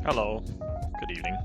Hello, good evening.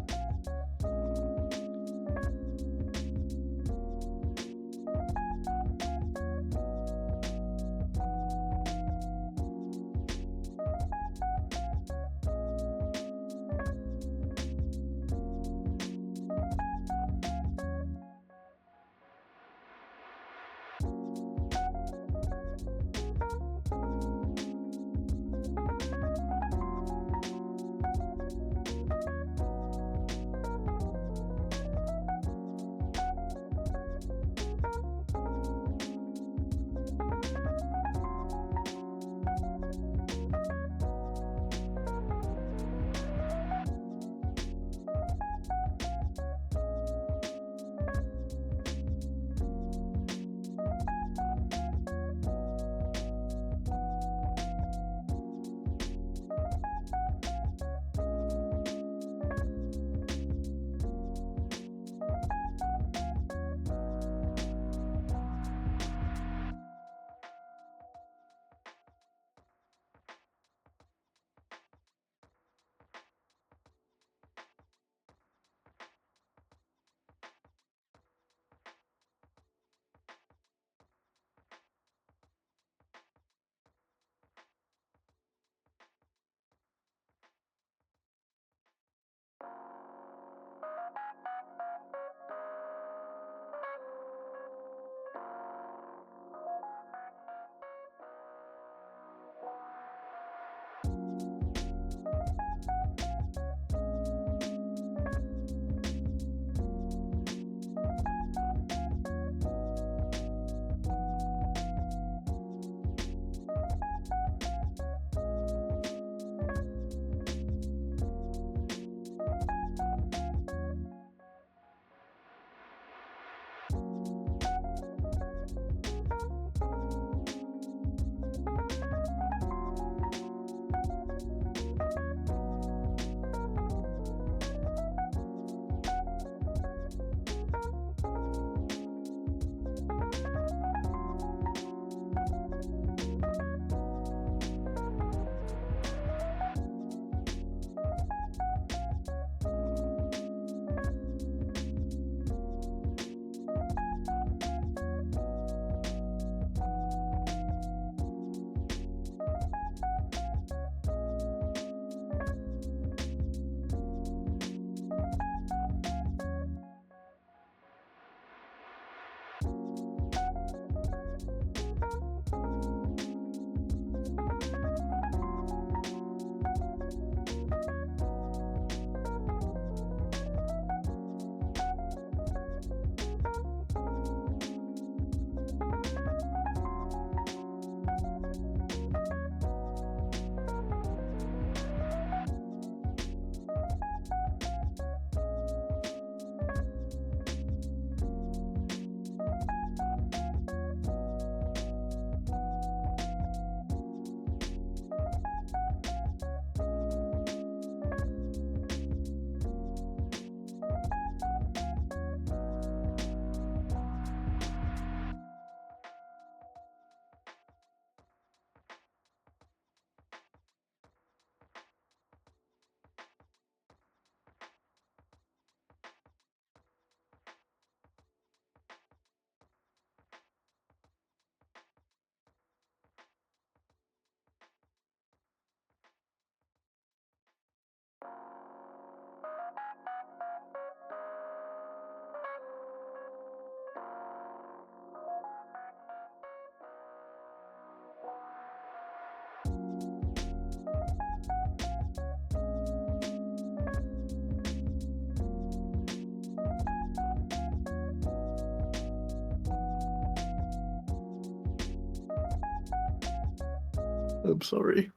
I'm sorry.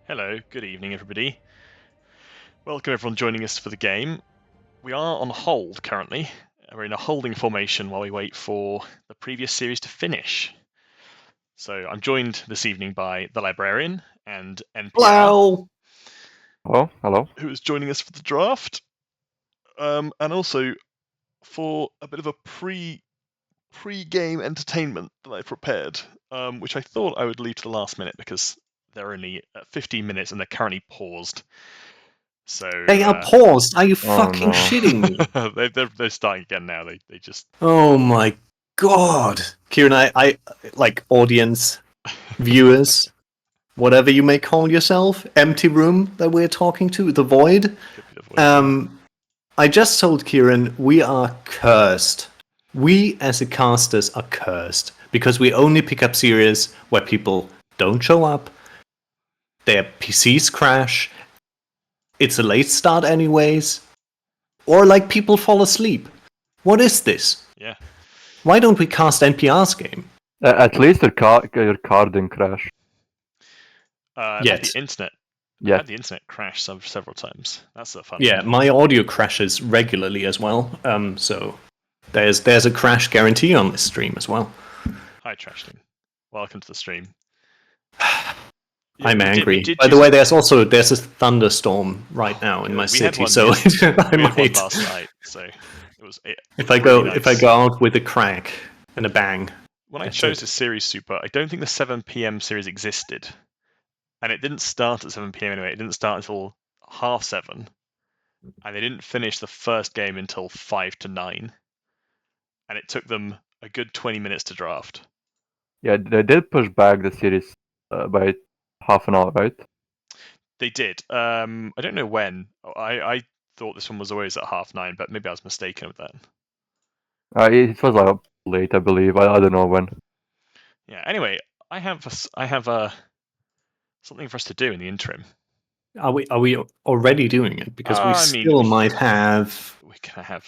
Hello, good evening, everybody. Welcome everyone joining us for the game. We are on hold currently. We're in a holding formation while we wait for the previous series to finish. So I'm joined this evening by TheLibrarian and NPR, Hello. Hello. who is joining us for the draft, and also for a bit of a pre-game entertainment that I prepared, which I thought I would leave to the last minute because they're only at 15 minutes and they're currently paused. So They are paused. Are you fucking no. shitting me? they're starting again now. They just. Oh my god, Kieran! I like audience, viewers, whatever you may call yourself, empty room that we're talking to, the void. Could be the void, yeah. I just told Kieran we are cursed. We as a casters are cursed because we only pick up series where people don't show up, their PCs crash, it's a late start anyways, or like people fall asleep. What is this? Yeah. Why don't we cast NPR's game? At least your car didn't crash. I've had the internet. Yeah. I've had the internet crash several times. That's a fun. Yeah, my audio crashes regularly as well. So there's a crash guarantee on this stream as well. Hi, Trashling. Welcome to the stream. I'm angry. By the way, there's a thunderstorm right now in my city, so I might. One last night, so it was. If I go out with a crack and a bang. When I chose the series super, I don't think the 7 p.m. series existed, and it didn't start at 7 p.m. anyway. It didn't start until 7:30, and they didn't finish the first game until 5 to 9, and it took them a good 20 minutes to draft. Yeah, they did push back the series by half an hour, right? They did. I don't know when. I thought this one was always at 9:30, but maybe I was mistaken with that. It was late, I believe. I don't know when. Yeah. Anyway, I have something for us to do in the interim. Are we already doing it? Because we might have. We can have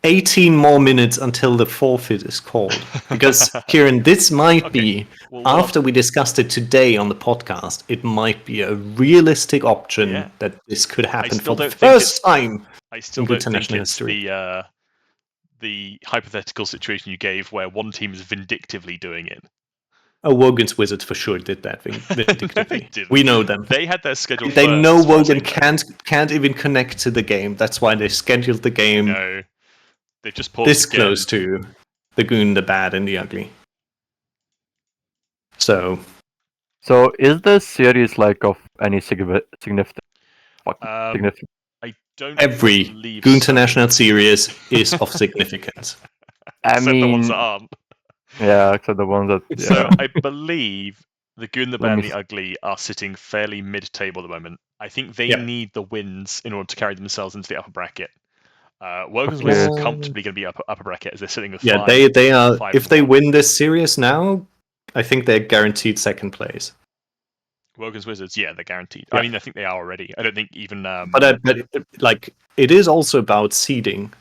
18 more minutes until the forfeit is called. Because, Kieran, this might be, after we discussed it today on the podcast, it might be a realistic option that this could happen for the first time. I still don't think it's the hypothetical situation you gave where one team is vindictively doing it. Oh, Wogan's Wizards for sure did that vindictively. We know them. They had their schedule. They know Wogan can't even connect to the game. That's why they scheduled the game. No. They just paused this close to the Goon, the Bad, and the Ugly. So is this series of any significant? I don't. Every Goon International series is of significance. Except the ones that aren't. Yeah, except the ones that. Yeah. So I believe the Goon, the Bad, and the Ugly are sitting fairly mid-table at the moment. I think they need the wins in order to carry themselves into the upper bracket. Wogan's Wizards are comfortably going to be upper bracket as they're sitting with 5. Yeah, they are. If they win this series now, I think they're guaranteed second place. Wogan's Wizards, they're guaranteed. Yeah. I mean, I think they are already. I don't think even. But it is also about seeding.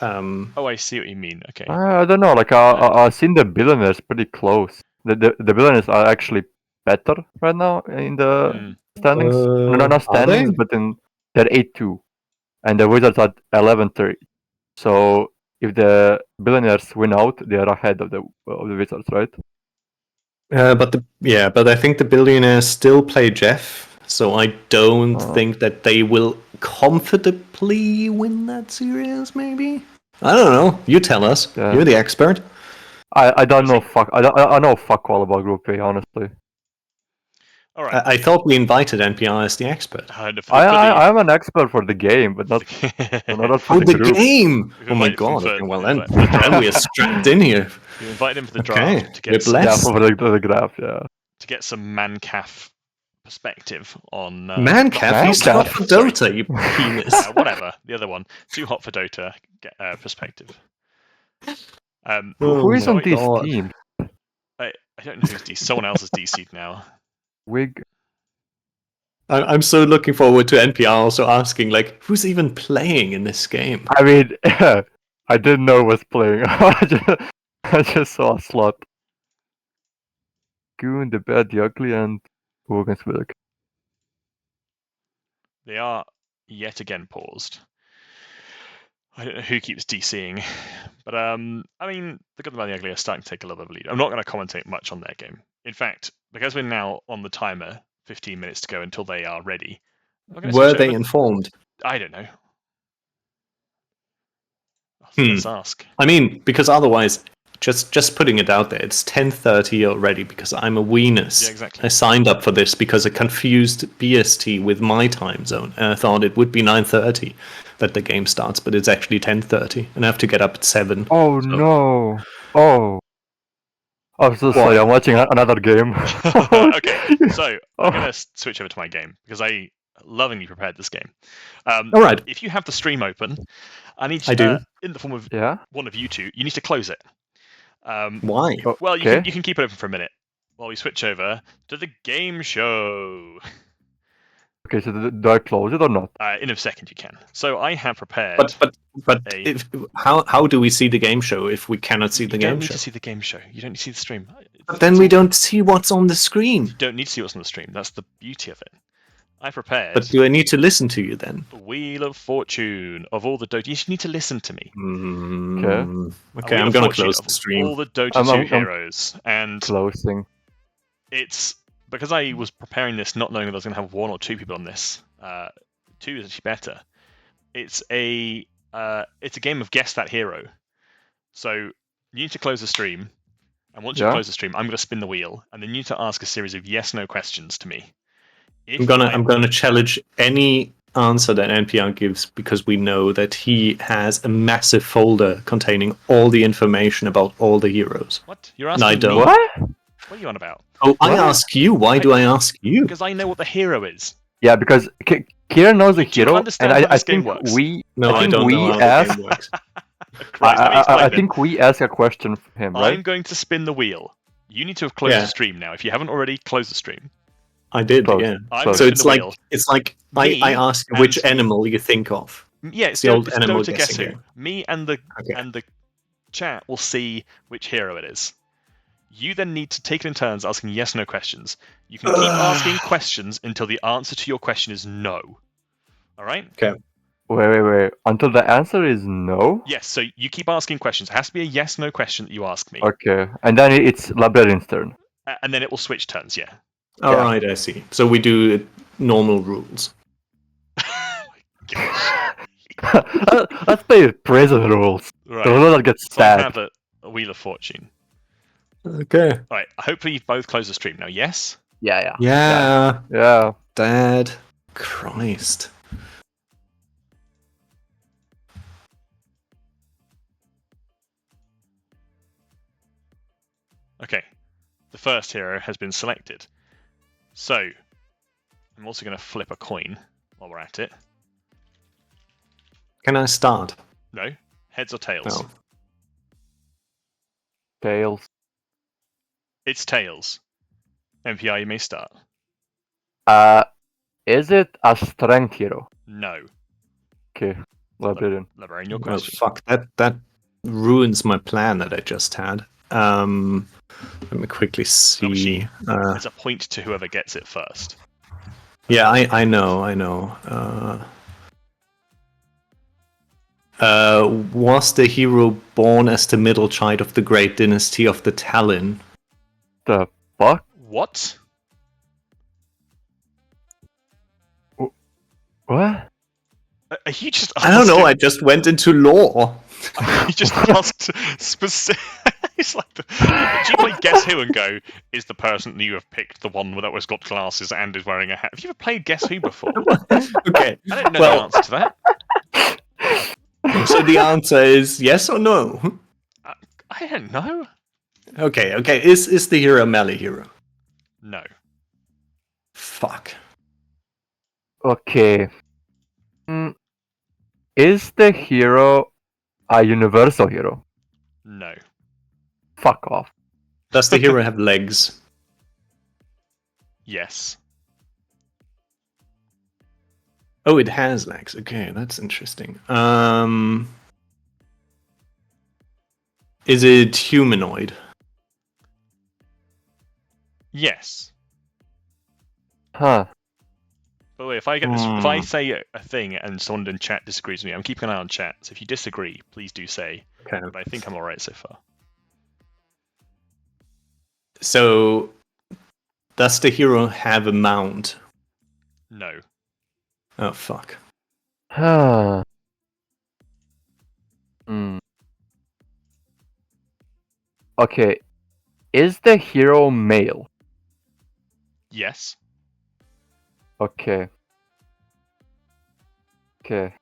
Oh, I see what you mean. Okay. I don't know. I've seen the Billionaires pretty close. The Billionaires are actually better right now in the standings. No, not standings, but they're 8-2, and the Wizards are 11-3. So if the Billionaires win out, they are ahead of the Wizards, right? But I think the Billionaires still play Jeff, so I don't think that they will comfortably win that series. Maybe. I don't know. You tell us. Yeah. You're the expert. I don't know. I know fuck all about Group A, honestly. All right. I thought we invited NPR as the expert. I'm an expert for the game, but not for the group. Game. Oh my god. Well then we are strapped in here. You invited him for the draft to get for the draft, to get some Mancaf perspective on Mancaf. He's hot for Dota, you penis. Whatever. The other one, too hot for Dota. Perspective. Who is on this team? I don't know who's DC. Someone else is DC'd now. Wig. I'm so looking forward to NPR also asking who's even playing in this game. I mean, I didn't know who was playing. I just saw a slot. Goon, the Bad, the Ugly, and Wogan's Wizards. They are yet again paused. I don't know who keeps DCing, but I mean, the Good, the Bad, the Ugly are starting to take a little bit of a lead. I'm not going to commentate much on their game. In fact, because we're now on the timer, 15 minutes to go until they are ready. Were they informed? I don't know. Let's ask. I mean, because otherwise, Just putting it out there. It's 10:30 already because I'm a weenus. Yeah, exactly. I signed up for this because I confused BST with my time zone, and I thought it would be 9:30 that the game starts, but it's actually 10:30, and I have to get up at 7. Oh no! Oh. I'm so sorry. I'm watching another game. Okay, so I'm gonna switch over to my game because I lovingly prepared this game. All right. If you have the stream open, I do. In the form of Yeah. one of you two. You need to close it. Why? Well, you can keep it open for a minute while we switch over to the game show. Okay, so do I close it or not? In a second you can. So I have prepared. But how do we see the game show if we cannot see the game show? You don't need to see the game show. You don't need to see the stream. But then we don't see what's on the screen. You don't need to see what's on the stream. That's the beauty of it. I prepared. But do I need to listen to you then? The Wheel of Fortune of all the Dota. You need to listen to me. Okay, I'm gonna close the stream. All the Dota 2 heroes, and closing. It's because I was preparing this, not knowing that I was going to have 1 or 2 people on this. 2 is actually better. It's a game of guess that hero. So you need to close the stream, and once you close the stream, I'm going to spin the wheel, and then you need to ask a series of yes/no questions to me. I'm gonna challenge any answer that NPR gives because we know that he has a massive folder containing all the information about all the heroes. What? You're asking I don't. me? What? What are you on about? Oh, I ask you. Why do I ask you? Because I know what the hero is. Yeah, because Kieran knows the hero, understand and how I this game think works? we. No, I don't know how the game works. I think we ask a question for him, right? I'm going to spin the wheel. You need to have closed the stream now. If you haven't already, close the stream. I did, Close. yeah. So it's like I ask you which animal you think of. Yeah, it's the old it's animal Dota Guess Who. guessing. Me and the chat will see which hero it is. You then need to take it in turns asking yes/no questions. You can keep asking questions until the answer to your question is no. All right? Okay. Wait. Until the answer is no? Yes, so you keep asking questions. It has to be a yes/no question that you ask me. Okay. And then it's Librarian's turn. And then it will switch turns, yeah. All right, I see. So we do normal rules. Let's play prison rules. Right. The rules that get So I stacked. have a Wheel of Fortune. Okay. All right, hopefully you've both closed the stream now, yes? Yeah. Dad. Christ. Okay. The first hero has been selected. So, I'm also going to flip a coin while we're at it. Can I start? No. Heads or tails? No. Tails. It's tails. MPI, you may start. Is it a strength hero? No. Okay. Librarian. Librarian, your Well, question. fuck. That ruins my plan that I just had. Let me quickly see. It's a point to whoever gets it first. Yeah, I know. Was the hero born as the middle child of the great dynasty of the Talon? The fuck? What? What? You just I don't know. I just went into lore. You just asked specific. It's like do you play Guess Who and go, is the person you have picked the one that was got glasses and is wearing a hat? Have you ever played Guess Who before? Okay. I don't know the answer to that. So the answer is yes or no? I don't know. Okay. Is the hero a melee hero? No. Fuck. Okay. Is the hero a universal hero? No. Fuck off. Does the hero have legs? Yes. Oh, it has legs. Okay, that's interesting. Is it humanoid? Yes. Huh. By the way, if I get this, if I say a thing and someone in chat disagrees with me, I'm keeping an eye on chat. So if you disagree, please do say. Okay. But I think I'm alright so far. So, does the hero have a mount? No. Oh, fuck. Huh. Okay. Is the hero male? Yes. Okay. Okay.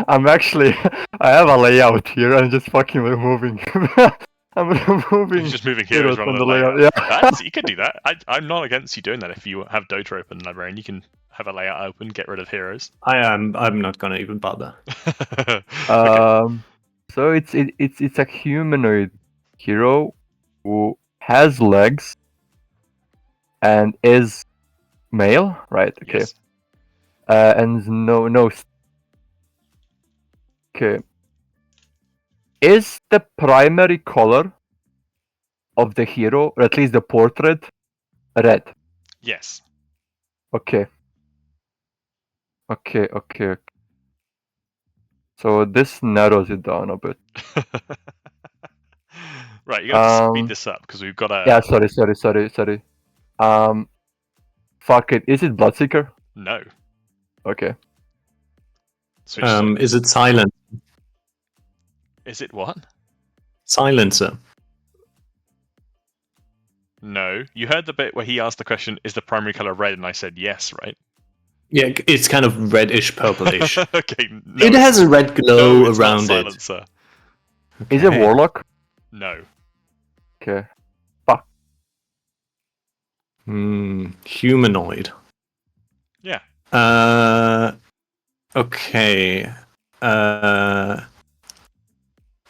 I'm actually. I have a layout here. I'm just fucking removing. I'm removing. You're just moving heroes from rather the than layout. layout. Yeah. You could do that. I'm not against you doing that. If you have Dota open, Librarian, you can have a layout open, get rid of heroes. I'm not gonna even bother. Okay. So it's a humanoid hero who has legs and is male, right? Okay. Yes. And no. Okay. Is the primary color of the hero, or at least the portrait, red? Yes. Okay. So this narrows it down a bit. Right, you gotta speed this up because we've got a. Yeah, sorry. Fuck it. Is it Bloodseeker? No. Okay. Is it silent? Is it what? Silencer. No. You heard the bit where he asked the question, is the primary color red? And I said yes, right? Yeah, it's kind of reddish, purplish. Okay. No, it has a red glow it's around not it. Silencer. Is it Warlock? No. Okay. Humanoid. Yeah. Okay.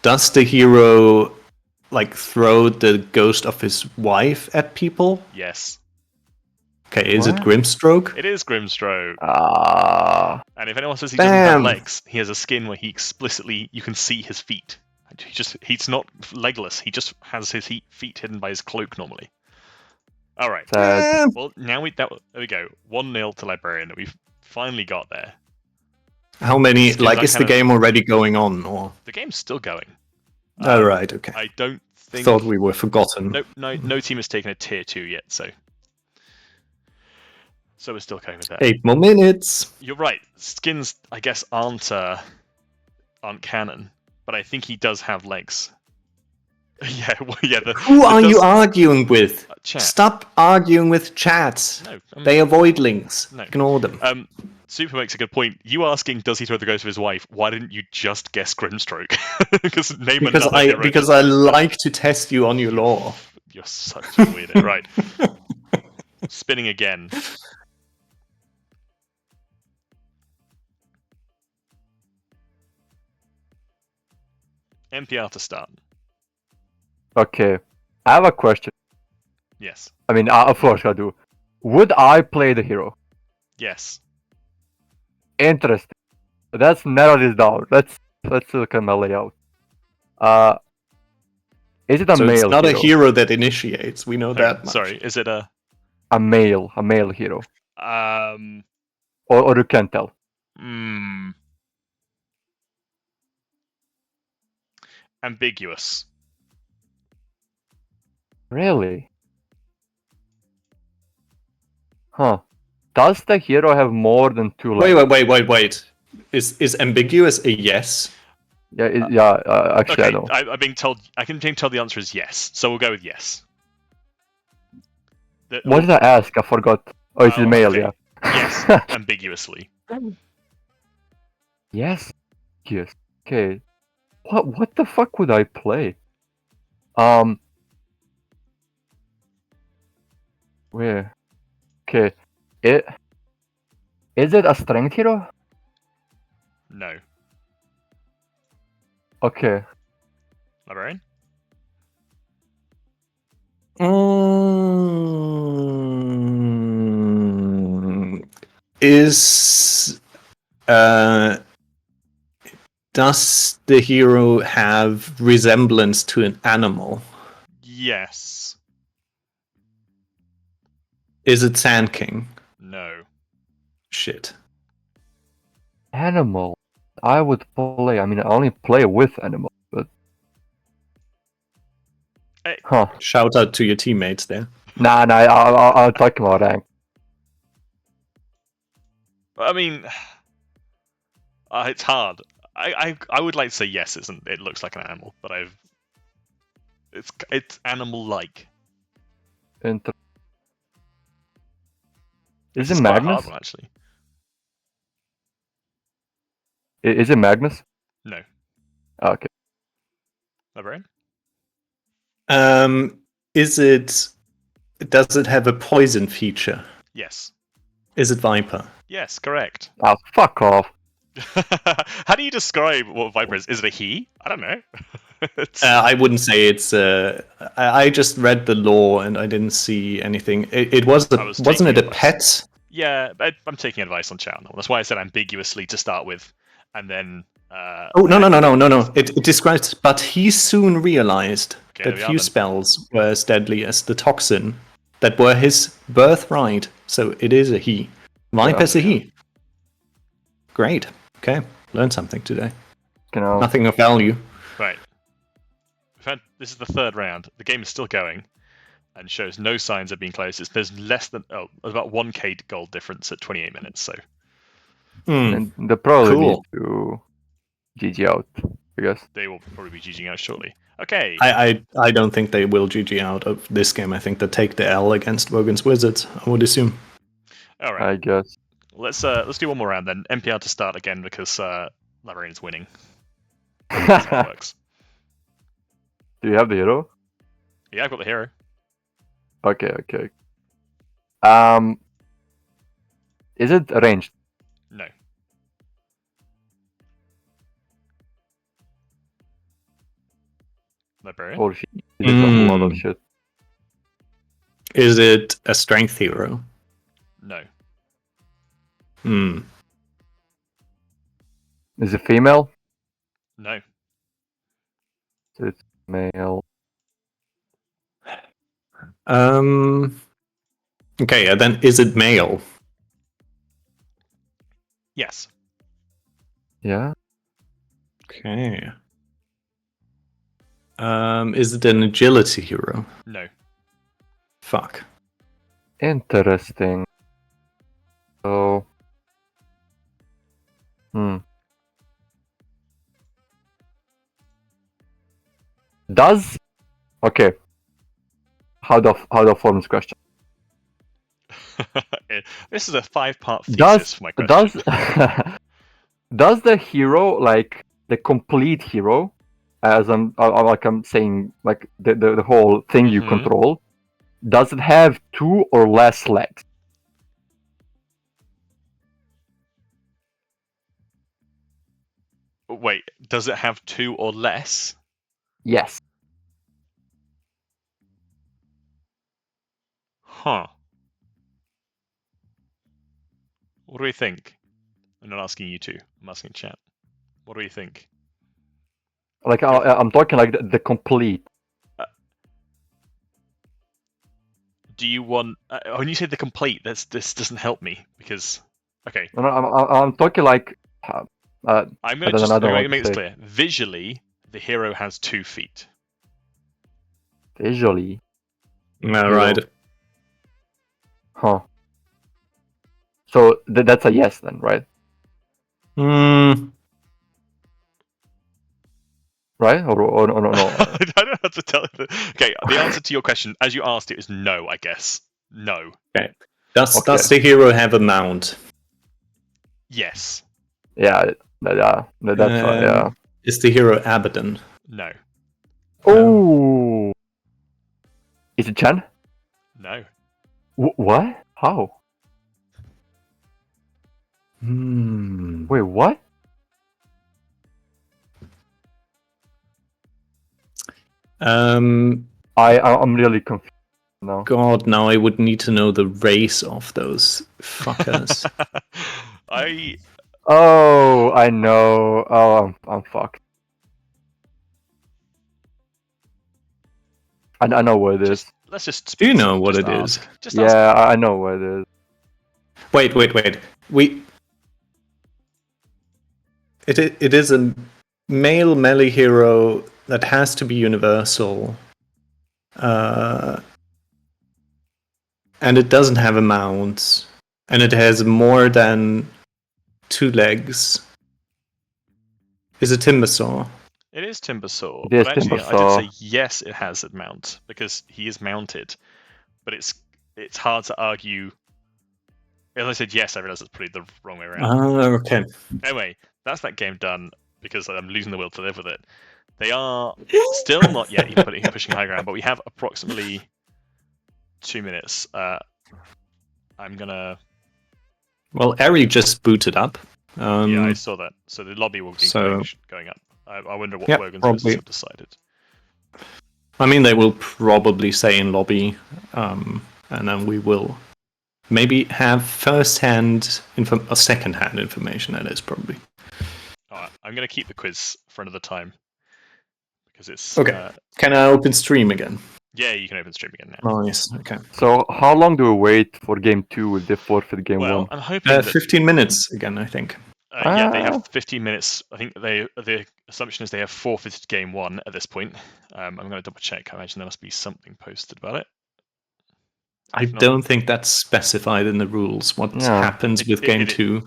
Does the hero throw the ghost of his wife at people? Yes. Okay, is it What? Grimstroke? It is Grimstroke. And if anyone says he doesn't have legs, he has a skin where he explicitly, you can see his feet. He's not legless. He just has his feet hidden by his cloak normally. All right. Well, now there we go. 1-0 to Librarian. We've finally got there. How many? Is the game already going on, or the game's still going? Oh right, okay. I don't think. Thought we were forgotten. No team has taken a tier 2 yet, so we're still going with that. 8 more minutes. You're right. Skins, I guess, aren't canon, but I think he does have legs. Yeah. Who are you arguing with? Chat. Stop arguing with chat. No, they avoid links. No. Ignore them. Super makes a good point. You asking, does he throw the ghost of his wife? Why didn't you just guess Grimstroke? because I like to test you on your lore. You're such a weirdo. Right. Spinning again. NPR to start. Okay. I have a question. Yes. I mean, of course I do. Would I play the hero? Yes. Interesting. Let's narrow this down. Let's look at my layout. Is it a male? It's not hero? a hero that initiates. We know that much. Sorry, is it a male hero? Or you can't tell. Ambiguous. Really? Huh. Does the hero have more than 2 legs? Wait. Is ambiguous a yes? Yeah, actually, okay, I know. I'm being told. I can tell the answer is yes, so we'll go with yes. What did I ask? I forgot. Oh, it's male, okay. yeah. Yes, ambiguously. Yes. Okay. What the fuck would I play? Where? Okay. Is it a strength hero? No. Okay. Librarian? Does the hero have resemblance to an animal? Yes. Is it Sand King? No. Shit. Animal. I would play. I mean, I only play with animals, but. Hey. Huh. Shout out to your teammates there. Nah. I'll talk about rank. I mean, it's hard. I would like to say yes. It looks like an animal, but it's animal-like. Is It's it quite a Magnus? hard one, actually. Is it Magnus? No. Oh, okay. Librarian? Does it have a poison feature? Yes. Is it Viper? Yes, correct. Oh, fuck off. How do you describe what Viper is? Is it a he? I don't know. I wouldn't say it's. I just read the lore and I didn't see anything. It wasn't it a pet? Yeah, I'm taking advice on chat. That's why I said ambiguously to start with, and then. No. It describes, but he soon realized that few spells were as deadly as the toxin that were his birthright. So it is a he. Viper's a he. Great. Okay, learned something today. Nothing of value. Right. This is the third round. The game is still going, and shows no signs of being closed. There's about 1k gold difference at 28 minutes. So. And they probably need to GG out, I guess. They will probably be GGing out shortly. Okay. I don't think they will GG out of this game. I think they take the L against Wogan's Wizards, I would assume. All right. I guess. Let's do one more round then. NPR to start again because Librarian is winning. That's how it works. Do you have the hero? Yeah, I've got the hero. Okay. Is it ranged? No. Librarian? Or she is a lot of shit. Is it a strength hero? No. Is it female? No. It's male. Okay, then is it male? Yes. Yeah. Okay. Is it an agility hero? No. Fuck. Interesting. So. Does okay. How the forms question? This is a 5-part thesis for my question. Does the hero, like the complete hero, as I'm saying, like the whole thing you control, does it have 2 or less legs? Wait, does it have 2 or less? Yes. Huh. What do we think? I'm not asking you two. I'm asking chat. What do you think? Like I'm talking like the complete. Do you want? When you say the complete, this doesn't help me because. Okay. No, I'm talking like. I'm going to make this clear. Visually, the hero has 2 feet. Visually. Right. Huh. So that's a yes then, right? Right? Or no? I don't know how to tell you. Okay, the answer to your question, as you asked it, is no, I guess. No. Okay. Does the hero have a mount? Yes. Yeah. That's yeah. Is the hero Abaddon? No. Oh. Is it Chen? No. What? How? Wait, what? I'm really confused now. God, now I would need to know the race of those fuckers. Oh, I know. Oh, I'm fucked. I know what it is. Let's just. Do you know what it is? Just ask. Yeah, I know what it is. Wait. It is a male melee hero that has to be universal. And it doesn't have a mount. And it has more than 2 legs. Is it Timbersaw? It is Timbersaw. It is But actually, I did Timbersaw. say yes, it has a mount because he is mounted. But it's hard to argue. As I said yes, I realised it's probably the wrong way around. Okay. Anyway, that's that game done because I'm losing the will to live with it. They are still not yet even pushing high ground, but we have approximately 2 minutes. I'm gonna. Well, Ari just booted up. Yeah, I saw that. So the lobby will be going up. I wonder what Wogan's probably have decided. I mean, they will probably say in lobby, and then we will maybe have second-hand information. That is probably. Alright, I'm gonna keep the quiz for another time because it's okay. Can I open stream again? Yeah, you can open stream again now. Nice. Okay. So how long do we wait for game 2 if they forfeit game 1? Well, I'm hoping 15 minutes again, I think. Yeah, they have 15 minutes. I think the assumption is they have forfeited game 1 at this point. I'm going to double check. I imagine there must be something posted about it. I don't think that's specified in the rules. What happens with game 2?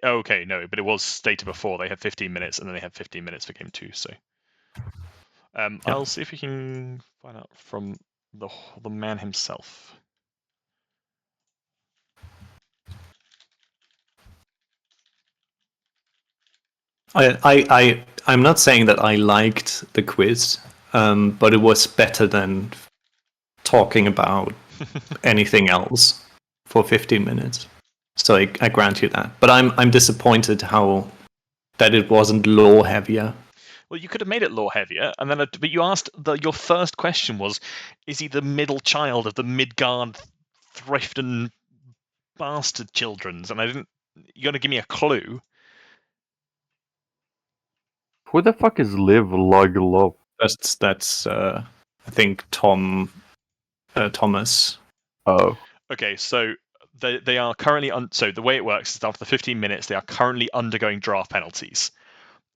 Okay, no, but it was stated before. They have 15 minutes, and then they have 15 minutes for game 2. So I'll see if we can find out from the man himself. I'm not saying that I liked the quiz, but it was better than talking about anything else for 15 minutes. So I grant you that. But I'm disappointed that it wasn't lore heavier. Well, you could have made it lore heavier, and then but you asked your first question was, is he the middle child of the Midgard Thrifton bastard children's? And I didn't. You got to give me a clue. Who the fuck is Liv Lug Love? That's I think Thomas. Oh. Okay, so they are currently so the way it works is after the 15 minutes they are currently undergoing draft penalties.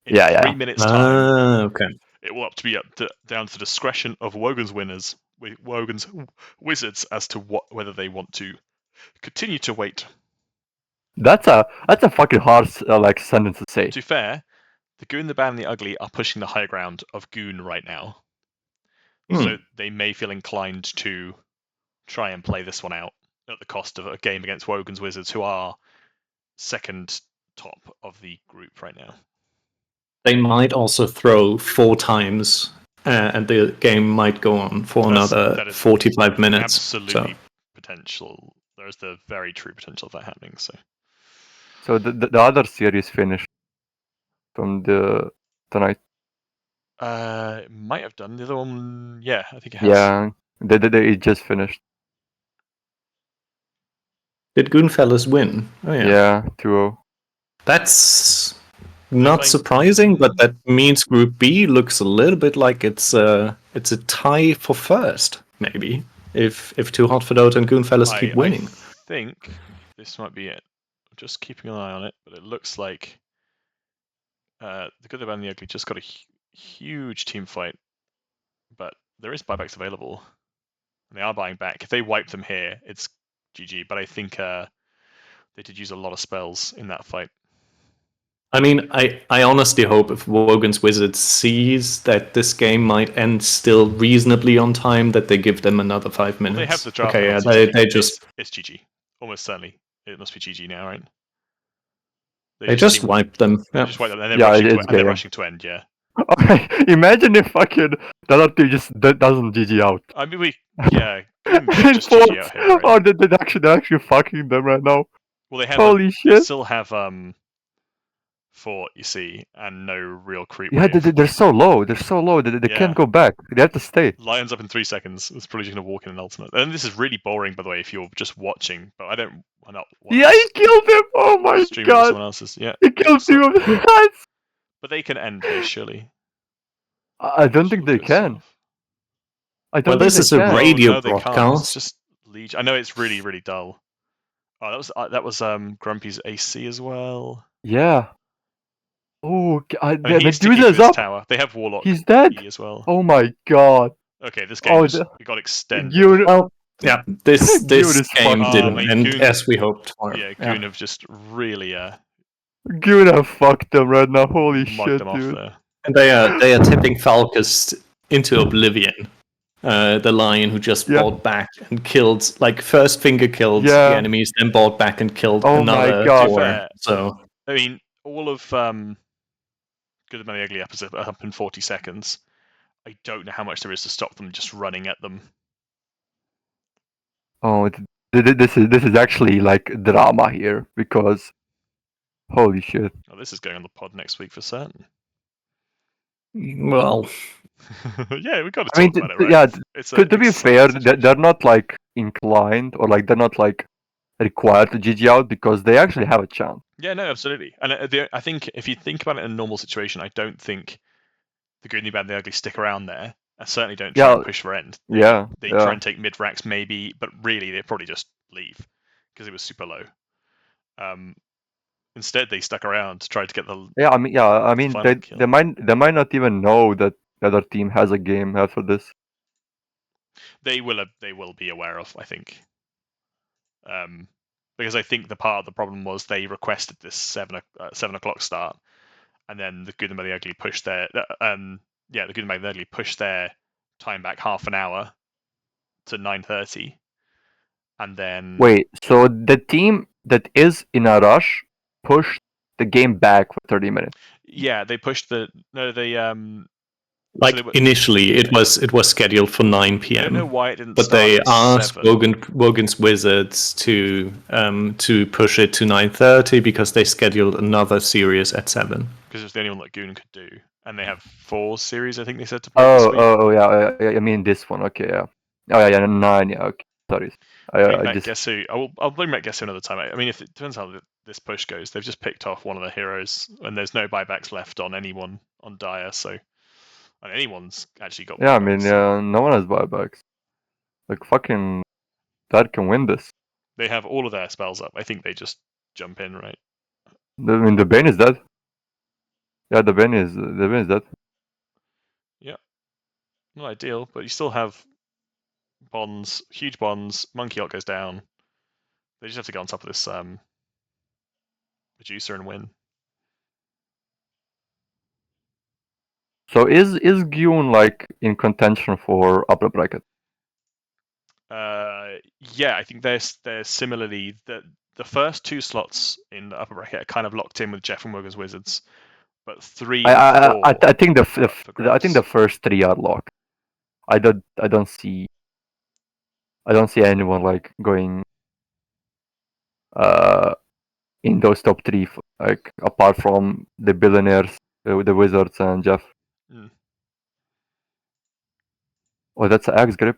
In 3 minutes time, okay. It will be down to the discretion of Wogan's Wogan's wizards as to whether they want to continue to wait. That's a fucking hard sentence to say. To be fair, the Goon, the Bad, and the Ugly are pushing the high ground of Goon right now. So they may feel inclined to try and play this one out at the cost of a game against Wogan's Wizards, who are second top of the group right now. They might also throw 4 times, and the game might go on for another 45 minutes. Absolutely potential. There's the very true potential of that happening. So the other series finished from tonight. It might have done. The other one, yeah, I think it has. Yeah, it just finished. Did Goonfellas win? Oh yeah. Yeah, 2-0. That's not surprising, but that means Group B looks a little bit like it's a tie for first, maybe. If Too Hot for Dota and Goonfellas keep winning. I think this might be it. I'm just keeping an eye on it, but it looks like the Good, the Bad, and the Ugly just got a huge team fight, but there is buybacks available. And they are buying back. If they wipe them here, it's GG. But I think they did use a lot of spells in that fight. I mean, I honestly hope if Wogan's Wizards sees that this game might end still reasonably on time, that they give them another 5 minutes. Well, they have the draft. Okay, yeah, they just... It's GG. Almost certainly. It must be GG now, right? They just wiped them. They just wiped them, and they're rushing to end, yeah. Okay, imagine if fucking the other team just doesn't GG out. I mean, just GG out here, right? Oh, they're actually fucking them right now. Well, they have. Holy shit! They still have fort, you see, and no real creep. Yeah, they're so low. They're so low that they can't go back. They have to stay. Lions up in 3 seconds. It's probably just gonna walk in an ultimate. And this is really boring, by the way, if you're just watching. But I'm not. Yeah, he killed him. Oh my god! Someone else's. Yeah. He killed 2 of them. But they can end here, surely. I don't think they can. Well, this is a radio broadcast. It's just Legion. I know it's really, really dull. Oh, that was Grumpy's AC as well. Yeah. Oh, he's the up. Tower. They have Warlock. He's dead as well. Oh my god. Okay, this game got extended. Yeah, this game didn't end as we hoped for. Yeah, Goon have just really Goon have fucked them right now. Holy Mugged shit, them off dude. there. And they are tipping Falcus into oblivion. The lion who just bought back and killed, like, first finger killed the enemies, then bought back and killed another my God. four. So I mean, all of Good, the Many Ugly episode up in 40 seconds. I don't know how much there is to stop them just running at them. Oh, this is actually like drama here because holy shit. Oh, this is going on the pod next week for certain. well, yeah, we got to talk about it, right? Yeah, to be fair, they're not like inclined or like they're not like required to GG out because they actually have a chance. Yeah, no, absolutely. And I think if you think about it in a normal situation, I don't think the Good, the Bad, and the Ugly stick around there. I certainly don't try and push for end. They try and take mid racks maybe, but really they probably just leave because it was super low. Instead, they stuck around to try to get the I mean they might not even know that the other team has a game after this. They will be aware of, I think. Because I think the part of the problem was they requested this 7 o'clock start, and then the Good, the Bad, the Ugly pushed their the Good, the Bad, the Ugly pushed their time back half an hour to 9:30, and then wait. So the team that is in a rush pushed the game back for 30 minutes. Yeah, they pushed like initially it was scheduled for 9 p.m. I don't know why it didn't. But they asked Wogan's Wizards to push it to 9:30 because they scheduled another series at 7. Because it was the only one that Goon could do, and they have 4 series. I think they said to play this week. I mean this one. Okay, yeah. Oh yeah, 9. Yeah, okay. Sorry. Guess who? I'll bring back Guess Who another time. I mean, if it depends how this push goes. They've just picked off one of the heroes, and there's no buybacks left on anyone on Dire, so and anyone's actually got. Yeah, I mean, no one has buybacks. Like fucking, Dad can win this. They have all of their spells up. I think they just jump in, right? I mean, the Bane is dead. Yeah, the Bane is dead. Yeah, not ideal, but you still have bonds, huge bonds. Monkey Art goes down. They just have to get on top of this Medusa and win. So is Goon like in contention for upper bracket? Yeah, I think they're similarly the first 2 slots in the upper bracket are kind of locked in with Jeff and Wogan's Wizards, but 3 and 4. I think the first 3 are locked. I don't see anyone like going in those top 3 like apart from the billionaires, the Wizards and Jeff. Oh, that's an axe grip.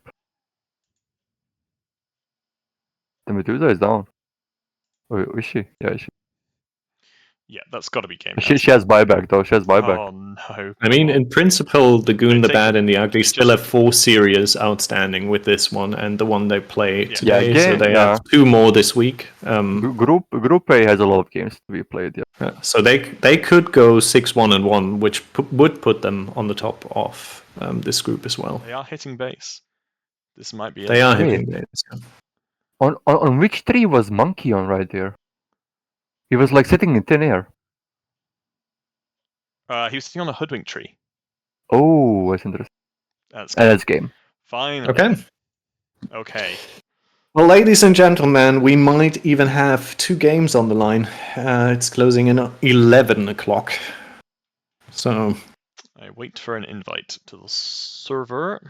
The Medusa is down. Oh, is she? Yeah, is she? Yeah, that's got to be game. She has buyback though. She has buyback. Oh no! I mean, in principle, the Goon, the Bad, and the Ugly still have 4 series outstanding with this one and the one they play today. So they have 2 more this week. Group A has a lot of games to be played. Yeah. So they could go 6-1-1, which would put them on the top of this group as well. They are hitting base. This might be. They are hitting base. Yeah. On which tree was Monkey on right there? He was like sitting in thin air. He was sitting on a hoodwink tree. Oh, that's interesting. That's game. Fine. Okay. Well, ladies and gentlemen, we might even have 2 games on the line. It's closing in at 11 o'clock. So I wait for an invite to the server.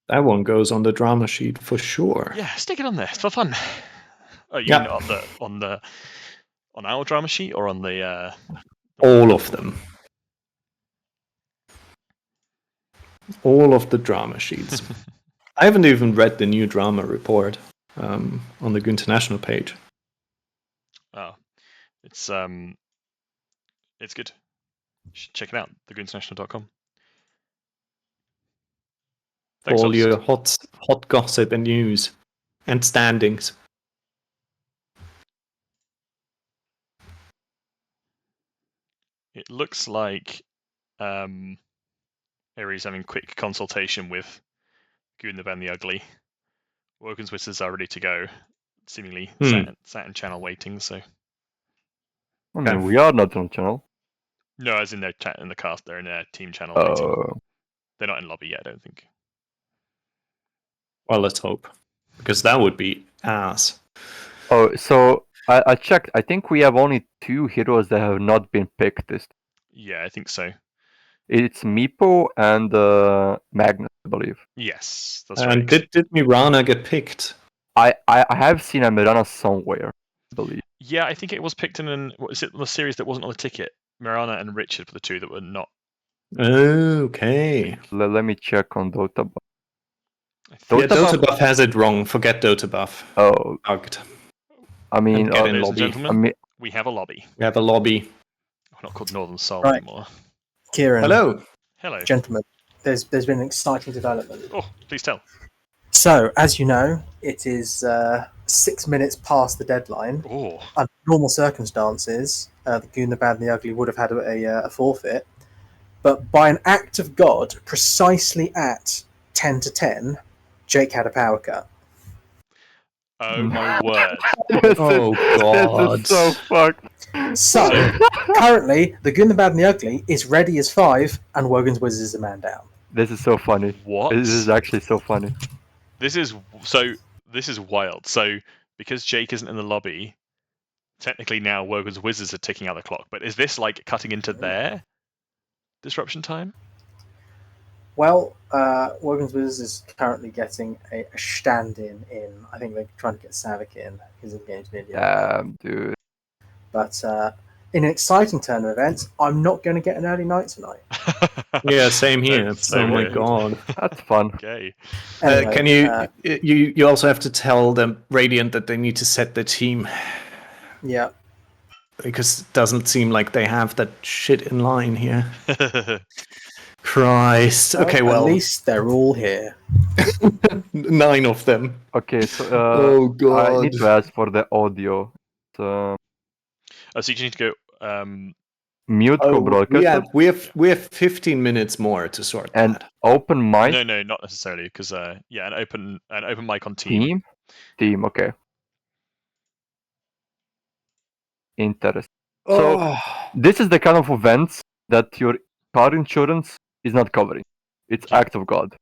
that one goes on the drama sheet for sure. Yeah, stick it on there. It's for fun. Oh, you mean on our drama sheet or on the all of them? All of the drama sheets. I haven't even read the new drama report on the Goon International page. Oh, it's good. You should check it out. TheGrumpyNerd.com. All your hot gossip and news and standings. It looks like Ares having quick consultation with Goon the Bad and the Ugly. Wogan's Wizards are ready to go, seemingly sat in channel waiting. So, I mean, we are not on channel. no, as in their chat in the cast, they're in their team channel waiting. They're not in lobby yet, I don't think. Well, let's hope, because that would be ass. Oh, so I checked. I think we have only 2 heroes that have not been picked. Yeah, I think so. It's Meepo and Magnus, I believe. Yes, that's And right. did Mirana get picked? I have seen a Mirana somewhere, I believe. Yeah, I think it was picked in the series that wasn't on the ticket. Mirana and Richard were the 2 that were not. Okay. Let me check on Dota. Dota Buff has it wrong. Forget Dota Buff. Oh, bugged. I mean, ladies and gentlemen, we have a lobby. We have a lobby. We're not called Northern Soul anymore. Kieran. Hello. Gentlemen, there's been an exciting development. Oh, please tell. So, as you know, it is 6 minutes past the deadline. Oh. Under normal circumstances, the Goon, the Bad and the Ugly would have had a forfeit. But by an act of God, precisely at 10 to 10, Jake had a power cut. Oh my word. Oh god. This is so fucked. So, currently, the Goon, the Bad and the Ugly is ready as 5, and Wogan's Wizards is a man down. This is so funny. What? This is actually so funny. This is wild. So, because Jake isn't in the lobby, technically now Wogan's Wizards are ticking out the clock. But is this like cutting into their disruption time? Well, Wogan's Wizards is currently getting a stand-in. I think they're trying to get Kxavic in. He's in games nearly. Damn, dude. But in an exciting turn of events, I'm not going to get an early night tonight. Yeah, same here. So my weird. god. That's fun. Okay. Anyway, Can you also have to tell them Radiant that they need to set their team, Yeah. because it doesn't seem like they have that shit in line here. Christ. Okay, well, At least they're all here. 9 of them. Okay, so Oh god. I need to ask for the audio. So, Oh, so you just need to go. mute co-broadcaster we have 15 minutes more to sort and that. open mic. No, not necessarily, because an open mic on team. Team, okay. Interesting. So this is the kind of events that your car insurance is not covering. It's act of God.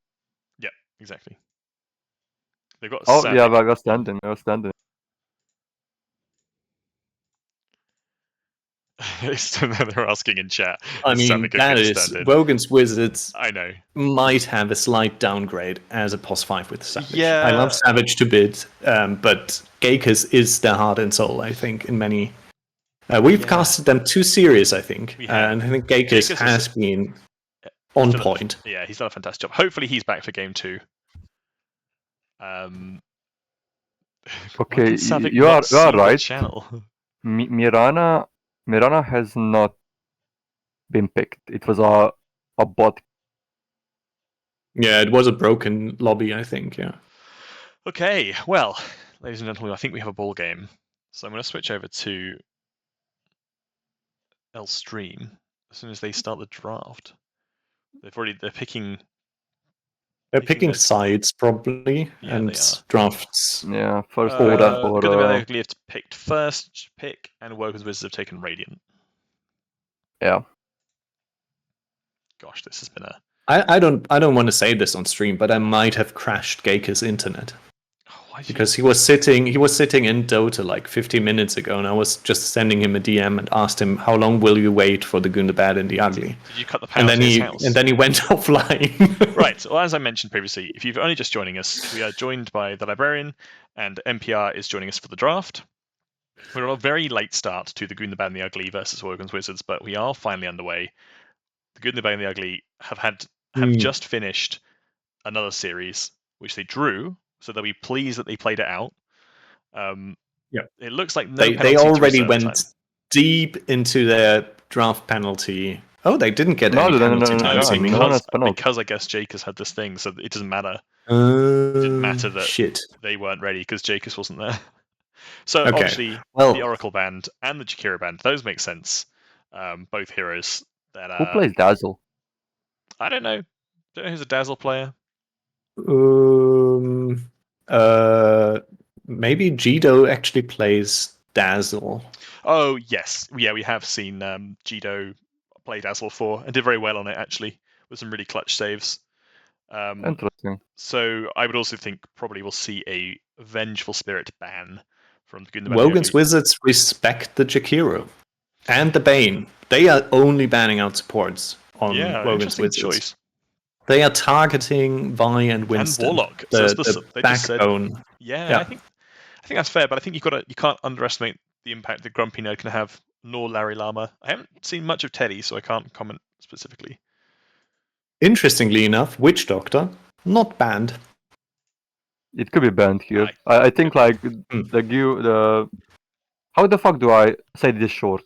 Yeah, exactly. They've got. Oh yeah, I got standing. They're asking in chat. I mean, that is Wogan's Wizards. I know. Might have a slight downgrade as a POS 5 with Savage. Yeah. I love Savage to bit, but Gakus is their heart and soul, I think, in many. We've casted them 2 series, I think, and I think Gakus has been on point. He's done a fantastic job. Hopefully he's back for game 2. Okay, you are right. Channel? Mirana has not been picked. It was a bot. Yeah, it was a broken lobby, I think, yeah. Okay, well, ladies and gentlemen, I think we have a ball game. So I'm going to switch over to Stream as soon as they start the draft. They're picking. They're picking sides, probably, and drafts. Yeah, first order. They have picked first pick, and Wogan's Wizards have taken Radiant. Yeah. Gosh, this has been a. I don't want to say this on stream, but I might have crashed Gaker's internet. Because he was sitting in Dota like 15 minutes ago, and I was just sending him a DM and asked him, "How long will you wait for the Goon, the Bad, and the Ugly?" Did you cut the power to his house? And then he went offline. Right. Well, as I mentioned previously, if you've only just joining us, we are joined by TheLibrarian, and MPR is joining us for the draft. We're on a very late start to the Goon, the Bad, and the Ugly versus Wogan's Wizards, but we are finally underway. The Goon, the Bad, and the Ugly have just finished another series, which they drew. So they'll be pleased that they played it out. It looks like they already went deep into their draft penalty. Oh, they didn't get any penalty. Because I guess Jake has had this thing, so it doesn't matter. It didn't matter that they weren't ready because Jakus wasn't there. So obviously, the Oracle band and the Jakira band, those make sense. Both heroes. Who plays Dazzle? I don't know. Don't know who's a Dazzle player. Maybe Jido actually plays Dazzle. Oh yes, yeah, we have seen Jido play Dazzle 4 and did very well on it actually, with some really clutch saves. Interesting. So I would also think probably we'll see a Vengeful Spirit ban from the Goon. Wogan's Wizards respect the Jakiro and the Bane. They are only banning out supports on Wogan's Wizards. Choice. They are targeting Vi and Winston. And Warlock. The backbone. Yeah, I think that's fair, but I think you can't underestimate the impact that GrumpyNerd can have, nor Larry Llama. I haven't seen much of Teddy, so I can't comment specifically. Interestingly enough, Witch Doctor, not banned. It could be banned here. I think like the how the fuck do I say this short?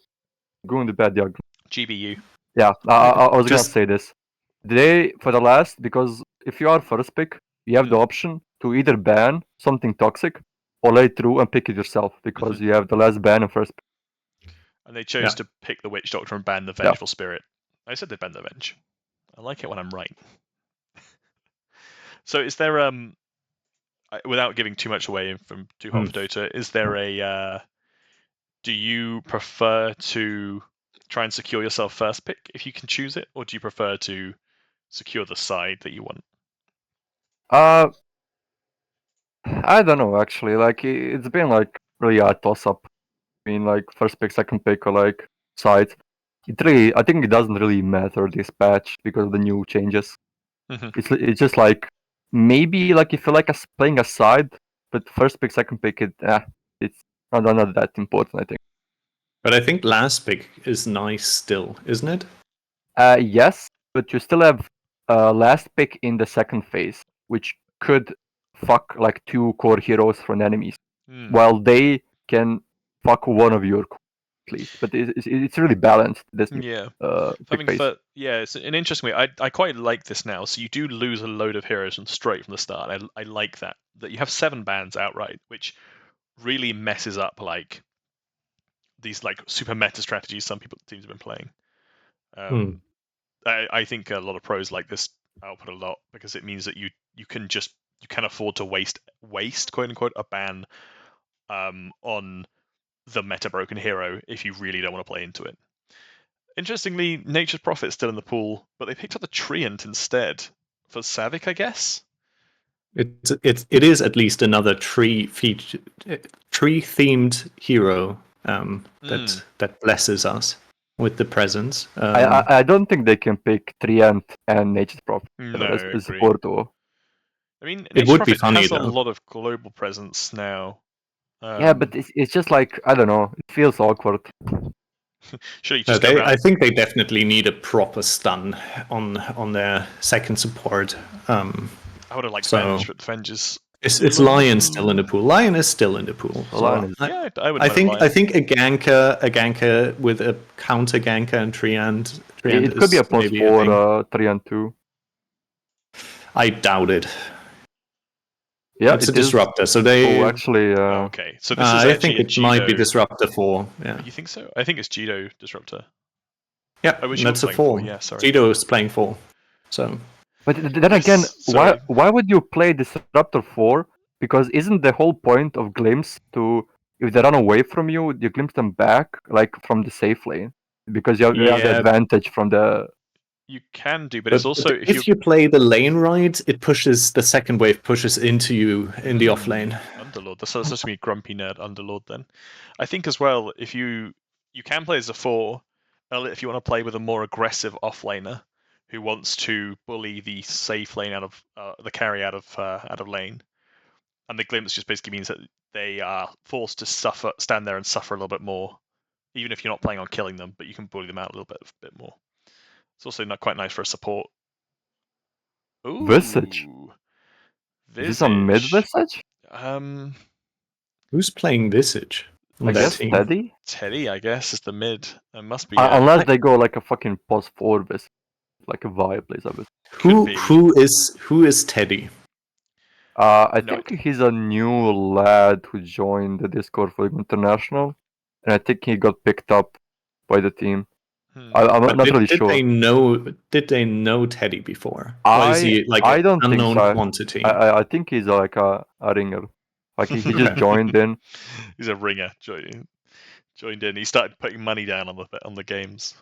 Goon the Bad the Ugly. GBU. Yeah, I was gonna say this. They for the last, because if you are first pick, you have the option to either ban something toxic or lay through and pick it yourself, because you have the last ban and first pick. And they chose to pick the Witch Doctor and ban the Vengeful Spirit. I said they banned the Venge. I like it when I'm right. So is there without giving too much away from Too Hot for Dota, is there a do you prefer to try and secure yourself first pick if you can choose it, or do you prefer to secure the side that you want? I don't know actually. Like it's been like really a toss up between like first pick, second pick, or like side. I think it doesn't really matter this patch because of the new changes. It's just like maybe like if you like playing a side, but first pick, second pick, it's not that important, I think. But I think last pick is nice still, isn't it? Yes, but you still have last pick in the second phase, which could fuck like 2 core heroes from enemies, while they can fuck one of your cores, but it's really balanced. This it's an interesting way. I quite like this now. So you do lose a load of heroes straight from the start. I like that you have 7 bans outright, which really messes up like these like super meta strategies some teams have been playing. I think a lot of pros like this output a lot, because it means that you can afford to waste quote unquote a ban on the meta broken hero if you really don't want to play into it. Interestingly, Nature's Prophet's still in the pool, but they picked up the Treant instead for Kxavic, I guess. It is at least another tree themed hero that blesses us with the presence. I don't think they can pick Treant and Nature's Prophet as support duo. I mean, it would be funny has a lot of global presence now. Yeah, but it's just like, I don't know, it feels awkward. I think they definitely need a proper stun on their second support. I would have liked Venge, but Venge is... Is Lion still in the pool? Lion is still in the pool. I think a ganker with a counter ganker and Treant. It could be a +4 Treant too. I doubt it. Yeah, it's a disruptor. So they actually. Okay, so this is I think it might be disruptor 4. Yeah. You think so? I think it's Jido disruptor. Yeah, that's a 4. Yeah, sorry. Jido is playing 4. So. But then again, why would you play disruptor 4? Because isn't the whole point of glimpse to, if they run away from you, you glimpse them back like from the safe lane, because you have the advantage from the. You can do, but it's also if you play the lane right, it pushes the second wave into you in the off lane. Underlord. That's supposed to be GrumpyNerd Underlord then. I think as well, if you can play as a 4, if you want to play with a more aggressive off laner who wants to bully the safe lane out of the carry out of lane, and the glimpse just basically means that they are forced to stand there and suffer a little bit more, even if you're not planning on killing them, but you can bully them out a little bit more. It's also not quite nice for a support. Ooh, Visage. Is this a mid Visage? Who's playing Visage? I guess Teddy? Teddy, I guess, is the mid. It must be. Unless they go like a fucking +4 Visage. Like a vibe plays of it. Who is Teddy? I think he's a new lad who joined the Discord for International. And I think he got picked up by the team. I'm not really did sure. Did they know Teddy before? Or is he like I an don't think unknown so. quantity? I think he's like a ringer. Like he just joined in. He's a ringer. Joined in. He started putting money down on the games.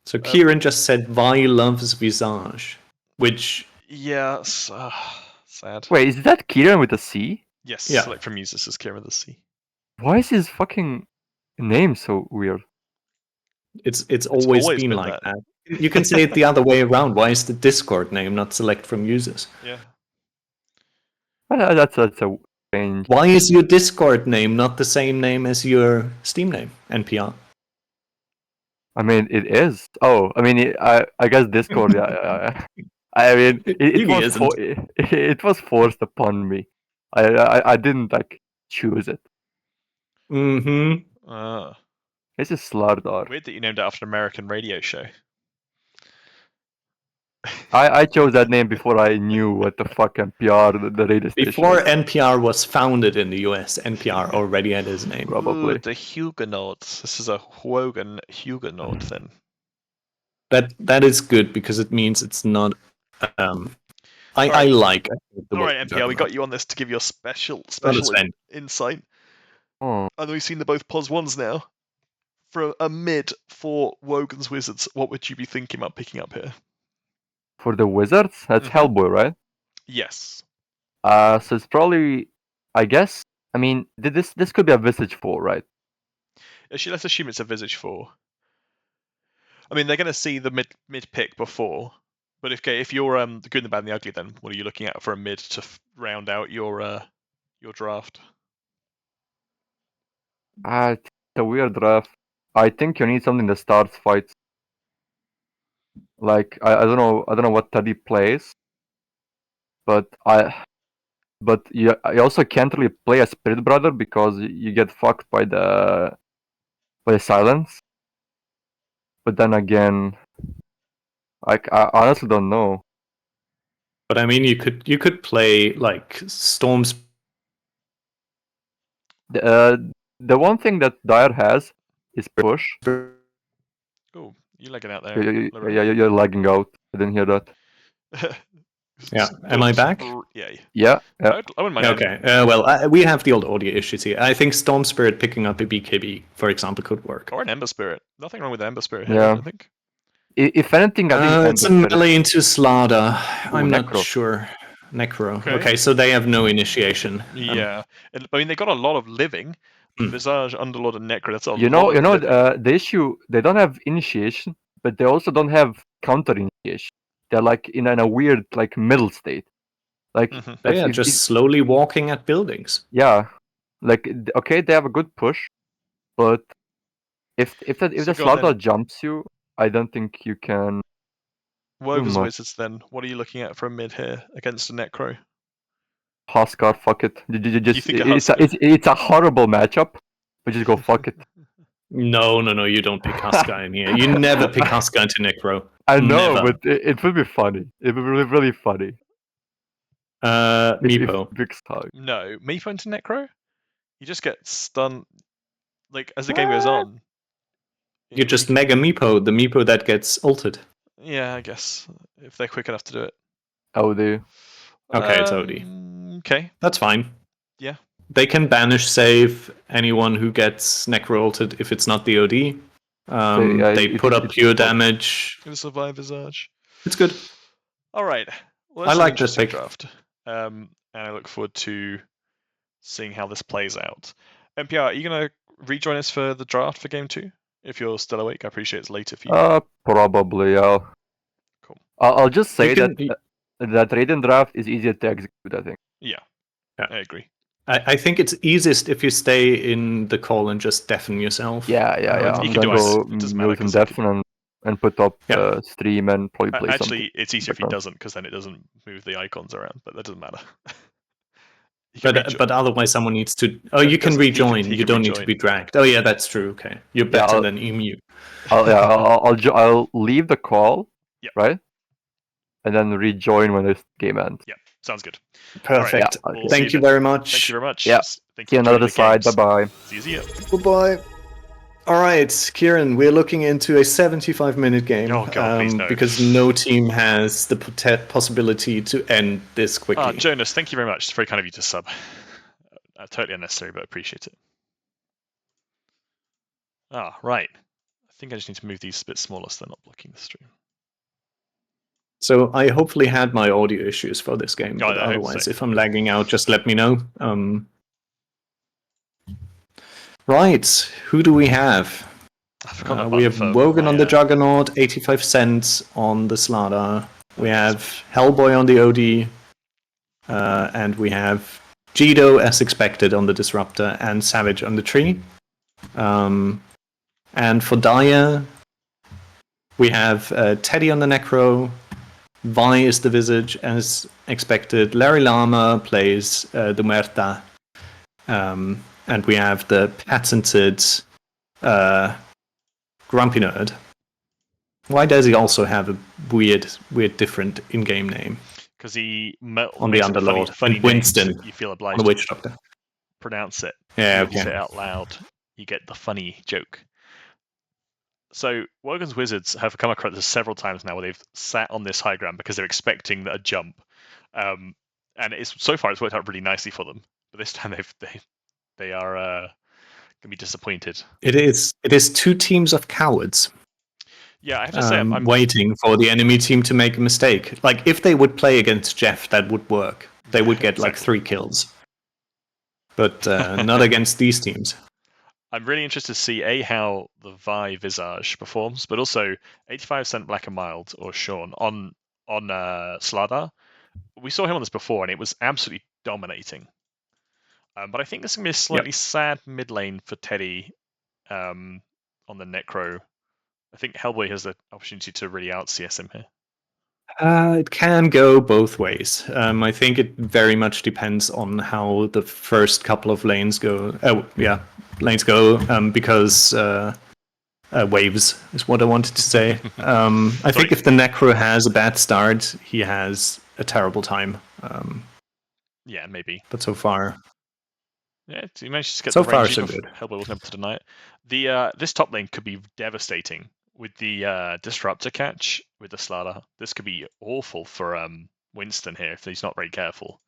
So Kieran just said Vi loves Visage, which sad. Wait, is that Kieran with a C? Yes, Yeah. Select from users is Kieran with a C. Why is his fucking name so weird? It's always been like that. You can say it the other way around. Why is the Discord name not Select from users? Yeah. That's a strange. Why is your Discord name not the same name as your Steam name, NPR? I mean, it is. Oh, I mean, I guess Discord. Yeah. I mean, it was forced upon me. I didn't like choose it. Mm-hmm. This is Slardar. Weird that you named it after an American radio show. I chose that name before I knew what the fuck NPR, the radio station. Before NPR was founded in the US, NPR already had his name. Probably. Ooh, the Huguenots. This is a Wogan Huguenot then. That is good because it means it's not. I like. All right, NPR, we got you on this to give your special insight. Oh. And we've seen the both pos ones now. For a mid for Wogan's Wizards, what would you be thinking about picking up here? For the Wizards, that's Hellboy, right? Yes. So it's probably, I guess. I mean, this could be a Visage 4, right? Actually, let's assume it's a Visage 4. I mean, they're going to see the mid pick before, but if you're the Good, the Bad, and the Ugly, then what are you looking at for a mid to round out your draft? It's a weird draft. I think you need something that starts fights. Like I don't know what Teddy plays, but you also can't really play a Spirit Brother because you get fucked by the silence. But then again, like I honestly don't know. But I mean, you could play like Storms. The one thing that Dire has is push. Oh, you're lagging out there. You're lagging out. I didn't hear that. Yeah, am I back? Yeah. I wouldn't mind. Okay. Well, we have the old audio issues here. I think Storm Spirit picking up a BKB, for example, could work. Or an Ember Spirit. Nothing wrong with Ember Spirit here, Yeah. I think. If anything, I think it's a melee into Slada. I'm not sure. Necro. Okay, so they have no initiation. Yeah, I mean they got a lot of living. Visage, Underlord, and Necro. That's a you know the issue. They don't have initiation, but they also don't have counter initiation. They're like in a weird like middle state. Like they are just slowly walking at buildings. Yeah, like okay, they have a good push, but if the Slaughter jumps you, I don't think you can. Wogan's Wizards then. What are you looking at for a mid here against a Necro? Huskar, fuck it. It's a horrible matchup, but just go fuck it. No, you don't pick Huskar in here. You never pick Huskar into Necro. I know, but it would be funny. It would be really, really funny. Meepo. No, Meepo into Necro? You just get stunned, like, as the game goes on. You just Mega Meepo, the Meepo that gets ulted. Yeah, I guess, if they're quick enough to do it. OD. Okay, it's OD. Okay. That's fine. Yeah. They can banish save anyone who gets Necro ulted if it's not the OD. They put up pure damage. Gonna survive Visage. It's good. Alright. Well, I like this pick. Draft. And I look forward to seeing how this plays out. NPR, are you going to rejoin us for the draft for game 2? If you're still awake, I appreciate it's later for you. Probably, yeah. Cool. I'll just say that Radiant draft is easier to execute, I think. Yeah. I agree. I think it's easiest if you stay in the call and just deafen yourself. Yeah. You I'm can gonna go mute and deafen and put up stream and probably play something. Actually, it's easier if he doesn't, because then it doesn't move the icons around, but that doesn't matter. But otherwise someone needs to... Oh, you can rejoin. You don't need to be dragged. Oh yeah, that's true. Okay. You're better than Emu. I'll leave the call, right? And then rejoin when this game ends. Yeah, sounds good. Perfect. Right, we'll Thank you very much. Thank you very much. Yeah. Thank See you on the other side. Bye-bye. See you. Goodbye. All right, Kieran, we're looking into a 75-minute game. Oh, God, please no. Because no team has the possibility to end this quickly. Jonas, thank you very much. It's very kind of you to sub. Totally unnecessary, but appreciate it. Right. I think I just need to move these a bit smaller so they're not blocking the stream. So I hopefully had my audio issues for this game, but otherwise, if I'm lagging out, just let me know. Right, who do we have? We have Wogan on the Juggernaut, 85 cents on the Slaughter. We have Hellboy on the OD, and we have Jido, as expected, on the Disruptor, and Kxavic on the Tree. And for Dire, we have Teddy on the Necro, Vi is the Visage, as expected. Larry Llama plays the Muerta. And we have the patented GrumpyNerd. Why does he also have a weird different in-game name? Because he on the Underlord, funny Winston, you feel obliged on the Witch Doctor. Pronounce it. Yeah, okay. Say it out loud. You get the funny joke. So Wogan's Wizards have come across this several times now where they've sat on this high ground because they're expecting a jump, and so far it's worked out really nicely for them. But this time they are going to be disappointed. It is two teams of cowards. Yeah, I have to say, I'm waiting for the enemy team to make a mistake. Like, if they would play against Jeff, that would work. They would get like 3 kills. But not against these teams. I'm really interested to see how the Vi Visage performs, but also 85% Black and Mild, or Sean, on Slardar. We saw him on this before, and it was absolutely dominating. But I think there's going to be a slightly sad mid lane for Teddy on the Necro. I think Hellboy has the opportunity to really out-CS him here. It can go both ways. I think it very much depends on how the first couple of lanes go. Because waves is what I wanted to say. I think if the Necro has a bad start, he has a terrible time. Yeah, maybe. But so far... Yeah, he managed to get so the far range. so good. Hellboy wasn't able to deny it. This top lane could be devastating with the Disruptor catch with the Slaughter. This could be awful for Winston here if he's not very careful.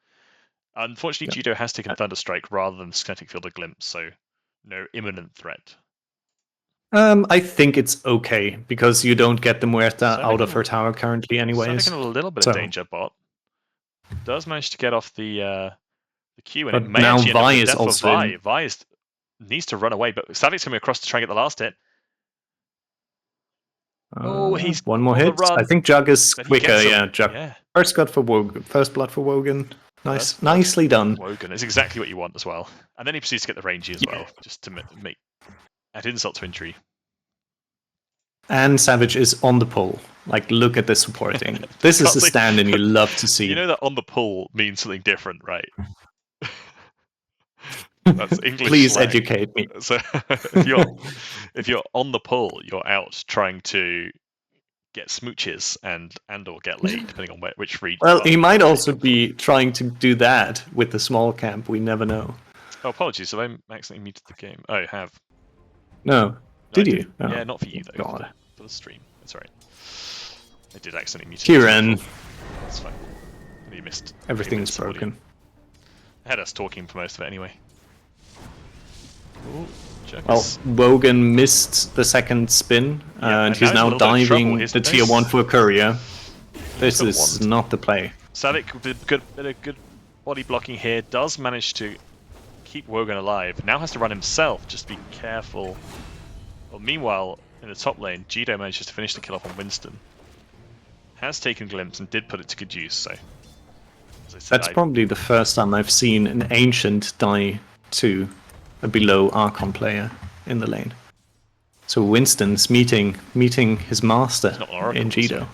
Unfortunately, Jido has taken Thunderstrike rather than Kinetic Field of Glimpse, so no imminent threat. I think it's okay because you don't get the Muerta out of her tower currently anyways. A little bit of danger, bot. Does manage to get off the Q, and but it may now actually end up with the death also of Vi. Vi needs to run away, but Kxavic's coming across to try and get the last hit. He's one more hit. I think Jug is quicker. Yeah, Jug. Yeah. First blood for Wogan. Nicely done. Wogan is exactly what you want as well. And then he proceeds to get the rangy as well, just to add insult to injury. And Kxavic is on the pull. Like, look at the supporting. This is the stand-in you love to see. You know that on the pull means something different, right? That's English Please slang. Educate me. So if you're on the pull, you're out trying to get smooches and or get laid, depending on which region. Well, he might also be trying to do that with the small camp. We never know. Oh, apologies. Have I accidentally muted the game? Oh, I have. No. Did you? Oh. Yeah, not for you though. God. For the stream. That's alright. I did accidentally mute it. Kieran. That's fine. You missed. Everything's broken. I had us talking for most of it anyway. Ooh, well, Wogan missed the second spin, and he's now diving the tier 1 for a courier. This is not the play. Kxavic did a good body blocking here, does manage to keep Wogan alive. Now has to run himself, just be careful. Well, meanwhile, in the top lane, Jido manages to finish the kill off on Winston. Has taken Glimpse and did put it to good use, so... That's probably the first time I've seen an Ancient die to a below Archon player in the lane. So Winston's meeting his master in Jido.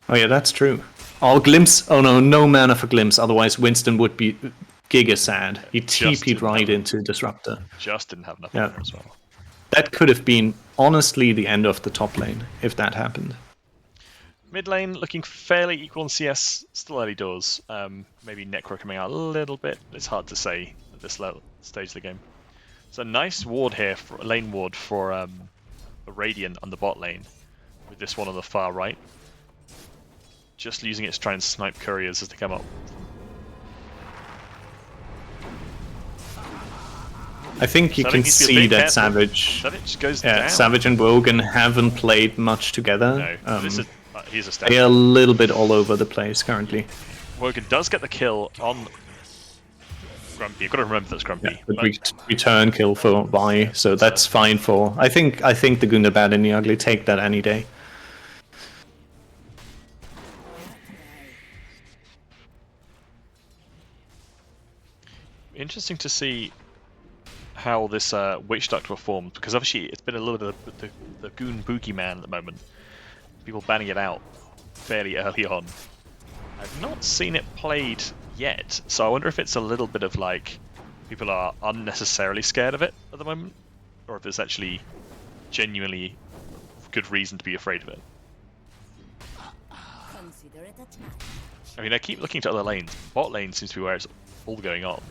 Oh yeah, that's true. Oh, Glimpse! Oh no mana for Glimpse, otherwise Winston would be giga sad. He TP'd right into Disruptor. Just didn't have enough mana as well. That could have been, honestly, the end of the top lane, if that happened. Mid lane looking fairly equal in CS, still early doors. Maybe Necro coming out a little bit, it's hard to say at this stage of the game. It's a nice ward here, for lane ward for a Radiant on the bot lane, with this one on the far right. Just using it to try and snipe couriers as they come up. I think you can see that Kxavic goes down. Kxavic and Wogan haven't played much together. No, he's a stab. They are a little bit all over the place currently. Wogan does get the kill on Grumpy. You've got to remember that's Grumpy. Yeah, but return kill for Vi, so that's fine for. I think the Goon, the Bad, and the Ugly take that any day. Interesting to see how this Witch Doctor formed, because obviously it's been a little bit of the Goon Boogeyman at the moment. People banning it out fairly early on. I've not seen it played yet, so I wonder if it's a little bit of like people are unnecessarily scared of it at the moment, or if there's actually genuinely good reason to be afraid of it. I mean, I keep looking to other lanes. Bot lane seems to be where it's all going on.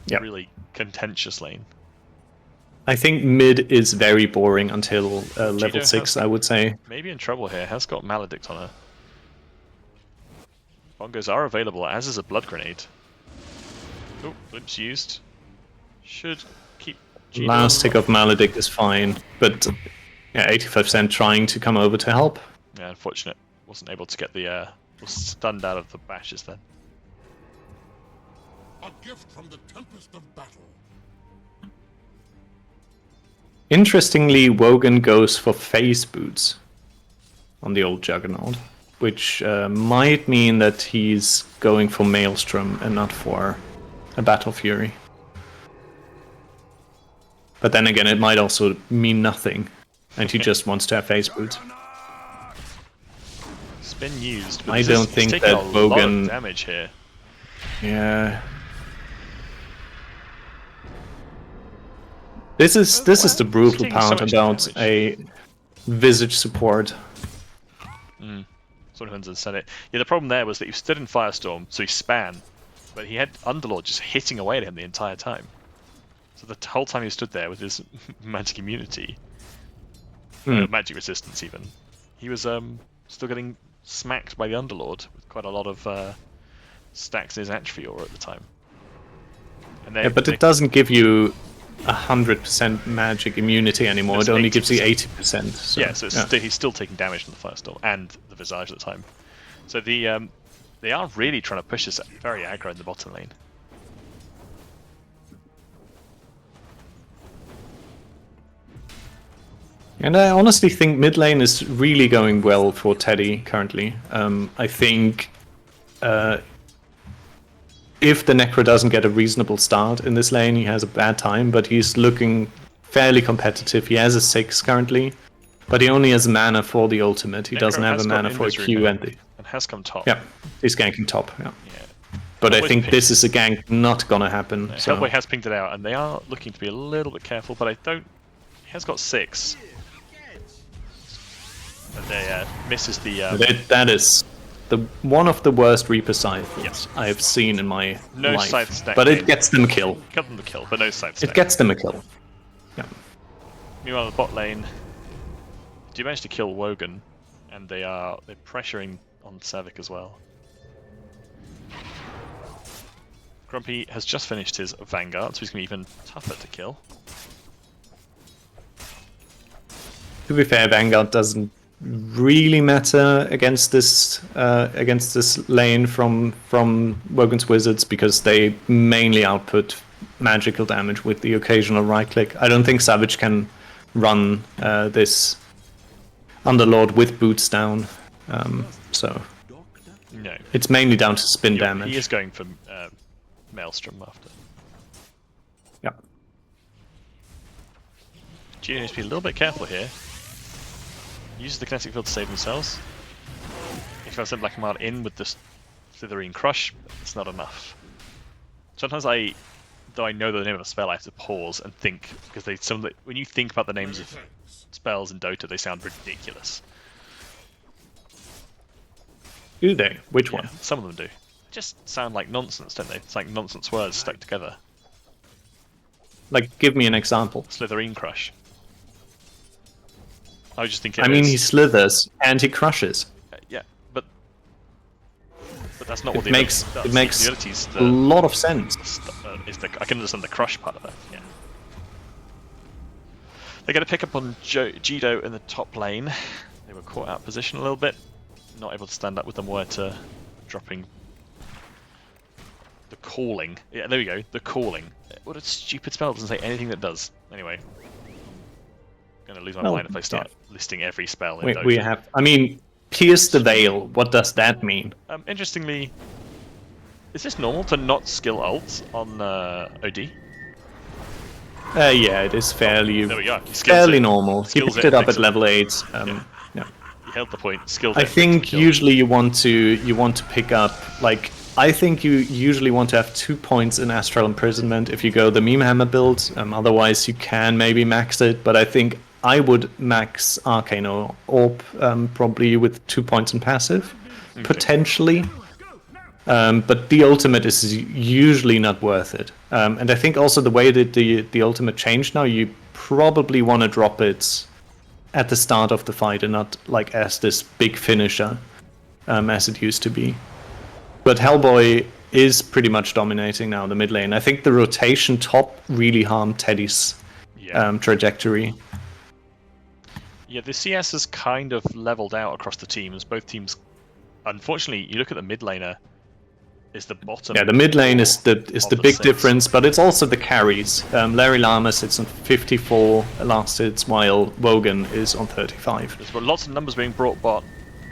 Yep. Really contentious lane. I think mid is very boring until level 6, I would say. Maybe in trouble here. Has got Maledict on her. Bongos are available, as is a Blood Grenade. Oh, glimpse used. Should keep... Last tick of Maledict is fine, but yeah, 85% trying to come over to help. Yeah, unfortunate. Wasn't able to get the... was stunned out of the bashes then. A gift from the tempest of battle. Interestingly, Wogan goes for face boots on the old Juggernaut, which might mean that he's going for Maelstrom and not for a Battle Fury. But then again, it might also mean nothing, and he just wants to have face boots. It's been used, but I don't think that Wogan... lot of damage here. Yeah. This is the brutal part about a Visage support. Sort of said it. Yeah, the problem there was that he stood in Firestorm, so he span, but he had Underlord just hitting away at him the entire time. So the whole time he stood there with his magic immunity, magic resistance even, he was still getting smacked by the Underlord with quite a lot of stacks in his Atrophy Aura at the time. And yeah, but it doesn't give you 100% magic immunity anymore. It only gives you 80%. So, yeah, so he's still taking damage from the Firestorm and the Visage at the time. So they are really trying to push this very aggro in the bottom lane. And I honestly think mid lane is really going well for Teddy currently. I think if the Necro doesn't get a reasonable start in this lane, he has a bad time, but he's looking fairly competitive. He has a 6 currently, but he only has mana for the ultimate. He doesn't have a mana for a Q and has come top. Yeah, he's ganking top, yeah. But I think this is a gank not gonna happen. No, so. Hellboy has pinged it out, and they are looking to be a little bit careful, but he has got 6. And they misses the... That is... one of the worst Reaper Scythes I have seen in my life. Scythe stack, but it gets them kill. Got them the kill, but no scythe stack. It gets them a kill. Yeah. Meanwhile, the bot lane do manage to kill Wogan, and they're pressuring on Kxavic as well. Grumpy has just finished his Vanguard, so he's going to be even tougher to kill. To be fair, Vanguard doesn't really matter against this lane from Wogan's Wizards, because they mainly output magical damage with the occasional right click. I don't think Kxavic can run this Underlord with boots down, so no. It's mainly down to spin damage. He is going for Maelstrom after. Yeah. Junior needs to be a little bit careful here. Uses the kinetic field to save themselves. If I send Black Mart in with this Slitherine Crush, it's not enough. Sometimes though I know the name of a spell, I have to pause and think, because when you think about the names of spells in Dota, they sound ridiculous. Do they? Which one? Some of them do. They just sound like nonsense, don't they? It's like nonsense words stuck together. Like, give me an example. Slitherine Crush. I was just thinking. I mean, he slithers and he crushes. Yeah, but that's not what It makes the a lot of sense. I can understand the crush part of that. Yeah. They're going to pick up on Jido in the top lane. They were caught out of position a little bit. Not able to stand up with the Muerta dropping the calling. Yeah, there we go. The calling. What a stupid spell. It doesn't say anything that does. Anyway. I'm going to lose my mind if I start listing every spell in Dota. We have... I mean, Pierce the Veil. What does that mean? Interestingly, is this normal to not skill ult on OD? Yeah, it is fairly... there we go. Fairly normal. He picked it up at level 8. Yeah. He held the point. Skilled I think usually you want to pick up, like, I think you usually want to have 2 points in Astral Imprisonment if you go the Meme Hammer build. Otherwise you can maybe max it, but I think I would max Arcane Orb probably with 2 points in passive, potentially. But the ultimate is usually not worth it. And I think also the way that the ultimate changed now, you probably want to drop it at the start of the fight and not like as this big finisher as it used to be. But Hellboy is pretty much dominating now the mid lane. I think the rotation top really harmed Teddy's trajectory. Yeah, the CS has kind of leveled out across the teams. Both teams, unfortunately, you look at the mid laner, is the bottom. Yeah, the mid lane is the big difference, but it's also the carries. Larry Llama sits on 54 last hits, while Wogan is on 35. There's lots of numbers being brought bot.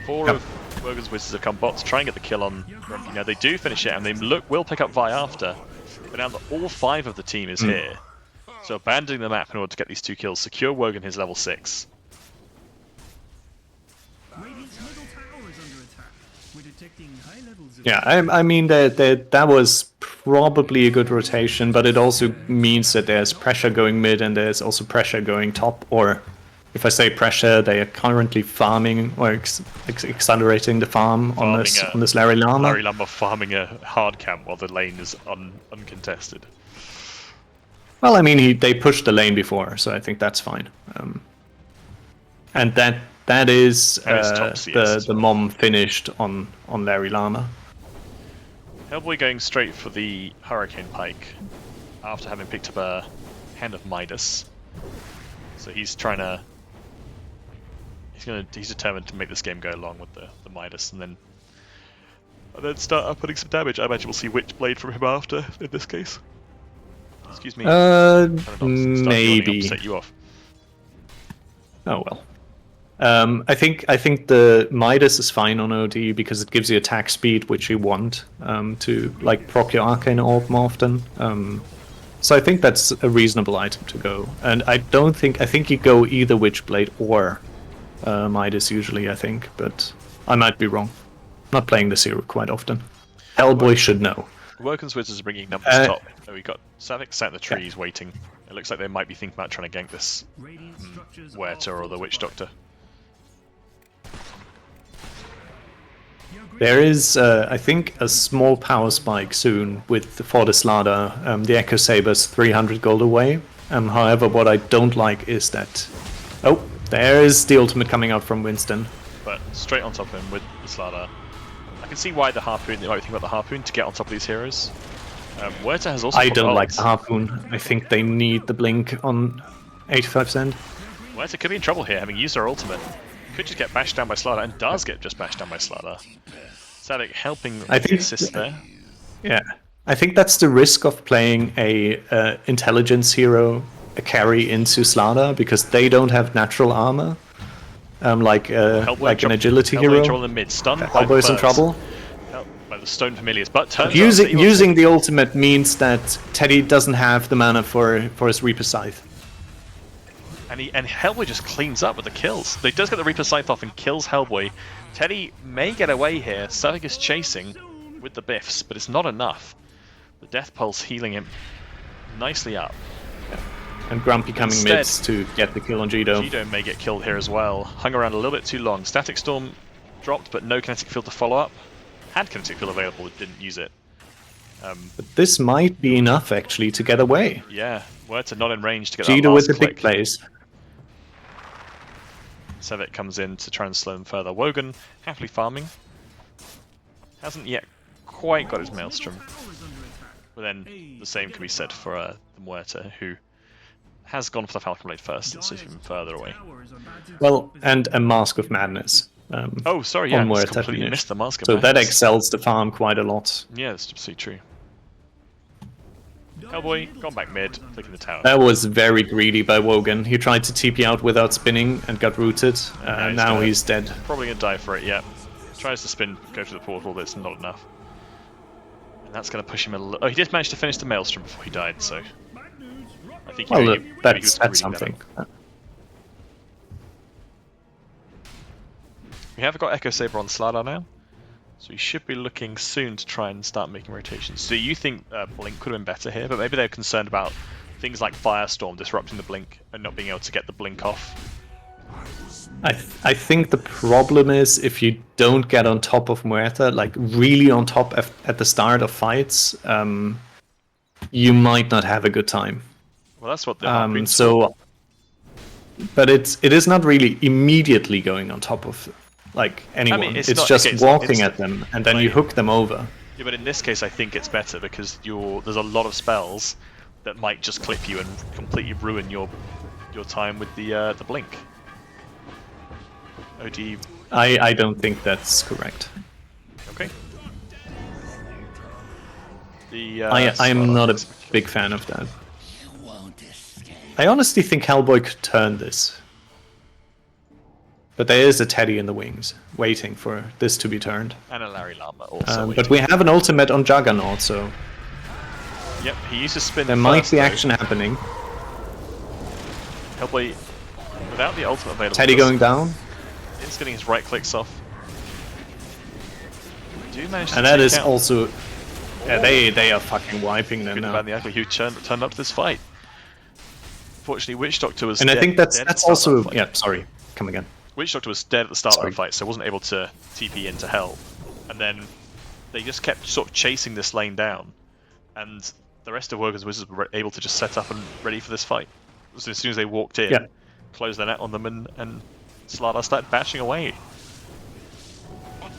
4 of Wogan's wizards have come bot to try and get the kill on Grumpy. Now they do finish it, and they will pick up Vi after. But now that all 5 of the team is here, so abandoning the map in order to get these 2 kills, secure Wogan his level 6. Yeah, I mean that was probably a good rotation, but it also means that there's pressure going mid and there's also pressure going top. Or if I say pressure, they are currently farming or accelerating the farm on this Larry Llama. Larry Llama farming a hard camp while the lane is uncontested. Well, I mean they pushed the lane before, so I think that's fine. And that is the mom finished on Larry Llama. Hellboy going straight for the Hurricane Pike after having picked up a Hand of Midas. So he's he's determined to make this game go along with the Midas and then start putting some damage. I imagine we'll see Witchblade from him after in this case. Excuse me. Maybe. Set you off. Oh well. I think the Midas is fine on OD because it gives you attack speed, which you want to like proc your Arcane Orb more often. So I think that's a reasonable item to go. And I think you go either Witchblade or Midas usually. I think, but I might be wrong. Not playing this hero quite often. Hellboy should know. Wogan's Wizards are bringing numbers top. So we've got Kxavic sat in the trees waiting. It looks like they might be thinking about trying to gank this Huerta or the Witch Doctor. There is, I think, a small power spike soon with the Fortislada, the Echo Saber's 300 gold away. However, what I don't like is that... Oh, there is the ultimate coming out from Winston. But straight on top of him with the Slada. I can see why the Harpoon, they might think about the Harpoon to get on top of these heroes. Huerta has also... I don't like the Harpoon. I think they need the Blink on 85%. Huerta could be in trouble here, having used her ultimate. Could just get bashed down by Slada, and does get just bashed down by Slada. Kxavic helping the assist there. Yeah, I think that's the risk of playing a intelligence hero, a carry into Slada, because they don't have natural armor, like an agility hero. Hellboy in mid, stunned Hellboy's in trouble. By the Stone Familiars, but turns using the ultimate means that Teddy doesn't have the mana for his Reaper Scythe. And Hellboy just cleans up with the kills. He does get the Reaper Scythe off and kills Hellboy. Teddy may get away here. Kxavic is chasing with the biffs, but it's not enough. The Death Pulse healing him nicely up. Yeah. And Grumpy coming mids to get the kill on Jido. Jido may get killed here as well. Hung around a little bit too long. Static Storm dropped, but no Kinetic Field to follow up. Had Kinetic Field available, didn't use it. But this might be enough, actually, to get away. Yeah, Muerta not in range to get that Cheetah last with the click. big plays. Kxavic comes in to try and slow them further. Wogan happily farming. Hasn't yet quite got his Maelstrom. But then the same can be said for the Muerta, who has gone for the Falcon Blade first, and so he's even further away. Well, and a Mask of Madness. Oh, sorry, yeah, I Muerta completely finished. missed the Mask of So that Madness. excels the farm quite a lot. Yeah, that's absolutely true. Hellboy, gone back mid, taking the tower. That was very greedy by Wogan. He tried to TP out without spinning and got rooted. Now he's dead. Probably gonna die for it, yeah. Tries to spin, go to the portal, but it's not enough. And that's gonna push him a little. Oh, he did manage to finish the Maelstrom before he died, so I think Well, maybe he was that's reading something. better. We have got Echo Saber on Slardar now, so we should be looking soon to try and start making rotations. So you think Blink could have been better here, but maybe they're concerned about things like Firestorm disrupting the Blink and not being able to get the Blink off. I think the problem is if you don't get on top of Muerta, like really on top at the start of fights, you might not have a good time. Well, that's what the Harpoon's for. So, but it is not really immediately going on top of like anyone. I mean, it's not- just okay, it's not walking at instant. them and then you Like- hook them over. Yeah, but in this case, I think it's better because there's a lot of spells that might just clip you and completely ruin your time with the Blink. OD, I don't think that's correct. okay. The I am Slardar not is- a big fan of that. I honestly think Hellboy could turn this. But there is a Teddy in the wings, waiting for this to be turned. and a Larry Llama also. But we have an ultimate on Juggernaut, so Yep, he used to spin. there might first, be though. action happening. Hellboy, without the ultimate available, Teddy going down, It's getting his right clicks off. Do manage to and that take is out also... Yeah, they are fucking wiping them Goon now. and the Ugly, who turned up to this fight. Fortunately, Witch Doctor was And I dead- think that's dead at the start of also... that fight. Yeah, sorry, come again. Witch Doctor was dead at the start Sorry. of the fight, so wasn't able to TP in to help. And then they just kept sort of chasing this lane down, and the rest of Wogan's Wizards were able to just set up and ready for this fight. So as soon as they walked in, Yeah. closed the net on them, and Slardar started bashing away.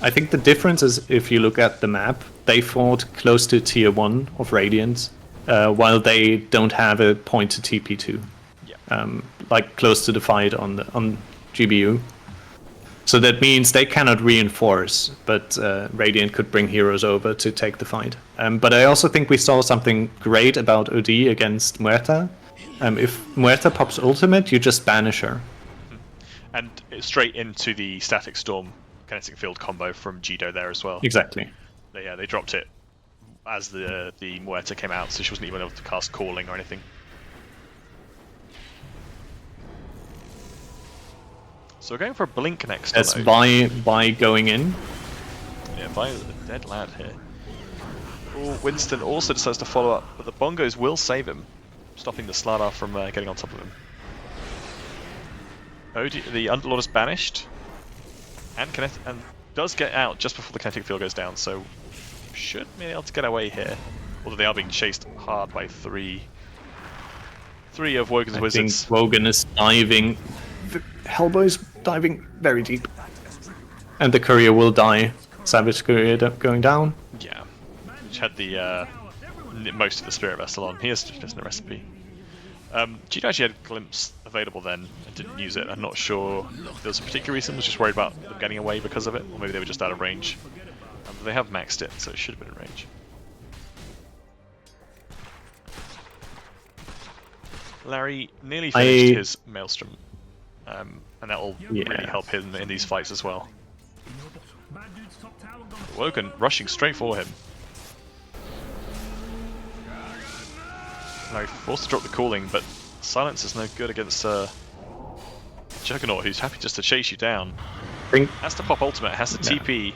I think the difference is if you look at the map, they fought close to tier 1 of Radiant, while they don't have a point to TP to. Yeah. Like close to the fight on GBU. So that means they cannot reinforce, but Radiant could bring heroes over to take the fight. But I also think we saw something great about OD against Muerta. If Muerta pops ultimate, you just banish her. And it's straight into the Static Storm Kinetic Field combo from Jido there as well. Exactly. They dropped it as the Muerta came out, so she wasn't even able to cast Calling or anything. So we're going for a Blink next. That's on by going in. Yeah, by the dead lad here. Oh, Winston also decides to follow up, but the Bongos will save him, stopping the Slardar from getting on top of him. The Underlord is banished, and does get out just before the kinetic field goes down, so should be able to get away here. Although they are being chased hard by three of Wogan's I Wizards. think Wogan is diving. Hellboy's diving very deep. And the courier will die. Savage courier going down. Yeah, which had the most of the Spirit Vessel on. Here's just a recipe. Gino actually had a glimpse available then and didn't use it. I'm not sure if there was a particular reason. Was just worried about them getting away because of it, or maybe they were just out of range. But they have maxed it, so it should have been in range. Larry nearly finished his Maelstrom, and that will really help him in these fights as well. Wogan rushing straight for him. Larry forced to drop the calling, but silence is no good against Juggernaut, who's happy just to chase you down. Has to pop ultimate, has to TP.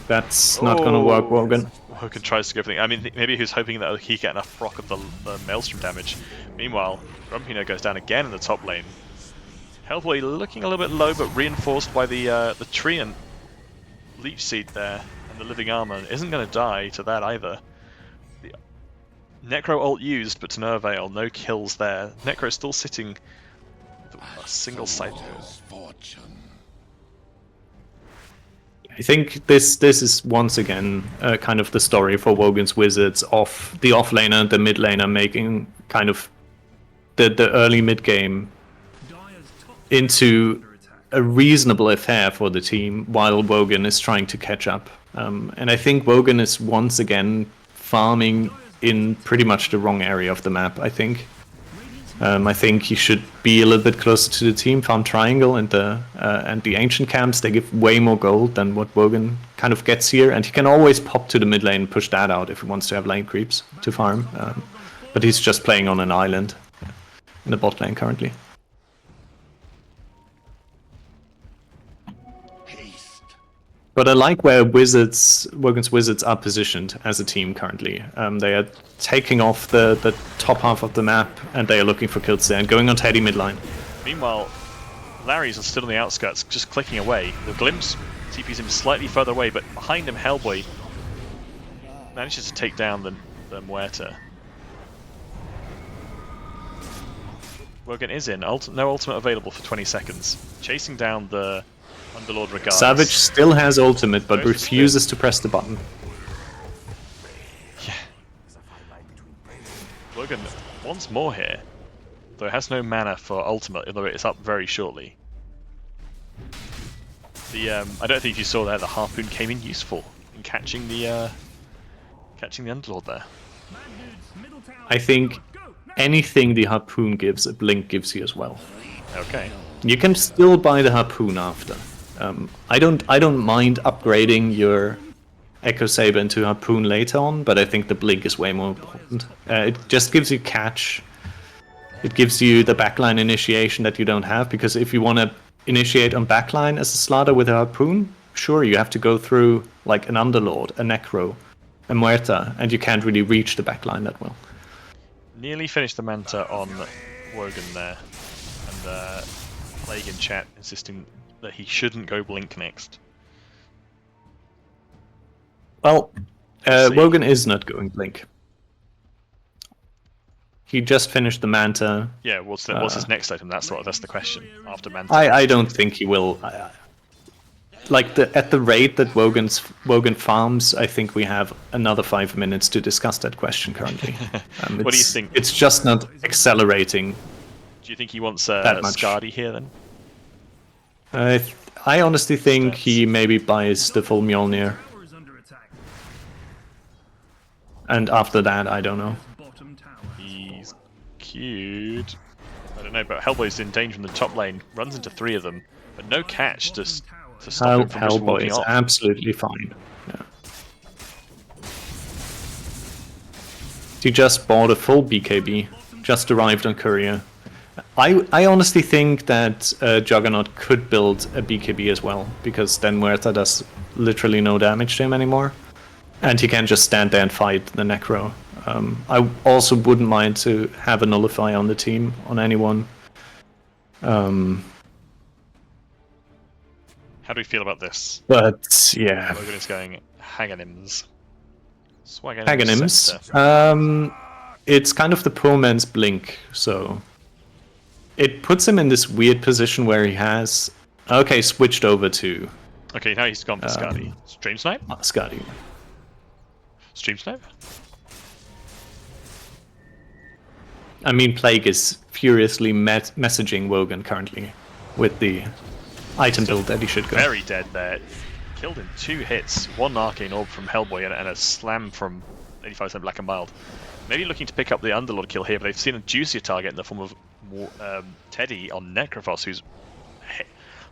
That's not gonna work, Wogan. Wogan tries to go everything. I mean, maybe he was hoping that he get enough proc of the Maelstrom damage. Meanwhile, TheGrumpyNerd goes down again in the top lane. Hellboy looking a little bit low, but reinforced by the tree and Leech Seed there, and the living armor isn't going to die to that either. Necro ult used, but to no avail. No kills there. Necro still sitting with a single side. I think this is once again kind of the story for Wogan's Wizards of the offlaner, the mid laner making kind of the early mid game into a reasonable affair for the team while Wogan is trying to catch up. And I think Wogan is once again farming in pretty much the wrong area of the map, I think. I think he should be a little bit closer to the team, farm triangle and the ancient camps. They give way more gold than what Wogan kind of gets here, and he can always pop to the mid lane and push that out if he wants to have lane creeps to farm. But he's just playing on an island in the bot lane currently. But I like where Wogan's Wizards are positioned as a team currently. They are taking off the top half of the map, and they are looking for kills there and going on Teddy midline. Meanwhile, Larry's still on the outskirts, just clicking away. The Glimpse TP's him slightly further away, but behind him, Hellboy manages to take down the Muerta. Wogan is in. No ultimate available for 20 seconds. Chasing down the Underlord regardless. Kxavic still has ultimate, but refuses to press the button. Yeah. Wogan once more here, though has no mana for ultimate, although it's up very shortly. I don't think you saw there, the harpoon came in useful in catching the Underlord there. I think anything the harpoon gives, a blink gives you as well. Okay. You can still buy the harpoon after. I don't mind upgrading your Echo Saber into harpoon later on, but I think the blink is way more important. It just gives you catch. It gives you the backline initiation that you don't have, because if you want to initiate on backline as a Slaughter with a harpoon, sure, you have to go through like an Underlord, a Necro, a Muerta, and you can't really reach the backline that well. Nearly finished the Manta on Wogan there, and Plague in chat insisting that he shouldn't go blink next. Well, Wogan is not going blink. He just finished the Manta. Yeah, what's his next item? That's the question. After Manta, I don't think he will. Like at the rate that Wogan farms, I think we have another 5 minutes to discuss that question currently. What do you think? It's just not accelerating. Do you think he wants Skadi here then? I honestly think he maybe buys the full Mjolnir. And after that, I don't know. He's cute. I don't know, but Hellboy's in danger in the top lane. Runs into 3 of them, but no catch to stop him from just Hellboy walking is off. absolutely fine. Yeah. He just bought a full BKB. Just arrived on courier. I honestly think that Juggernaut could build a BKB as well, because then Muerta does literally no damage to him anymore. And he can just stand there and fight the Necro. I also wouldn't mind to have a Nullify on the team, on anyone. How do we feel about this? But, yeah. Logan is going Haganims. Haganims. It's kind of the poor man's blink, so... It puts him in this weird position where he has... Okay, switched over to... Okay, now he's gone for Skadi. Stream Snipe? Skadi. Stream Snipe? I mean, Plague is furiously messaging Wogan currently with the item build that he should go. Very dead there. Killed in 2 hits. 1 Arcane Orb from Hellboy and a Slam from 85% Black and Mild. Maybe looking to pick up the Underlord kill here, but they've seen a juicier target in the form of Teddy on Necrophos, who's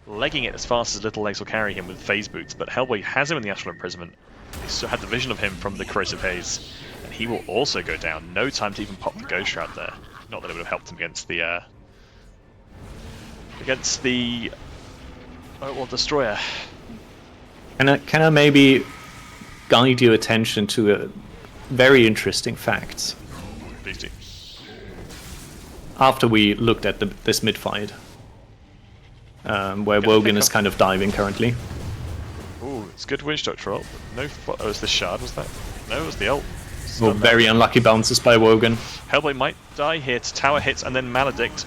legging it as fast as little legs will carry him with phase boots, but Hellboy has him in the Astral Imprisonment. They still had the vision of him from the Corrosive Haze, and he will also go down. No time to even pop the Ghost Shroud there. Not that it would have helped him against the Destroyer. Can I maybe guide your attention to a very interesting fact? Please do. After we looked at this mid fight, where Wogan is kind of diving currently. Ooh, it's good Witch Doctor ult. No, it's the Shard, was that? No, it was the ult. very unlucky bounces by Wogan. Hellboy might die here. Tower hits and then Maledict.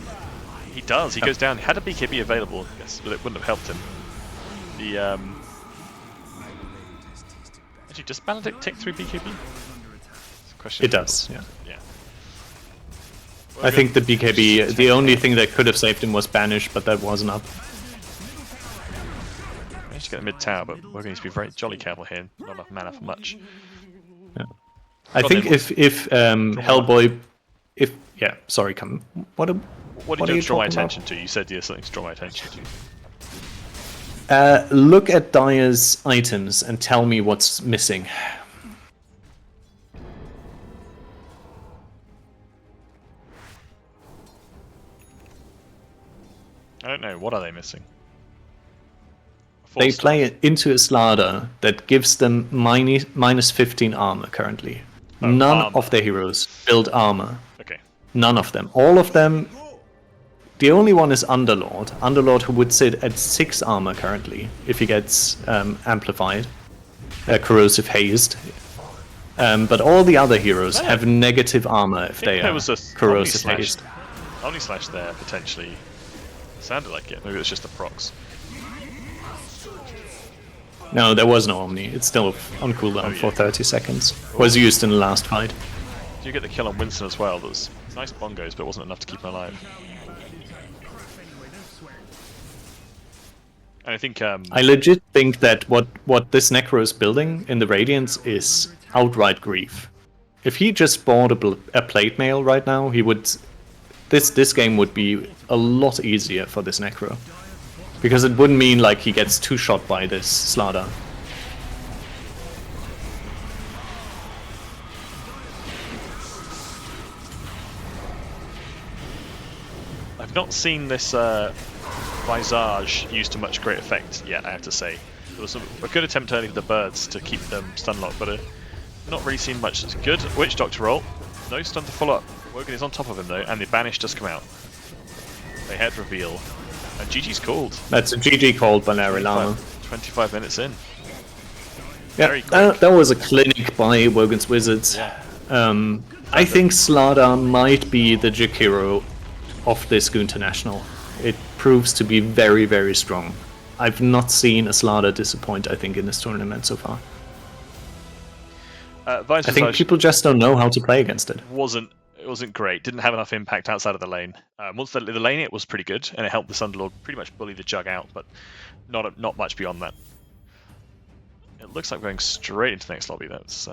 He does. He goes down. He had a BKB available, yes, but it wouldn't have helped him. The actually, does Maledict tick through BKB? It does. Yeah. Yeah. I think the BKB. The only thing that could have saved him was Banish, but that wasn't up. Managed to get the mid tower, but we're going to be very jolly careful here. Not enough mana for much. Yeah. I think if Hellboy, sorry, come. What did you draw my attention to? You said you had something to draw my attention to. Look at Dire's items and tell me what's missing. I don't know. What are they missing? They play it into a Slardar that gives them minus 15 armor currently. None of the heroes build armor. Okay. None of them. All of them. The only one is Underlord. Underlord who would sit at 6 armor currently if he gets amplified. Corrosive Hazed. But all the other heroes have negative armor if they are Corrosive Hazed. Omni Slash there potentially sounded like it. Maybe it was just the procs. No, there was no Omni. It's still on cooldown for 30 seconds. Was used in the last fight. You get the kill on Winston as well. That was nice bongos, but it wasn't enough to keep him alive. And I think I legit think that what this Necro is building in the Radiance is outright grief. If he just bought a plate mail right now, he would. This game would be a lot easier for this Necro. Because it wouldn't mean like he gets 2-shot by this Slardar. I've not seen this Visage used to much great effect yet, I have to say. There was a good attempt early with the birds to keep them stun locked, but not really seen much that's good. Witch Doctor roll. No stun to follow up. Wogan is on top of him though, and the Banish does come out. They head reveal. And GG's called. That's a GG called by Llama. 25 minutes in. Yeah, that was a clinic by Wogan's Wizards. Yeah. I think Slardar might be the Jakiro of this Goon International. It proves to be very, very strong. I've not seen a Slardar disappoint, I think, in this tournament so far. I think people just don't know how to play against it. It wasn't great. Didn't have enough impact outside of the lane. Once the lane it was pretty good, and it helped the Underlord pretty much bully the Jug out, but not much beyond that. It looks like we're going straight into the next lobby. That's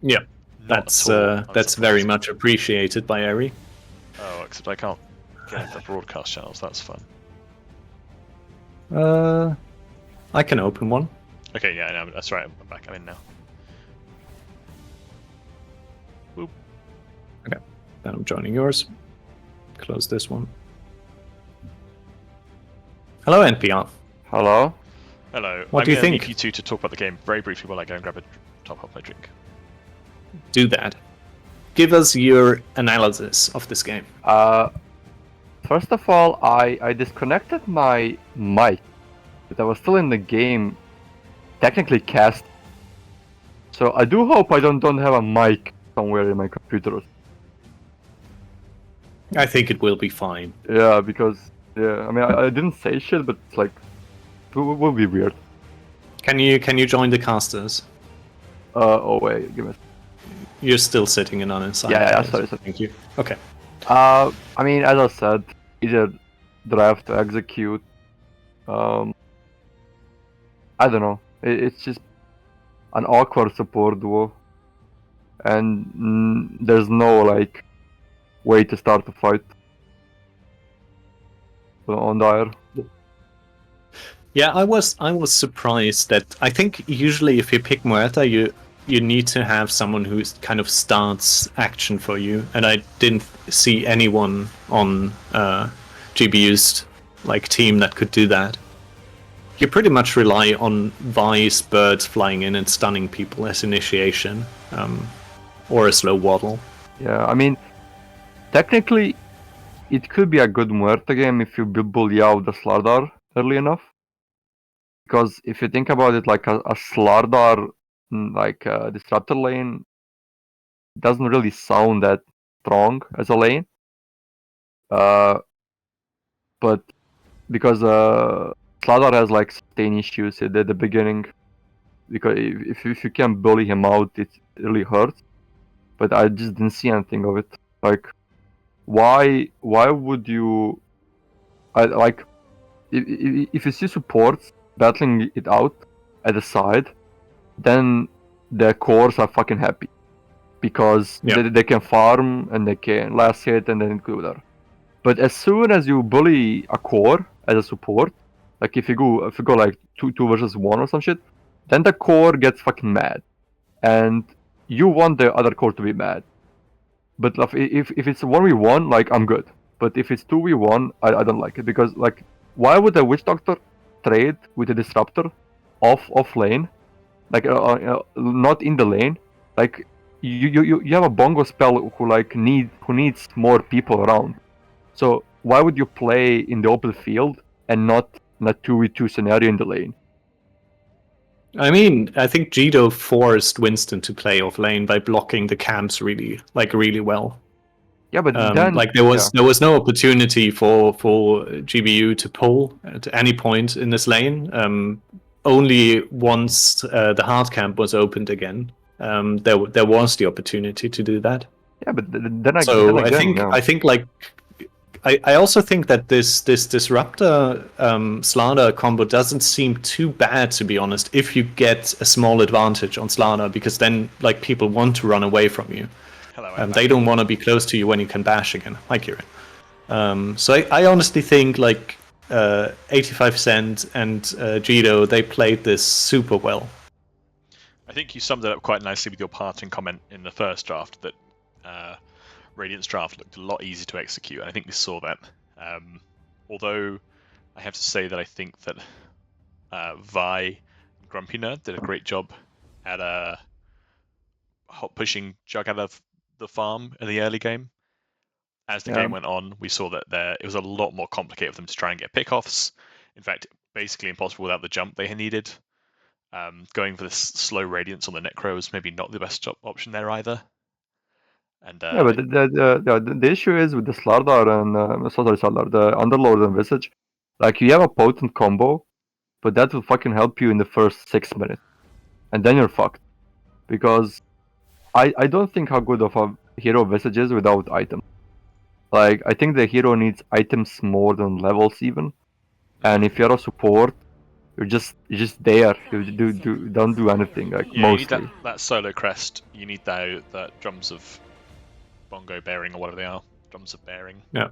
yeah, that's very much appreciated by Eri. Oh, except I can't get into the broadcast channels. That's fun. I can open one. Okay, yeah, no, that's right. I'm back. I'm in now. Boop. Okay. Then I'm joining yours. Close this one. Hello, NPR. Hello. Hello. What do you think? I'm need you two to talk about the game very briefly while I go and grab a top up my drink. Do that. Give us your analysis of this game. First of all, I disconnected my mic, but I was still in the game, technically cast. So I do hope I don't have a mic somewhere in my computer. I think it will be fine. Yeah, because I mean I didn't say shit, but it's like it will be weird. Can you join the casters? Oh wait, give me. You're still sitting in unassigned. Yeah, sorry. Thank you. Okay. I mean, as I said, either drive to execute. I don't know. It's just an awkward support duo, and there's no like way to start the fight on Dire. Yeah, I was surprised that I think usually if you pick Muerta, you need to have someone who kind of starts action for you, and I didn't see anyone on GBU's like team that could do that. You pretty much rely on Vice birds flying in and stunning people as initiation, or a slow waddle. Yeah, I mean, technically, it could be a good Muerta game if you bully out the Slardar early enough. Because if you think about it, like a Slardar, like a Disruptor lane, doesn't really sound that strong as a lane. But because Slardar has like sustain issues at the beginning, because if you can bully him out, it really hurts. But I just didn't see anything of it. Like, why would you? If you see supports battling it out at the side, then the cores are fucking happy because they can farm and they can last hit and then go there. But as soon as you bully a core as a support, like if you go like two versus one or some shit, then the core gets fucking mad, and you want the other core to be mad. But if it's 1v1, like, I'm good. But if it's 2v1, I don't like it, because like, why would a Witch Doctor trade with a Disruptor off lane, like not in the lane? Like you have a Bongo spell who needs more people around. So why would you play in the open field and not in a 2v2 scenario in the lane? I mean, I think Jido forced Winston to play off lane by blocking the camps really well. Yeah, but then like there was no opportunity for GBU to pull at any point in this lane. Only once the hard camp was opened again, there was the opportunity to do that. Yeah, but then I think like I also think that this Disruptor Slardar combo doesn't seem too bad, to be honest, if you get a small advantage on Slardar, because then like people want to run away from you. Hello, they don't want to be close to you when you can bash again. Hi, Kieran. So I honestly think like 85 Cent and Jido, they played this super well. I think you summed it up quite nicely with your parting comment in the first draft that Radiant's draft looked a lot easier to execute, and I think we saw that. Although I have to say that I think that Vi and GrumpyNerd did a great job at pushing Jug out of the farm in the early game. As the game went on, we saw that it was a lot more complicated for them to try and get pickoffs. In fact, basically impossible without the jump they needed. Going for this slow Radiance on the Necro was maybe not the best option there either. And yeah, but the issue is with the Slardar and the Underlord and Visage, like, you have a potent combo, but that will fucking help you in the first 6 minutes, and then you're fucked. Because I don't think how good of a hero Visage is without items. Like, I think the hero needs items more than levels even, and if you're a support, you're just there. You don't do anything, like, mostly. You need that solo crest. You need that drums of bongo bearing, or whatever they are. Drums of bearing. Yeah.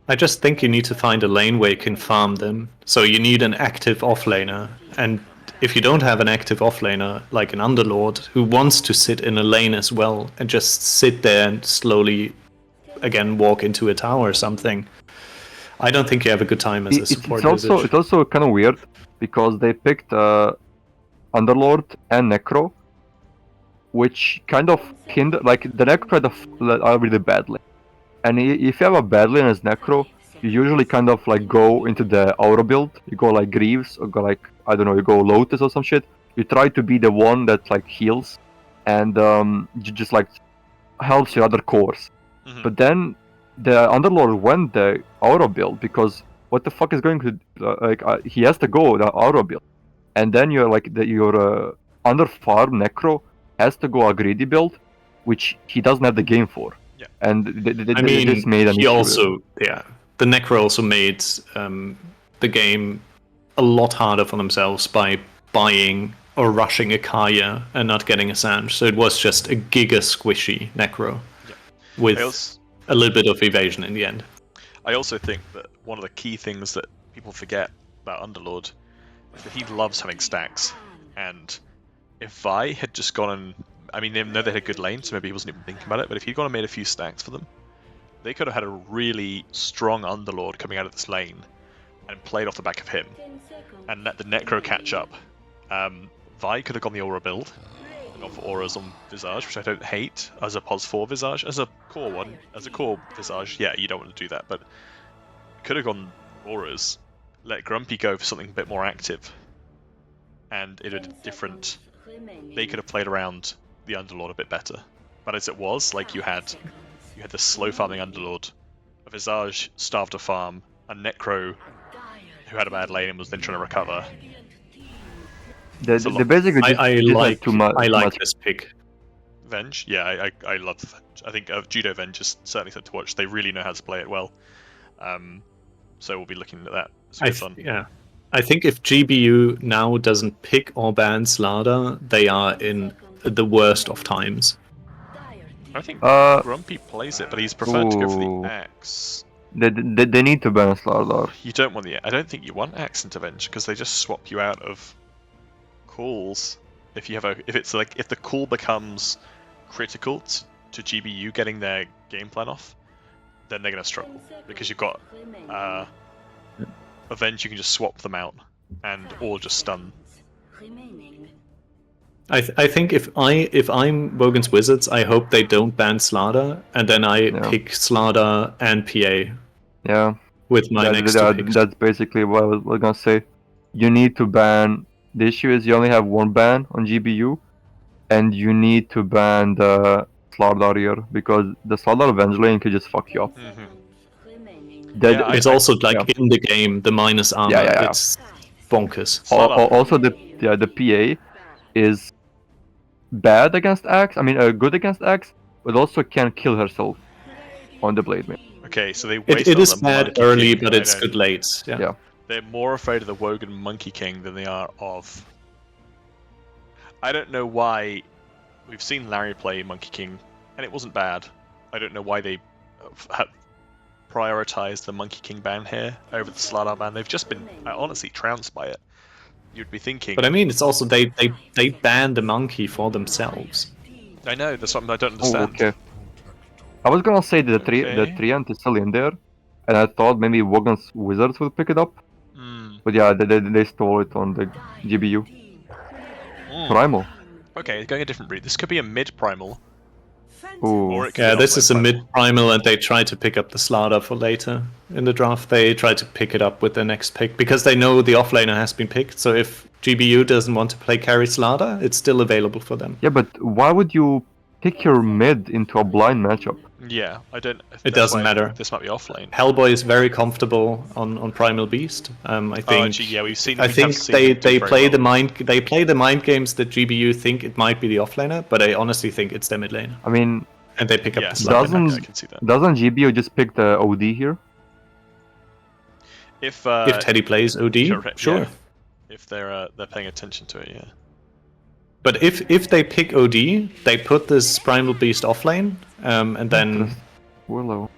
I just think you need to find a lane where you can farm them. So you need an active offlaner. And if you don't have an active offlaner, like an Underlord, who wants to sit in a lane as well, and just sit there and slowly, again, walk into a tower or something, I don't think you have a good time as a support. It's also kind of weird, because they picked Underlord and Necro, which kind of hinder, like, the Necro are really bad lane. And if you have a bad lane as Necro, you usually kind of like go into the Aura build. You go like Greaves, or go like, I don't know, you go Lotus or some shit. You try to be the one that like heals, and you just like helps your other cores. Mm-hmm. But then the Underlord went the Aura build, because what the fuck is going to he has to go the Aura build, and then you're like your under farm Necro has to go a greedy build, which he doesn't have the game for. Yeah. And this made an issue. The Necro also made the game a lot harder for themselves by buying or rushing a Kaya and not getting a Sanj. So it was just a giga squishy Necro with a little bit of evasion in the end. I also think that one of the key things that people forget about Underlord is that he loves having stacks. And if Vi had just gone and, I mean, they know they had a good lane, so maybe he wasn't even thinking about it, but if he'd gone and made a few stacks for them, they could have had a really strong Underlord coming out of this lane and played off the back of him and let the Necro catch up. Vi could have gone the Aura build and gone for Auras on Visage, which I don't hate as a POS 4 Visage. As a core one, as a core Visage, yeah, you don't want to do that, but could have gone Auras, let Grumpy go for something a bit more active, and it would have different. They could have played around the Underlord a bit better. But as it was, like you had the slow farming Underlord, a Visage starved a farm, a Necro who had a bad lane and was then trying to recover. They basically just like too much. this pick. Venge, yeah, I love the Venge. I think Judo Venge is certainly something to watch. They really know how to play it well. So we'll be looking at that. Yeah, I think if GBU now doesn't pick or ban Slada, they are in the worst of times. I think Grumpy plays it, but he's preferred to go for the Axe. They need to ban Slardar. You don't want the. I don't think you want Axe into Venge because they just swap you out of calls. If the call becomes critical to GBU getting their game plan off, then they're going to struggle because you've got Avenge. You can just swap them out or just stun. I think if I'm Wogan's Wizards, I hope they don't ban Slada, and then I pick Slada and PA. Yeah. With my next two picks. That's basically what I was gonna say. You need to ban. The issue is you only have one ban on GBU, and you need to ban the Slardar here because the Slardar Avenge lane can just fuck you up. It's also in the game the minus armor. Yeah. It's bonkers. Also, the PA is bad against Axe. I mean, good against Axe, but also can kill herself on the blade main. Okay, so they it is bad early, but it's good late. Yeah. They're more afraid of the Wogan Monkey King than they are of. I don't know why. We've seen Larry play Monkey King, and it wasn't bad. I don't know why they prioritized the Monkey King ban here over the Slardar ban. They've just been honestly trounced by it. You'd be thinking. But I mean, it's also they banned the monkey for themselves. I know. There's something I don't understand. Oh, okay. I was gonna say the Treant is still in there, and I thought maybe Wogan's Wizards would pick it up. But yeah, they stole it on the GBU. Primal. Okay, going a different route. This could be a mid primal. Ooh. This is a mid primal, and they try to pick up the Slada for later in the draft. They try to pick it up with their next pick because they know the offlaner has been picked. So if GBU doesn't want to play carry Slada, it's still available for them. Yeah, but why would you pick your mid into a blind matchup? Yeah, I don't. It doesn't matter. This might be offlane. Hellboy is very comfortable on Primal Beast. I think. Actually, yeah, we've seen. I think they play the mind games that GBU think it might be the offlaner, but I honestly think it's their mid lane. I mean, and they pick up the Slada. Doesn't GBU just pick the OD here? If Teddy plays OD, sure. Yeah. If they're paying attention to it, yeah. But if they pick OD, they put this Primal Beast offlane, and then Willow.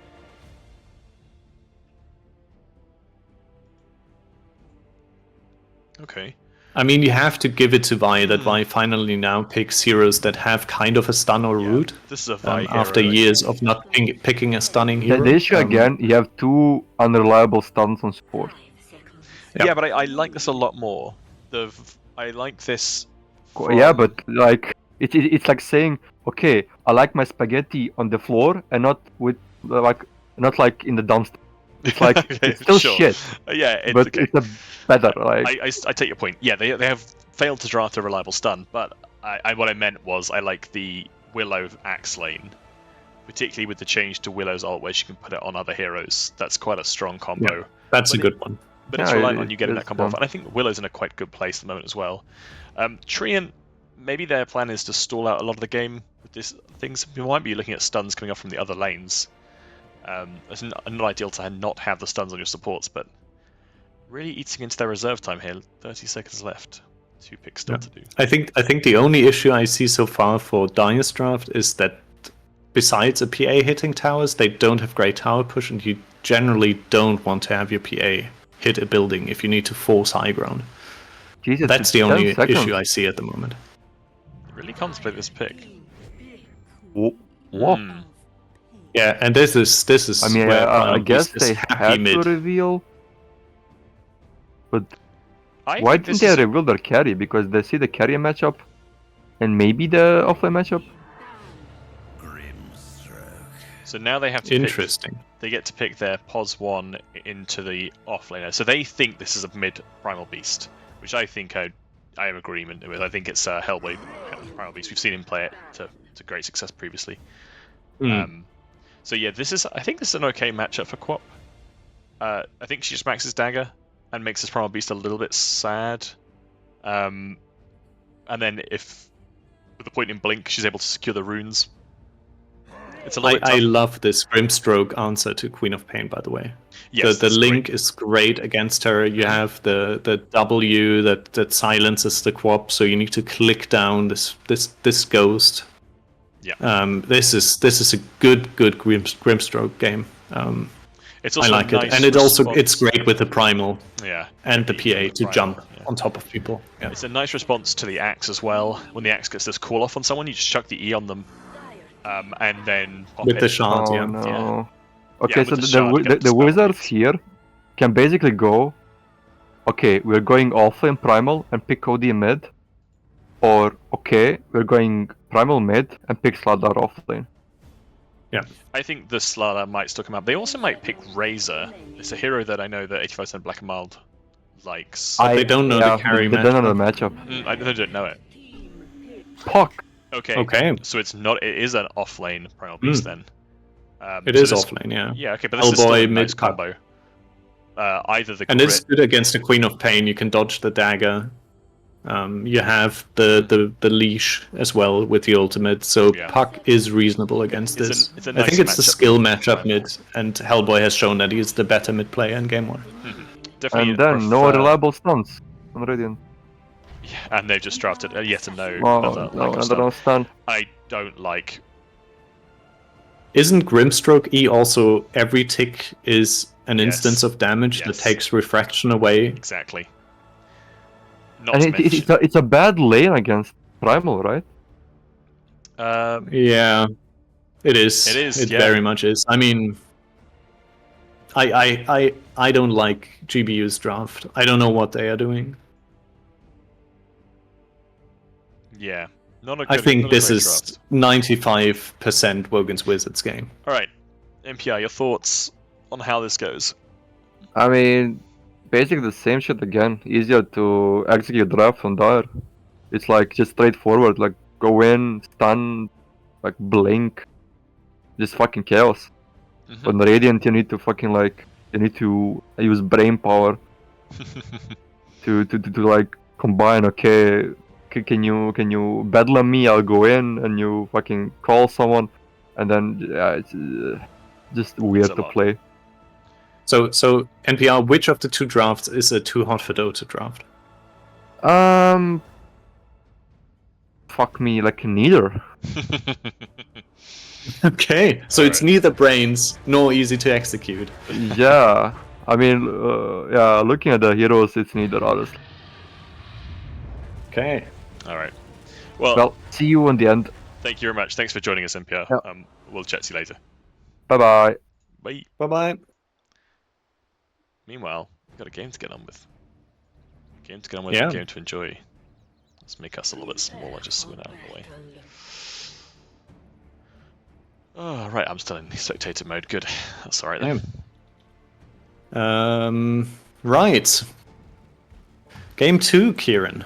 Okay. I mean, you have to give it to Vi that Vi finally now picks heroes that have kind of a stun or root. This is a Vi hero, after years of not picking a stunning hero. The issue again, you have two unreliable stuns on support. Yeah, but I like this a lot more. I like this. Yeah, but like it's like saying, okay, I like my spaghetti on the floor and not with not like in the dumpster. It's like okay, it's still sure. shit. Yeah, it's but okay. it's a better like. I take your point. Yeah, they have failed to draft a reliable stun, but what I meant was I like the Willow Axe lane, particularly with the change to Willow's ult where she can put it on other heroes. That's quite a strong combo. Yeah, that's a good one. But it's relying on you getting that combo off. And I think Willow's in a quite good place at the moment as well. Treant, maybe their plan is to stall out a lot of the game with these things. We might be looking at stuns coming off from the other lanes. It's not ideal to not have the stuns on your supports, but really eating into their reserve time here. 30 seconds left. 2 picks still to do. I think the only issue I see so far for Dire's draft is that besides a PA hitting towers, they don't have great tower push, and you generally don't want to have your PA hit a building if you need to force high ground. Jesus, that's the only issue I see at the moment. It really contemplate this pick. What? Yeah, and this is. I mean, I guess they had to reveal, but why didn't they reveal their carry? Because they see the carry matchup, and maybe the offlane matchup. So now they have to. Interesting. They get to pick their POS 1 into the offlaner. So they think this is a mid Primal Beast, which I think I am agreement with. I think it's Hellblade Primal Beast. We've seen him play it to to great success previously. Mm. So yeah, I think this is an okay matchup for Quap. I think she just maxes dagger and makes this Primal Beast a little bit sad. And then if with the point in blink, she's able to secure the runes. It's a little bit tough. I love this Grimstroke answer to Queen of Pain, by the way. Yes, the link is great against her. You have the W that silences the Quap, so you need to click down this ghost. Yeah. This is a good Grimstroke game. It's also I like nice it, and response. it's great with the Primal. Yeah. And the PA to Primal, jump yeah. on top of people. Yeah. It's a nice response to the axe as well. When the axe gets this call off on someone, you just chuck the E on them, and then pop With it. the shard, Oh yeah. no. Yeah. Okay, Yeah, so with the shard, you get the the wizards spell here can basically go, okay, we're going offlane primal and pick OD mid, or okay, we're going primal mid and pick Slardar offlane. Yeah. I think the Slardar might still come up. They also might pick Razor. It's a hero that I know that 85% Black and Mild likes. They don't know the carry they don't know the matchup. I don't know it. Puck. Okay. So it's not. It is an offlane Primal Beast then. It is offlane, yeah. Yeah. Okay, but this is still a nice mid combo. Either the and crit, it's good against the Queen of Pain. You can dodge the dagger. You have the leash as well with the ultimate, so Yeah. Puck is reasonable against this. It's a I nice think it's the matchup. skill matchup mid, and Hellboy has shown that he's the better mid player in game 1. Definitely And then no prefer- reliable stuns on Radiant. Yeah, and they've just drafted yet another Oh, lack no, of and stun. no stun. I don't like. Isn't Grimstroke E also every tick is an Yes. instance of damage that Yes. takes refraction away? Exactly. Not And to mention. it's a bad lane against primal, right? Yeah, it is. It is, It yeah. very much is. I mean, I don't like GBU's draft. I don't know what they are doing. Yeah. Not a good, I think not a this great is draft. 95% Wogan's Wizards game. All right, MPI, your thoughts on how this goes? I mean, basically the same shit again. Easier to execute draft on Dire. It's like just straightforward, like go in, stun, like blink, just fucking chaos. Mhm. On Radiant, you need to fucking you need to use brain power to like combine. Okay, can you bedlam me? I'll go in and you fucking call someone, and then it's just weird a to lot. play. So NPR, which of the two drafts is a too hot for Dota draft? Fuck me, like neither. Okay, so it's neither brains nor easy to execute. Yeah, I mean, yeah, looking at the heroes, it's neither, honestly. Okay. All right. Well, Well, see you in the end. thank you very much. Thanks for joining us, MPR. Yeah. We'll chat to you later. Bye bye. Bye. Bye-bye. Meanwhile, we've got a game to get on with. A game to enjoy. Let's make us a little bit smaller just so we're out of the way. Oh, right, I'm still in spectator mode. Good. That's alright then. Right. Game 2, Kieran.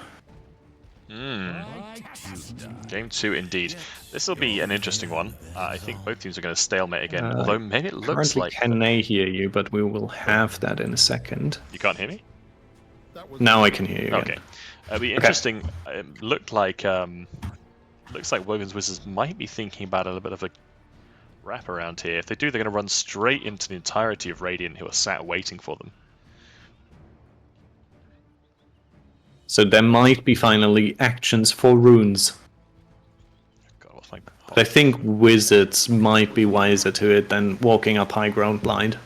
Game 2 indeed. This will be an interesting one. I think both teams are going to stalemate again, although maybe it looks Currently like... can I hear you, but we will have that in a second. You can't hear me? Now I can hear you again. Okay. It'll be interesting. It looks like Wogan's Wizards might be thinking about a little bit of a wrap around here. If they do, they're going to run straight into the entirety of Radiant, who are sat waiting for them. So there might be finally actions for runes. God, what's my... But I think Wizards might be wiser to it than walking up high ground blind.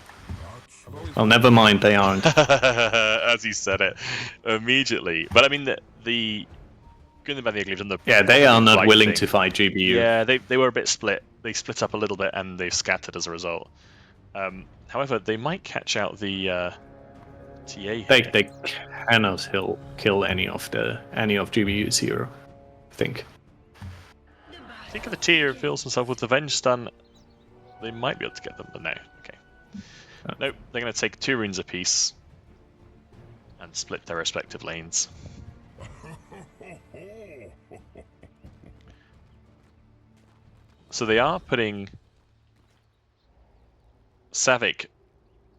Oh, never mind, they aren't. As he said it immediately. But I mean, the Goon and the Ugly have done the... Yeah, they are not right willing thing. to fight GBU. Yeah, they were a bit split. They split up a little bit and they've scattered as a result. However, they might catch out the TA here. They cannot kill any of GBU's hero, I think. I think if the TA reveals himself with the Venge Stun, they might be able to get them, but no. Okay. Nope, they're going to take 2 runes apiece and split their respective lanes. So they are putting Kxavic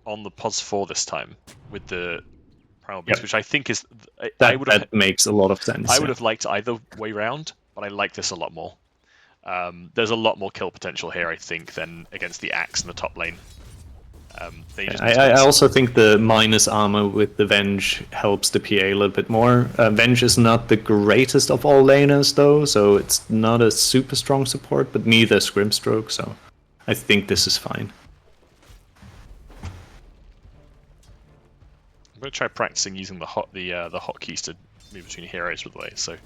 on the Pos 4 this time with the Primal Beast, which I think is... That makes a lot of sense. I would have liked either way round, but I like this a lot more. There's a lot more kill potential here, I think, than against the Axe in the top lane. I also think the minus armor with the Venge helps the PA a little bit more. Venge is not the greatest of all laners, though, so it's not a super strong support, but neither is Grimstroke, so I think this is fine. I'm going to try practicing using the hotkeys to move between heroes, by the way, so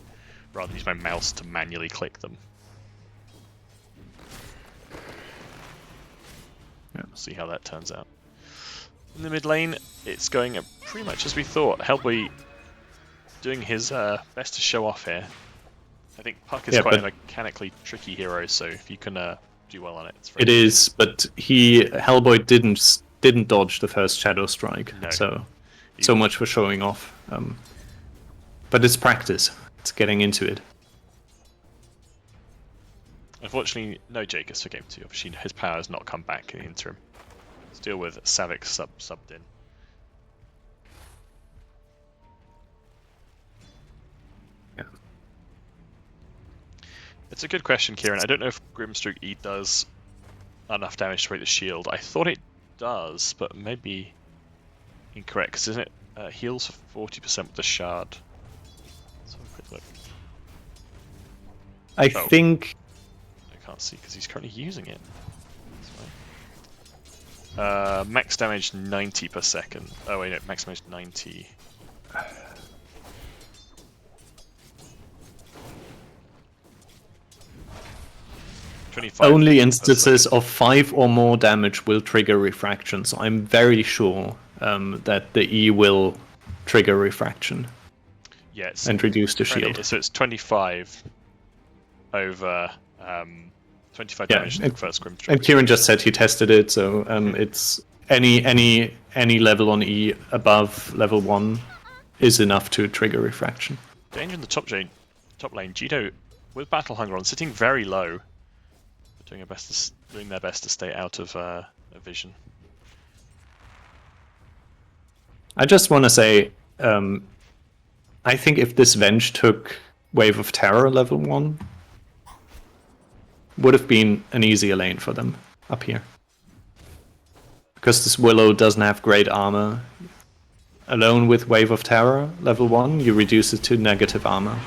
rather than use my mouse to manually click them. We'll see how that turns out. In the mid lane, it's going pretty much as we thought. Hellboy doing his best to show off here. I think Puck is quite a mechanically tricky hero, so if you can do well on it, it's very It is, but Hellboy didn't dodge the first Shadow Strike, so much for showing off. But it's practice. It's getting into it. Unfortunately, no Jacobs for game 2. Obviously, his power has not come back in the interim. Let's deal with Kxavic subbed in. Yeah. It's a good question, Kieran. I don't know if Grimstroke E does enough damage to break the shield. I thought it does, but maybe incorrect, because isn't it heals for 40% with the shard? Let's have a quick look. I think... Can't see because he's currently using it. Max damage 90 per second. Oh wait, no, max damage 90. Only instances of 5 or more damage will trigger refraction, so I'm very sure that the E will trigger refraction. Yes. And reduce the shield. So it's 25 over 25 damage to the first Grimstroke. And Kieran just said he tested it, so it's any level on E above level 1 is enough to trigger refraction. Danger in the top lane. Jido with Battle Hunger on, sitting very low, doing their best to stay out of vision. I just want to say, I think if this Venge took Wave of Terror level 1, would have been an easier lane for them up here. Because this Willow doesn't have great armor. Alone with Wave of Terror, level 1, you reduce it to negative armor.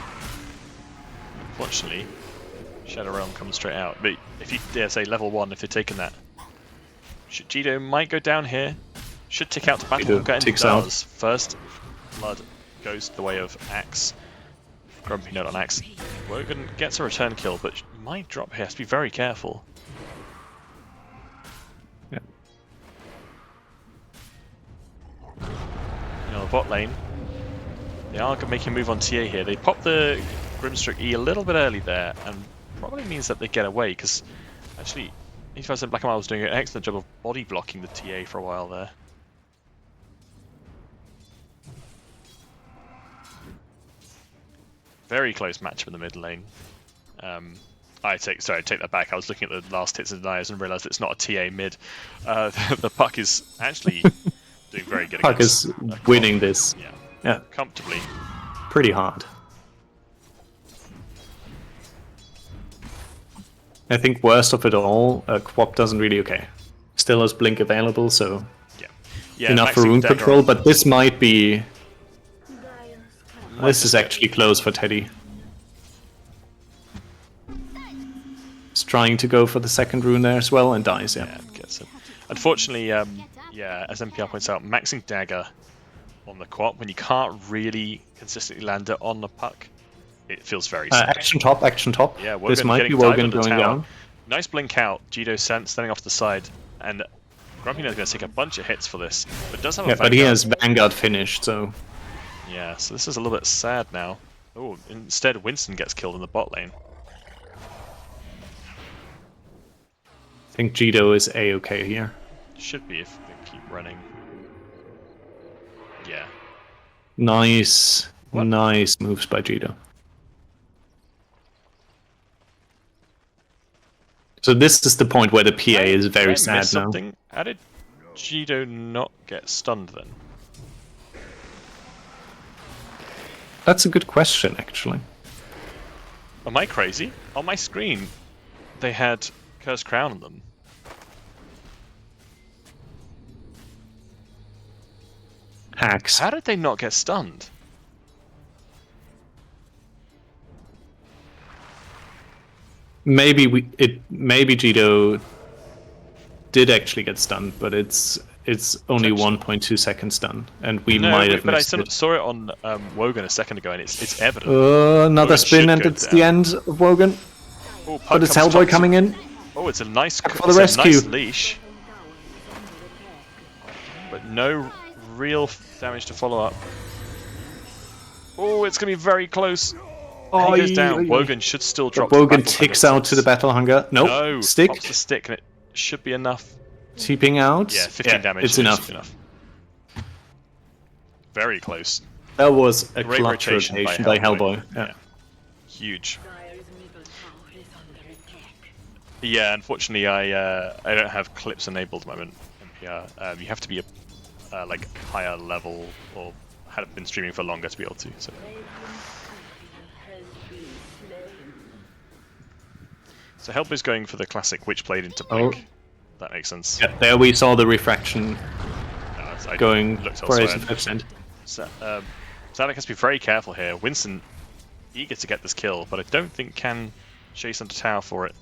Unfortunately, Shadow Realm comes straight out. But if you dare say level 1, if they're taking that, Jido might go down here. Should tick out to Battle Hooker and does. First blood goes the way of Axe. GrumpyNerd on Axe. Wogan gets a return kill, but might drop here. Has to be very careful. Yeah. The bot lane. They are making a move on TA here. They pop the Grimstroke E a little bit early there, and probably means that they get away, because actually, Black and White was doing an excellent job of body blocking the TA for a while there. Very close matchup in the mid lane. I take that back. I was looking at the last hits and deniers and realised it's not a TA mid. The Puck is actually doing very good. Puck is winning this. Yeah, comfortably. Pretty hard. I think worst of it all, Quap doesn't really still has Blink available, so enough for rune patrol. But this might be. This is actually close for Teddy. He's trying to go for the second rune there as well and dies, gets it. Unfortunately, as MPR points out, maxing Dagger on the Quap, when you can't really consistently land it on the Puck, it feels very sad. Action top. Yeah, this might be Wogan going down. Nice blink out, Jido standing off to the side, and GrumpyNerd's going to take a bunch of hits for this, but does have a Vanguard. But he has Vanguard finished, so... Yeah, so this is a little bit sad now. Oh, instead Winston gets killed in the bot lane. I think Jido is A-okay here. Should be if they keep running. Yeah. Nice moves by Jido. So this is the point where the PA is Did very I sad miss now. something? How did Jido not get stunned then? That's a good question, actually. Am I crazy? On my screen, they had Cursed Crown on them. Hacks. How did they not get stunned? Maybe Jido did actually get stunned, but it's only 1.2 seconds stun, and we might have missed it. I saw it on Wogan a second ago, and it's evident. Another Wogan spin, should and go it's down. the end of Wogan. Oh, Puck But it's comes Hellboy top coming in. Oh, it's a nice, For the it's a rescue. nice leash, but no real damage to follow up. Oh, it's gonna be very close. He goes down. Wogan should still drop. Wogan to the ticks out to the battle hunger. Nope. No, Stick. pops the stick, and it should be enough. Teeping out. Yeah, 15 damage. It's should enough. be enough. Very close. That was a Great clutch rotation rotation by by Hellboy. Yeah. Huge. Yeah, unfortunately, I don't have clips enabled at the moment. NPR. You have to be a like higher level or have been streaming for longer to be able to. So Hellboy's going for the classic Witch Blade into Blink. That makes sense. Yeah, there we saw the refraction I going looked for elsewhere. 85%. So, Kxavic has to be very careful here. Winston eager to get this kill, but I don't think can chase under tower for it.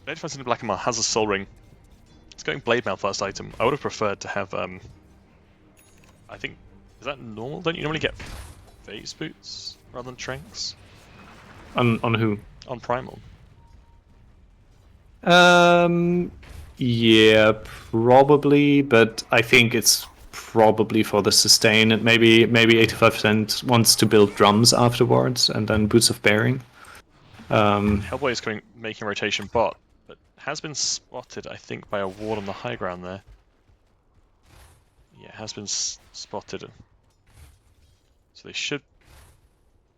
Blade Fancy Blackamoor has a Soul Ring. It's going Blade Mail first item. I would have preferred to have, I think, is that normal? Don't you normally get Phase Boots rather than Tranks? On who? On Primal. Yeah, probably, but I think it's probably for the sustain. And maybe 85% wants to build drums afterwards, and then Boots of Bearing. Hellboy is making rotation bot, but has been spotted, I think, by a ward on the high ground there. Yeah, has been spotted. So they should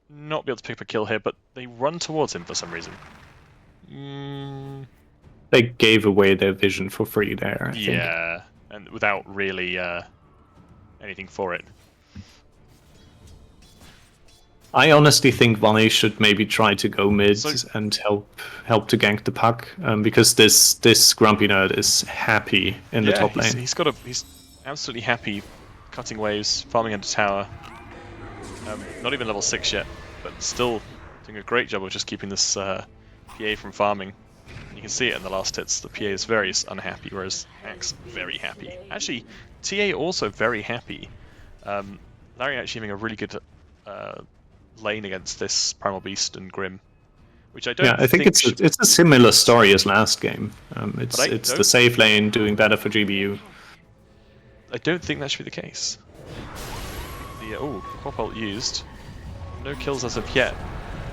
not be able to pick up a kill here, but they run towards him for some reason. They gave away their vision for free there, I think. Yeah, and without really anything for it. I honestly think Valley should maybe try to go mid and help to gank the puck, because this Grumpy Nerd is happy in the top lane. He's absolutely happy cutting waves, farming under tower. Not even level 6 yet, but still doing a great job of just keeping this PA from farming. You can see it in the last hits. The PA is very unhappy, whereas Axe very happy. Actually, TA also very happy. Larry actually having a really good lane against this Primal Beast and Grim, which I don't. Yeah, I think it's a similar story as last game. It's the safe lane doing better for GBU. I don't think that should be the case. The Quap ult used. No kills as of yet.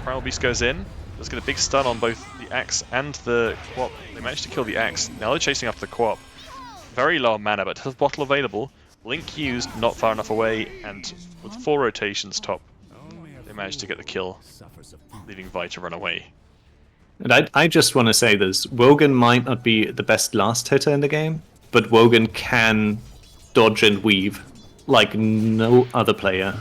Primal Beast goes in. Let's get a big stun on both the Axe and the Quap. They managed to kill the Axe. Now they're chasing after the Quap. Very low mana, but has bottle available. Blink used, not far enough away, and with 4 rotations top, they managed to get the kill, leaving Vi to run away. And I just want to say this. Wogan might not be the best last hitter in the game, but Wogan can dodge and weave like no other player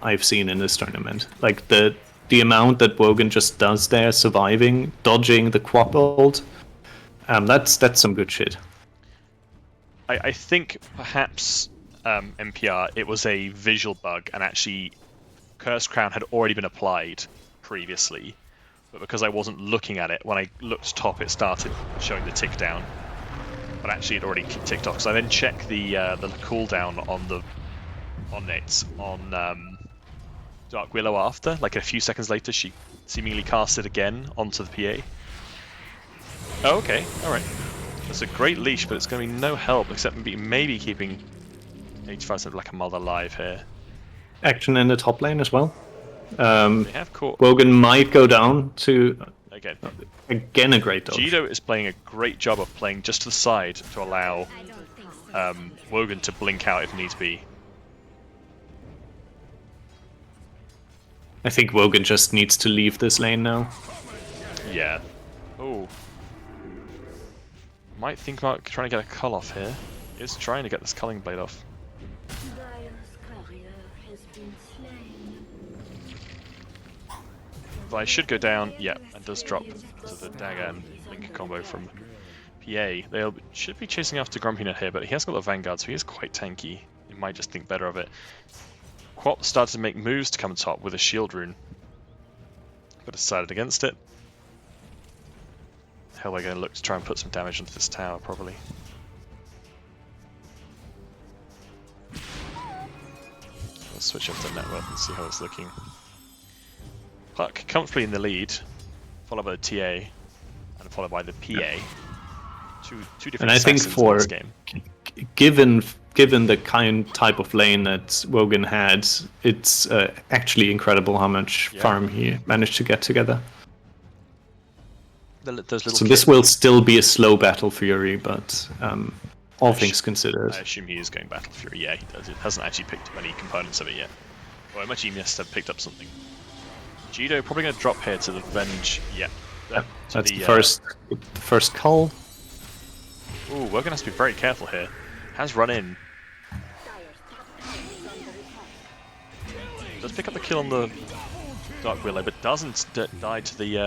I've seen in this tournament. Like the amount that Wogan just does there, surviving, dodging the Quap ult, that's some good shit. I think perhaps MPR, it was a visual bug, and actually Cursed Crown had already been applied previously, but because I wasn't looking at it, when I looked top it started showing the tick down, but actually it already ticked off. So I then checked the cooldown on it on Dark Willow after, like a few seconds later she seemingly cast it again onto the PA. Oh, okay, alright. That's a great leash, but it's going to be no help except maybe keeping 85% like a mother alive here. Action in the top lane as well. They have caught. Wogan might go down to again a great dodge. Jido is playing a great job of playing just to the side to allow Wogan to blink out if needs be. I think Wogan just needs to leave this lane now. Yeah, Oh. Might think about trying to get a cull off here. Is trying to get this culling blade off. But I should go down. Yeah, and does drop to the dagger and link combo from PA. They should be chasing after TheGrumpyNerd here, but he has got the Vanguard, so he is quite tanky. He might just think better of it. Quap started to make moves to come top with a shield rune, but decided against it. Hell, we're going to look to try and put some damage into this tower, probably. Let's switch up the network and see how it's looking. Puck comfortably in the lead, followed by the TA, and followed by the PA. Two different and I think assassins in this game. Given the type of lane that Wogan had, it's actually incredible how much farm he managed to get together. So this will still be a slow Battle Fury, but all things considered. I assume he is going Battle Fury. Yeah, he does. It hasn't actually picked up any components of it yet. Well, I imagine he must have picked up something. Jido probably going to drop here to the Venge. Yeah. That's the first cull. Ooh, we're going to have to be very careful here. Has run in. Does pick up the kill on the Dark Willow, but doesn't die to the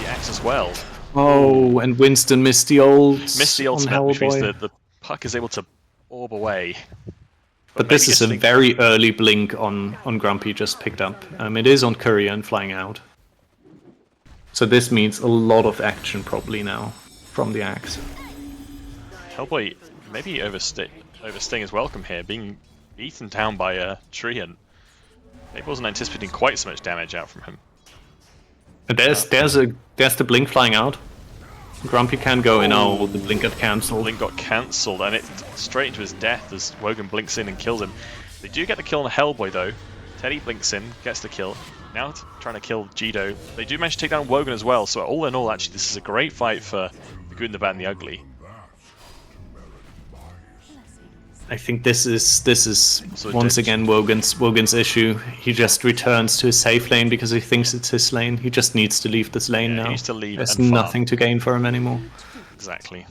axe as well. Oh, and Winston missed the ult. Missed the ultimate, which means that the puck is able to orb away. But this is a very early blink on Grumpy just picked up. It is on Courier and flying out. So this means a lot of action probably now from the axe. Hellboy maybe overstaying his welcome here, being beaten down by a Treant. Maybe wasn't anticipating quite so much damage out from him. There's the blink flying out. Grumpy can go in. Oh, the blink got cancelled. Blink got cancelled, and it straight into his death as Wogan blinks in and kills him. They do get the kill on Hellboy though. Teddy blinks in, gets the kill. Now trying to kill Jido. They do manage to take down Wogan as well. So all in all, actually, this is a great fight for the Goon, the Bad, and the Ugly. I think this is once again Wogan's issue. He just returns to his safe lane because he thinks it's his lane. He just needs to leave this lane now. He needs to leave. There's nothing to gain for him anymore. Exactly.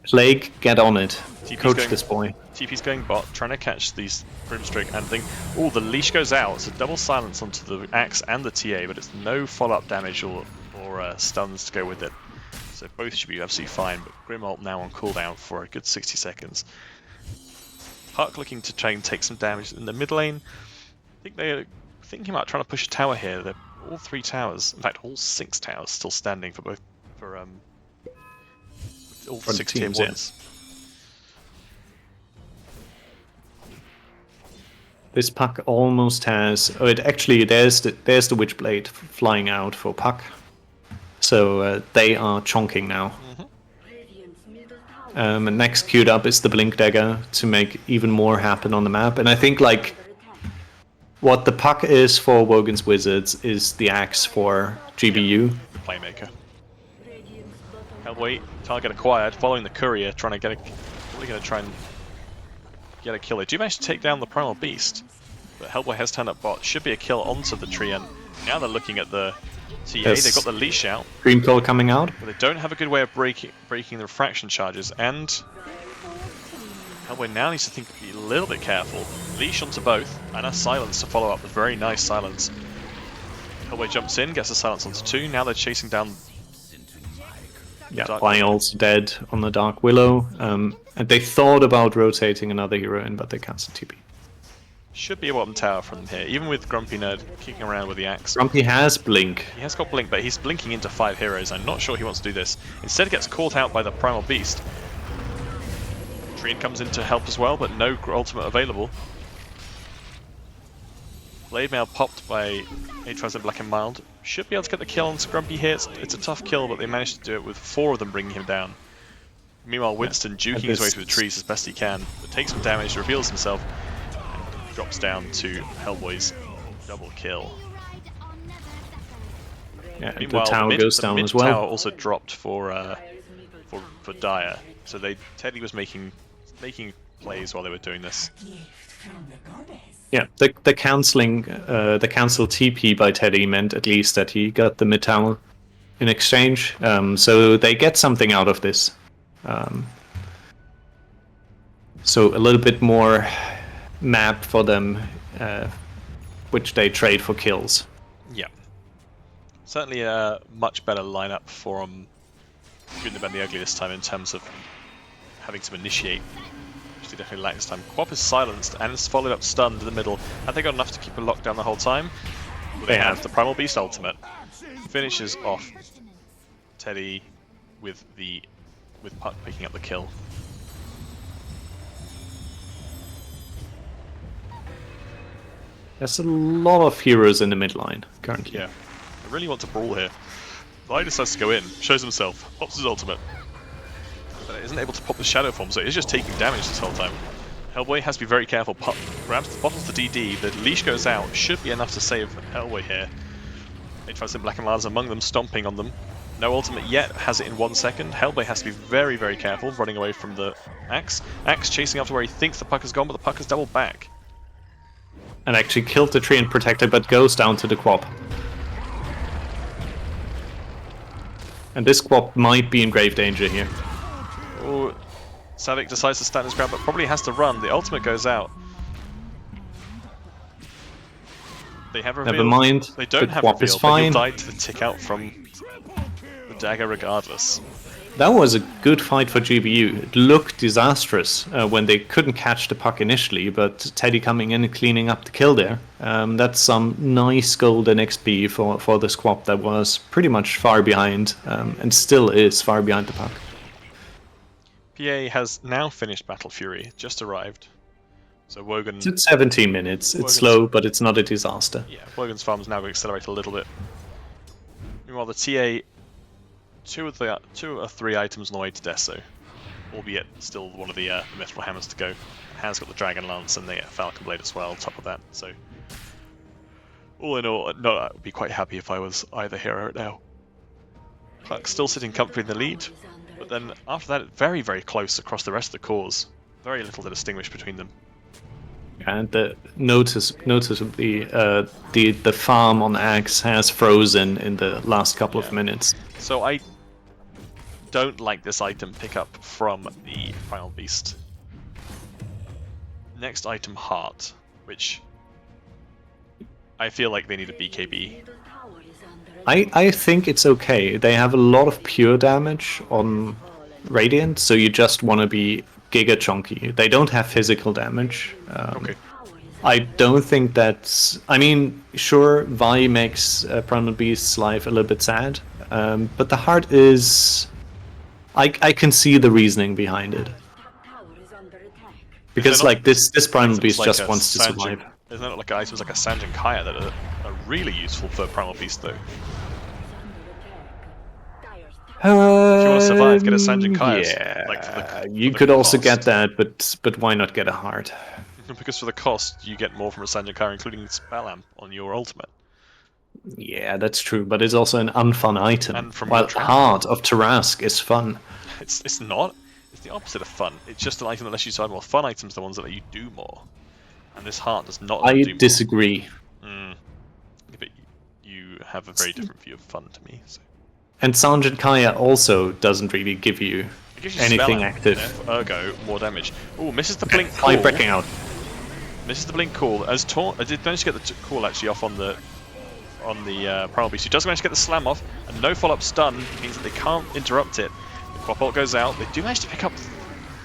Plague, get on it. Coach going, this boy. TP's going bot, trying to catch these Grimstroke and thing. Oh, the leash goes out. It's a double silence onto the axe and the TA, but it's no follow-up damage or stuns to go with it. So both should be absolutely fine, but Grimult now on cooldown for a good 60 seconds. Puck looking to try and take some damage in the mid lane. I think they're thinking about trying to push a tower here. They're all 3 towers, in fact all 6 towers still standing for both all 6 tier 1s. This Puck almost has. Oh, it actually there's the Witchblade flying out for Puck. So they are chonking now. And next queued up is the Blink Dagger to make even more happen on the map. And I think like what the Puck is for Wogan's Wizards is the axe for GBU. Playmaker. Hellboy, target acquired, following the courier, trying to really going to try and get a kill. They do manage to take down the Primal Beast, but Hellboy has turned up bot. Should be a kill onto the tree, and now they're looking at the TA. Yes. They've got the leash out. Dream Call coming out. But they don't have a good way of breaking the refraction charges, and Hellboy now needs to be a little bit careful. Leash onto both, and a silence to follow up. A very nice silence. Hellboy jumps in, gets a silence onto 2. Now they're chasing down. Yeah, Lyle's dead on the Dark Willow. And they thought about rotating another hero in, but they cancelled TP. Should be a bottom tower from here, even with GrumpyNerd kicking around with the axe. Grumpy has Blink. He has got Blink, but he's blinking into 5 heroes. I'm not sure he wants to do this. Instead, gets caught out by the Primal Beast. Treant comes in to help as well, but no ultimate available. Blade Mail popped by Hrez Black and Mild. Should be able to get the kill on Grumpy here. It's a tough kill, but they managed to do it with 4 of them bringing him down. Meanwhile, Winston juking his way through the trees as best he can, but takes some damage, reveals himself, and drops down to Hellboy's double kill. Yeah, meanwhile, the tower goes down as well. Tower also dropped for Dire. So Teddy was making plays while they were doing this. Yeah, the cancel TP by Teddy meant at least that he got the mid tower in exchange. So they get something out of this. So a little bit more map for them, which they trade for kills. Yeah. Certainly a much better lineup for Goon the Bad and the Ugly this time in terms of having to initiate, which they definitely lack this time. Quap is silenced and is followed up stunned in the middle. Have they got enough to keep a lockdown the whole time? Well, they have. The Primal Beast ultimate finishes off Teddy with Puck picking up the kill. There's a lot of heroes in the mid line currently. Yeah, I really want to brawl here. Vi decides to go in, shows himself, pops his ultimate, but isn't able to pop the shadow form, so he's just taking damage this whole time. Hellboy has to be very careful. Grabs the bottles the DD, the leash goes out, should be enough to save Hellboy here. They try to send Black and Ladders among them, stomping on them. No ultimate yet, has it in 1 second. Hellboy has to be very, very careful, running away from the Axe. Axe chasing after where he thinks the Puck has gone, but the Puck has doubled back. And actually killed the tree and protected, but goes down to the Quap. And this Quap might be in grave danger here. Oh, Kxavic decides to stand his ground, but probably has to run. The ultimate goes out. They have revealed. Never mind. They don't the have Quap revealed, is but fine. he'll die to the tick out from the dagger regardless. That was a good fight for GBU. It looked disastrous when they couldn't catch the puck initially, but Teddy coming in and cleaning up the kill there. That's some nice golden XP for the squad that was pretty much far behind, and still is far behind the puck. PA has now finished Battle Fury, just arrived. So Wogan... It's at 17 minutes. It's slow, but it's not a disaster. Yeah, Wogan's farm is now going to accelerate a little bit. Meanwhile, the TA... Two or three items on the way to Deso, albeit still one of the Mithril Hammers to go. Has got the Dragon Lance and the Falcon Blade as well, on top of that. So, all in all, no, I would be quite happy if I was either hero now. Clark's still sitting comfortably in the lead, but then after that, very, very close across the rest of the cores. Very little to distinguish between them. And noticeably, the farm on Axe has frozen in the last couple of minutes. So I don't like this item pickup from the Primal Beast. Next item, Heart, which I feel like they need a BKB. I think it's okay. They have a lot of pure damage on Radiant, so you just want to be giga chunky. They don't have physical damage. Okay. I don't think that's... I mean, sure, Vi makes Primal Beast's life a little bit sad, but the heart is... I can see the reasoning behind it. Because, like, this Primal Beast like just wants to survive. Isn't that like items like a Sanjin Kaya that are really useful for Primal Beast, though? If you want to survive, get a Sanjin Kaya. Yeah, like for you the could also cost. get that, but why not get a heart? Because for the cost, you get more from a Sanjin Kaya, including Spell Amp on your ultimate. Yeah, that's true, but it's also an unfun item. And from while your trap. Heart of Tarask is fun. It's not. It's the opposite of fun. It's just an item that lets you decide more. Fun items are the ones that let you do more. And this Heart does not let you do more. I disagree. But you have a very different view of fun to me. So. And Sanjin Kaya also doesn't really give you It gives you anything spell amp, active. Ergo, more damage. Ooh, misses the blink call. Five breaking out. Misses the blink call. I did manage to get the call actually off on the Primal Beast. He does manage to get the slam off, and no follow-up stun means that they can't interrupt it. The Quap ult goes out. They do manage to pick up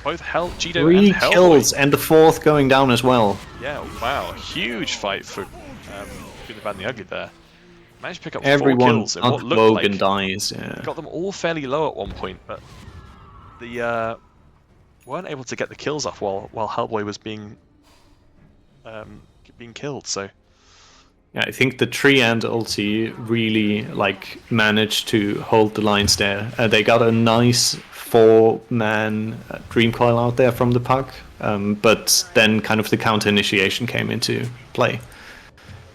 both Jido Three and Hellboy. kills, and the fourth going down as well. Yeah, wow. Huge fight for Goon the Bad and the Ugly there. Managed to pick up 4 Everyone kills in what but looked Wogan like... dies. Yeah. Got them all fairly low at one point, but the weren't able to get the kills off while Hellboy was being killed. So Yeah, I think the tree and ulti really managed to hold the lines there. They got a nice 4-man Dream Coil out there from the puck, but then kind of the counter initiation came into play.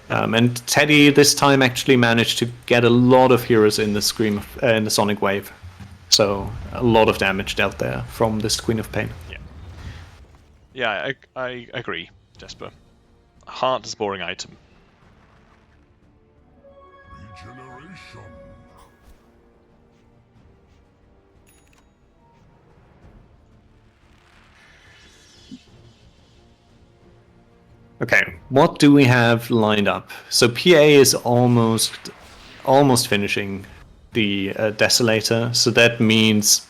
And Teddy this time actually managed to get a lot of heroes in the in the Sonic Wave, so a lot of damage dealt there from this Queen of Pain. Yeah, I agree, Jesper. Heart is a boring item. Regeneration. Okay, what do we have lined up? So PA is almost finishing the Desolator, so that means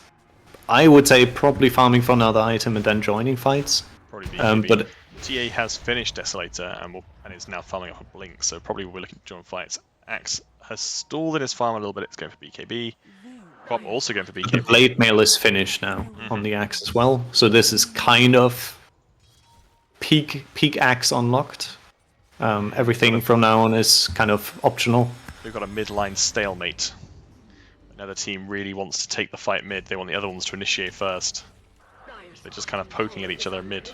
I would say probably farming for another item and then joining fights. Probably BKB. But TA has finished Desolator and is now farming up a Blink, so probably we're looking to join fights. Axe has stalled in his farm a little bit, it's going for BKB. Quap also going for BKB. the blade mail is finished now on the axe as well, so this is kind of peak axe unlocked. Everything from now on is kind of optional. We've got a midline stalemate. Another team really wants to take the fight mid, they want the other ones to initiate first. So they're just kind of poking at each other mid.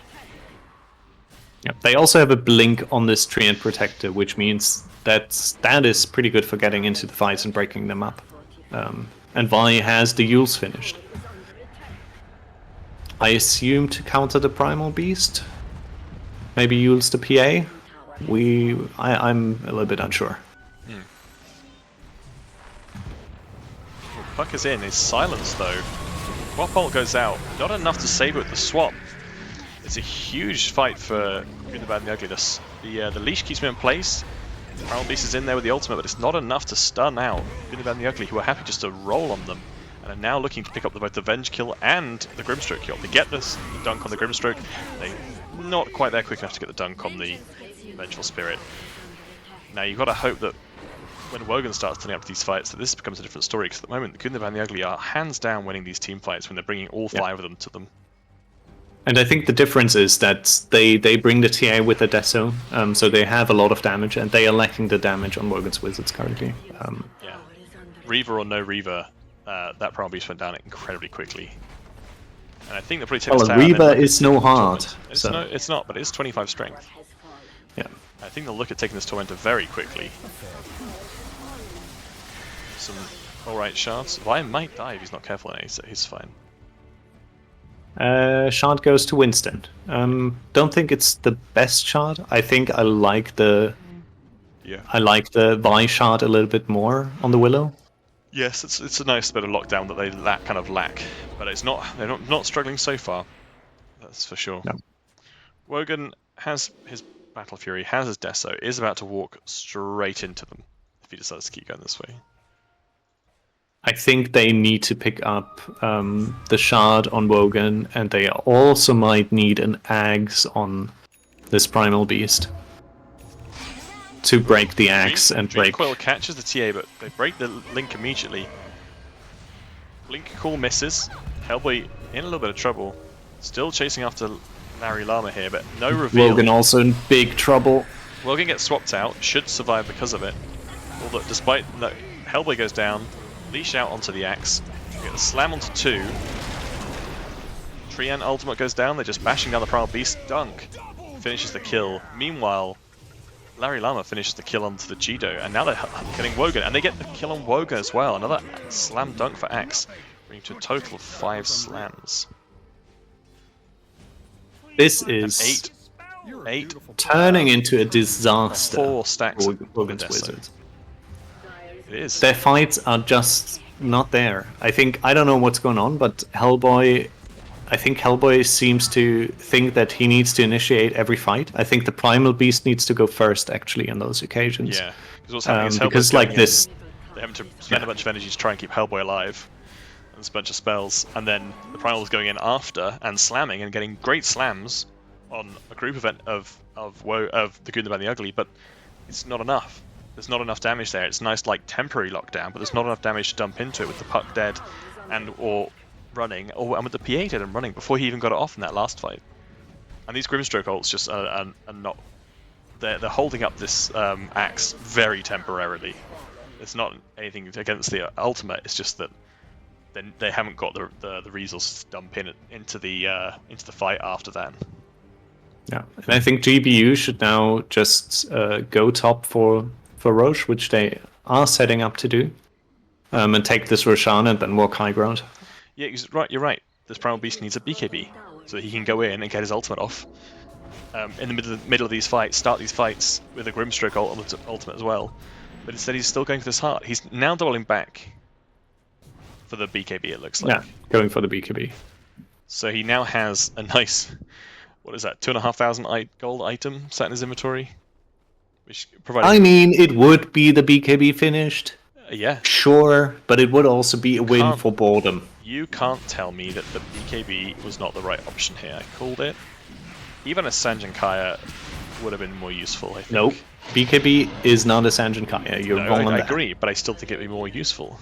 Yep. They also have a blink on this Treant Protector, which means that is pretty good for getting into the fights and breaking them up. And Vi has the Yules finished. I assume to counter the Primal Beast. Maybe Yules the PA. I'm a little bit unsure. Puck is in, is silenced though. Swap ult goes out, not enough to save it with the swap. It's a huge fight for Goon, the Bad and the Ugly. The leash keeps him in place. Primal Beast is in there with the ultimate, but it's not enough to stun out Goon, the Bad and the Ugly, who are happy just to roll on them. And are now looking to pick up both the Venge kill and the Grimstroke kill. They get the dunk on the Grimstroke, they're not quite there quick enough to get the dunk on the Vengeful Spirit. Now you've got to hope that when Wogan starts turning up to these fights, that this becomes a different story, because at the moment the Goon, the Bad and the Ugly are hands down winning these team fights when they're bringing all 5 of them to them. And I think the difference is that they bring the TA with a Deso, so they have a lot of damage, and they are lacking the damage on Wogan's Wizards currently. Yeah. Reaver or no Reaver, that Primal Beast went down incredibly quickly. And I think they're pretty Well, Reaver is no hard. It's not, but it is 25 strength. Yeah. I think they'll look at taking this Tormentor very quickly. Some alright shards. Vi might die if he's not careful, and he's fine. Shard goes to Winston. Don't think it's the best shard. I think I like the Vi shard a little bit more on the Willow. Yes, it's a nice bit of lockdown that they lack, but it's not. They're not struggling so far. That's for sure. No. Wogan has his Battle Fury, has his Deso, is about to walk straight into them if he decides to keep going this way. I think they need to pick up the shard on Wogan, and they also might need an axe on this Primal Beast to break the axe and break. Coil catches the TA, but they break the link immediately. Blink call misses. Hellboy in a little bit of trouble. Still chasing after Llama here, but no reveal. Wogan also in big trouble. Wogan gets swapped out, should survive because of it. Although, despite that, Hellboy goes down. Leash out onto the axe. We get the slam onto 2. Treant ultimate goes down, they're just bashing down the Primal Beast. Dunk finishes the kill. Meanwhile, Llama finishes the kill onto the Jido, and now they're getting Wogan, and they get the kill on Wogan as well. Another slam dunk for Axe, bringing to a total of 5 slams. This is 8 turning into a disaster. 4 stacks for Wogan's Wizards. It is. Their fights are just not there. I don't know what's going on, but Hellboy seems to think that he needs to initiate every fight. I think the Primal Beast needs to go first, actually, on those occasions. Yeah, because what's happening is because like this, they're having to spend a bunch of energy to try and keep Hellboy alive. And there's a bunch of spells, and then the Primal's going in after and slamming and getting great slams on a group event of the Goon, the Bad, and the Ugly, but it's not enough. There's not enough damage there. It's nice, like, temporary lockdown, but there's not enough damage to dump into it with the Puck dead or running, and with the PA dead and running before he even got it off in that last fight. And these Grimstroke ults just are not... They're holding up this axe very temporarily. It's not anything against the ultimate, it's just that they haven't got the resources to dump into the fight after that. Yeah, and I think GBU should now just go top for Roche, which they are setting up to do, and take this Roshan and then walk high ground. Yeah, you're right. This Primal Beast needs a BKB. so that he can go in and get his ultimate off. In the middle of these fights, start these fights with a Grimstroke ultimate as well. But instead he's still going for this heart. He's now doubling back for the BKB, it looks like. Yeah, going for the BKB. So he now has a nice, what is that, 2,500 gold item sat in his inventory? Which I mean, it would be the BKB finished. Yeah. Sure, but it would also be a win for boredom. You can't tell me that the BKB was not the right option here. I called it. Even a Sanjin Kaya would have been more useful, I think. Nope. BKB is not a Sanjin Kaya. You're wrong on that. I agree, but I still think it would be more useful.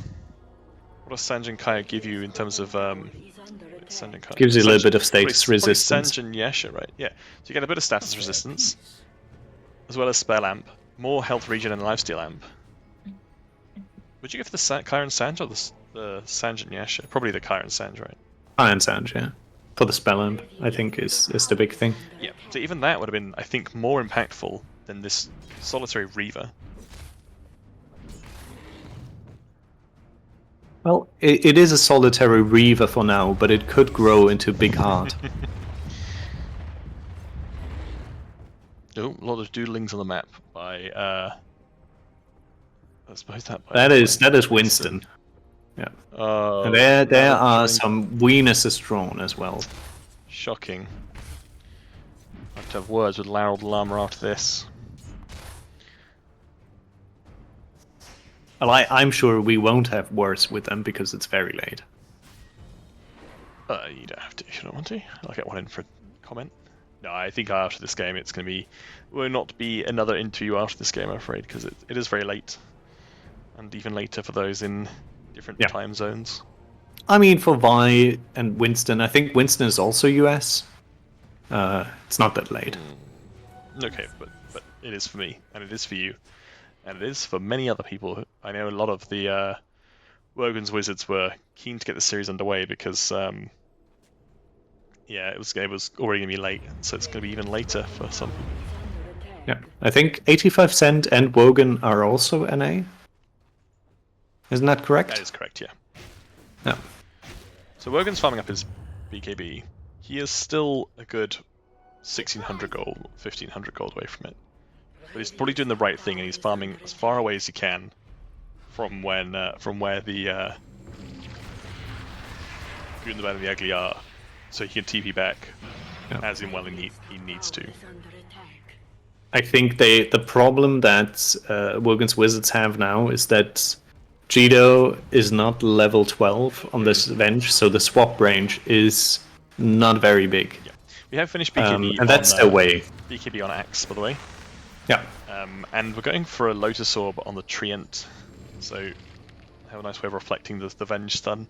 What does Sanjin Kaya give you in terms of... Sanjin Kaya? Gives you a little bit of status resistance. Sanjin Yasha, right? Yeah. So you get a bit of status resistance, as well as Spell Amp, more health regen and lifesteal amp. Would you go for the Kyran Sanj or the Sanjin Yasha? Probably the Kyran Sanj, right? Kyran Sanj, yeah. For the Spell Amp, I think, is the big thing. Yeah, so even that would have been, I think, more impactful than this solitary Reaver. Well, it is a solitary Reaver for now, but it could grow into Big Heart. Oh, a lot of doodlings on the map by, I suppose that is Winston. Yeah. And there are some weenuses drawn as well. Shocking. I have to have words with Llama after this. Well, I'm sure we won't have words with them because it's very late. You don't have to if you don't want to. I'll get one in for a comment. No, I think after this game it's going to be... will not be another interview after this game, I'm afraid, because it is very late. And even later for those in different time zones. I mean, for Vi and Winston, I think Winston is also US. It's not that late. Okay, but it is for me, and it is for you, and it is for many other people. I know a lot of the Wogan's Wizards were keen to get the series underway because, yeah, it was already going to be late, so it's going to be even later for some people. Yeah, I think 85 Cent and Wogan are also NA. Isn't that correct? That is correct, yeah. Yeah. So Wogan's farming up his BKB. He is still a good 1,600 gold, 1,500 gold away from it. But he's probably doing the right thing, and he's farming as far away as he can from where the Goon the Bad and the Ugly are, so he can TP back as in when he needs to. I think the problem that Wogan's Wizards have now is that Jido is not level 12 on this bench, so the swap range is not very big. Yeah. We have finished BKB and that's the way. BKB on Axe, by the way. Yeah. And we're going for a Lotus Orb on the Treant, so have a nice way of reflecting the Venge stun,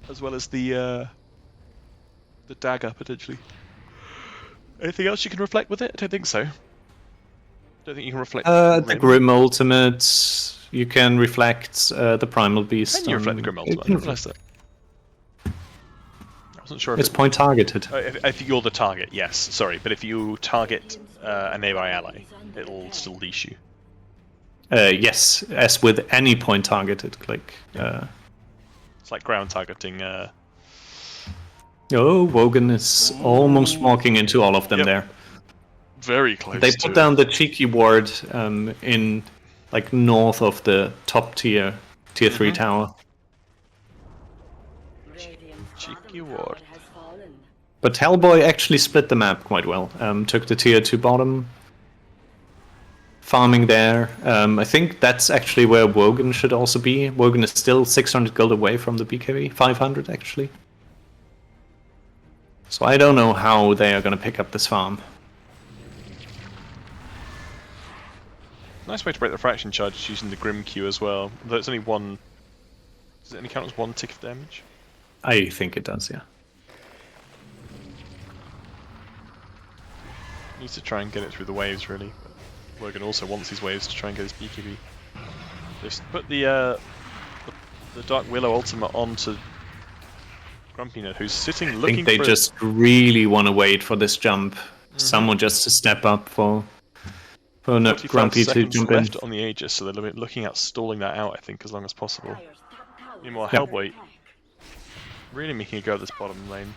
as well as the dagger potentially. Anything else you can reflect with it? I don't think so. Don't think you can reflect the Grim Ultimate. You can reflect the Primal Beast. Can you reflect the Grim Ultimate? I didn't realize that. I wasn't sure if it's point targeted. If you're the target, yes. Sorry, but if you target a nearby ally, it'll still leash you. Yes, as with any point targeted click. It's like ground targeting. Oh, Wogan is almost walking into all of them there. Very close. They put down the cheeky ward in like north of the top tier 3 tower. Cheeky ward. But Hellboy actually split the map quite well. Took the tier 2 bottom, farming there. I think that's actually where Wogan should also be. Wogan is still 600 gold away from the BKB, 500 actually. So I don't know how they are going to pick up this farm. Nice way to break the fraction charge using the Grim Q as well. Though it's only one. Does it only count as one tick of damage? I think it does, yeah. Needs to try and get it through the waves, really. But Wogan also wants these waves to try and get his BKB. Just put the Dark Willow ultimate onto TheGrumpyNerd, who's sitting looking. I think they just really want to wait for this jump. Someone just to step up for Grumpy to jump in. Left on the Aegis, so they're looking at stalling that out, I think, as long as possible. Meanwhile, Hellboy really making a go at this bottom lane.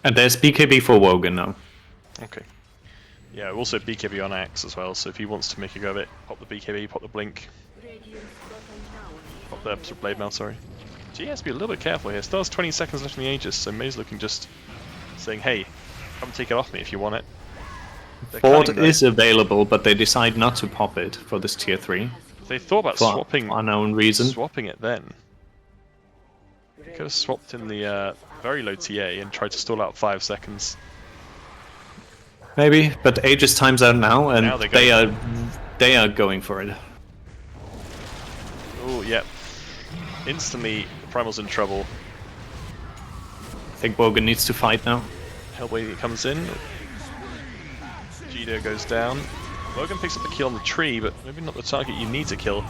And there's BKB for Wogan now. Okay. Yeah, also BKB on Axe as well, so if he wants to make a go of it, pop the BKB, pop the Blink. Pop the sort of Blade Mail, sorry. So he has to be a little bit careful here. Still has 20 seconds left in the Aegis, so May's looking just saying, hey, come take it off me if you want it. Ford is available, but they decide not to pop it for this tier 3. They thought about For swapping unknown reason. Swapping it then. They could have swapped in the very low TA and tried to stall out 5 seconds. Maybe, but Aegis time's out now, and Now they are going for it. Oh, yep. Instantly, Primal's in trouble. I think Wogan needs to fight now. Hellboy comes in. Jido goes down. Wogan picks up the kill on the tree, but maybe not the target you need to kill.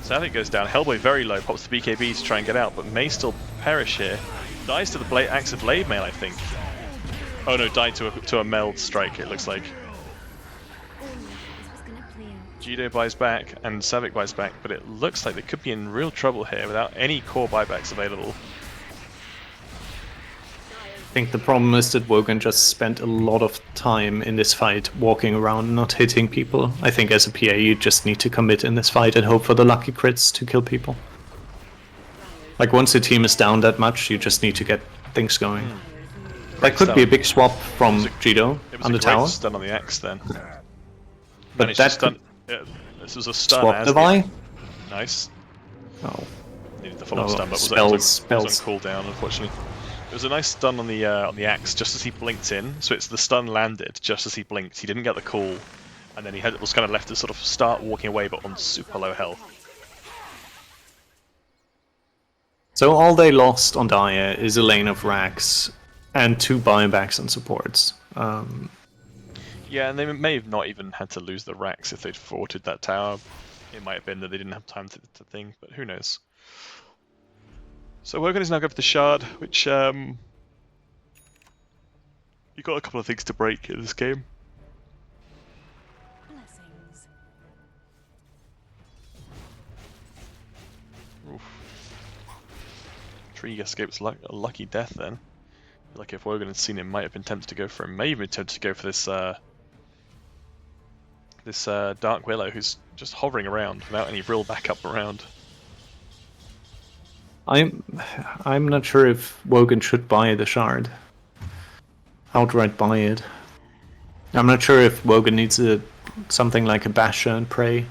Kxavic goes down. Hellboy very low, pops the BKB to try and get out, but may still perish here. Dies to the axe of Blade Mail, I think. Oh no, died to a meld strike, it looks like. Jido buys back, and Kxavic buys back, but it looks like they could be in real trouble here without any core buybacks available. I think the problem is that Wogan just spent a lot of time in this fight walking around, not hitting people. I think as a PA you just need to commit in this fight and hope for the lucky crits to kill people. Like once the team is down that much, you just need to get things going. That could be a big swap from Jido on the tower. Stun on the axe then. But that stun. Yeah, this was a stun. swap the Vi? Nice. Oh. Needed the follow-up stun, but spells. was on cooldown, unfortunately. It was a nice stun on the axe just as he blinked in. So it's the stun landed just as he blinked. He didn't get the call, and then was kind of left to sort of start walking away, but on super low health. So all they lost on Dire is a lane of racks and 2 buybacks and supports. Yeah, and they may have not even had to lose the racks if they'd forted that tower. It might have been that they didn't have time to think, but who knows. So Wogan is now going for the shard, which you got a couple of things to break in this game. Oof. Tree escapes a lucky death then. I feel like if Wogan had seen him, might have been tempted to go for him. May even been tempted to go for this Dark Willow who's just hovering around without any real backup around. I'm not sure if Wogan should buy the shard. Outright buy it. I'm not sure if Wogan needs something like a Basher and Prey.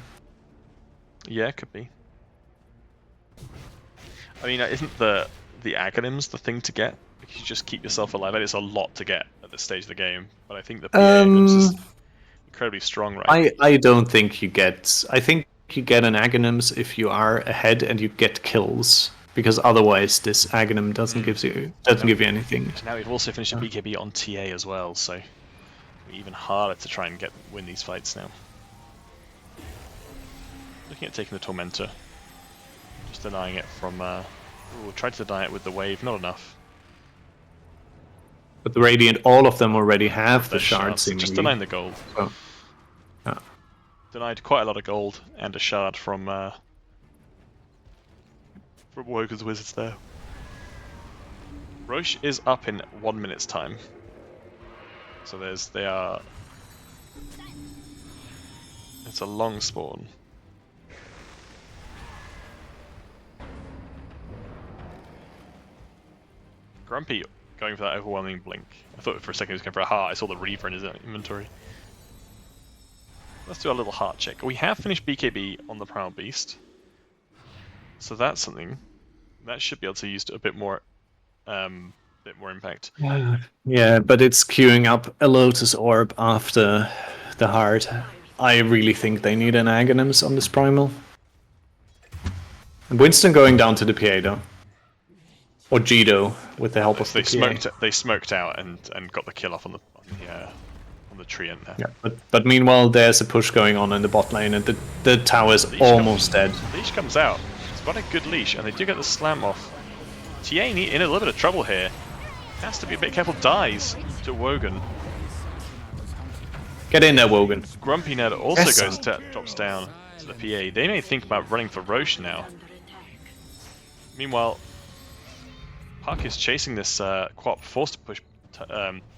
Yeah, it could be. I mean, isn't the Aghanims the thing to get? You just keep yourself alive. It's a lot to get at this stage of the game, but I think the Aghanims is incredibly strong, right? I don't think you get. I think you get an Aghanims if you are ahead and you get kills, because otherwise this Aghanim doesn't give you anything. Now we've also finished a BKB on TA as well, so even harder to try and win these fights now. Looking at taking the Tormentor, just denying it from. Tried to deny it with the wave, not enough. But the Radiant, all of them already have the shard. Just denying the gold. Oh. Denied quite a lot of gold and a shard from Wogan's wizards there. Roche is up in 1 minute's time. So it's a long spawn. Grumpy going for that overwhelming blink. I thought for a second he was going for a heart. I saw the Reaver in his inventory. Let's do a little heart check. We have finished BKB on the Primal Beast. So that's something. That should be able to use a bit more impact. Yeah, but it's queuing up a Lotus Orb after the heart. I really think they need an Aghanims on this Primal. And Winston going down to the PA though. Or Jido with the help of the PA. They smoked out and got the kill off on the tree in there. Yeah, but meanwhile there's a push going on in the bot lane and the tower's almost dead. Leash comes out. It's got a good leash and they do get the slam off. TA in a little bit of trouble here. Has to be a bit careful. Dies to Wogan. Get in there, Wogan. TheGrumpyNerd also drops down to the PA. They may think about running for Roche now. Meanwhile, Puck is chasing this Quap, forced to push,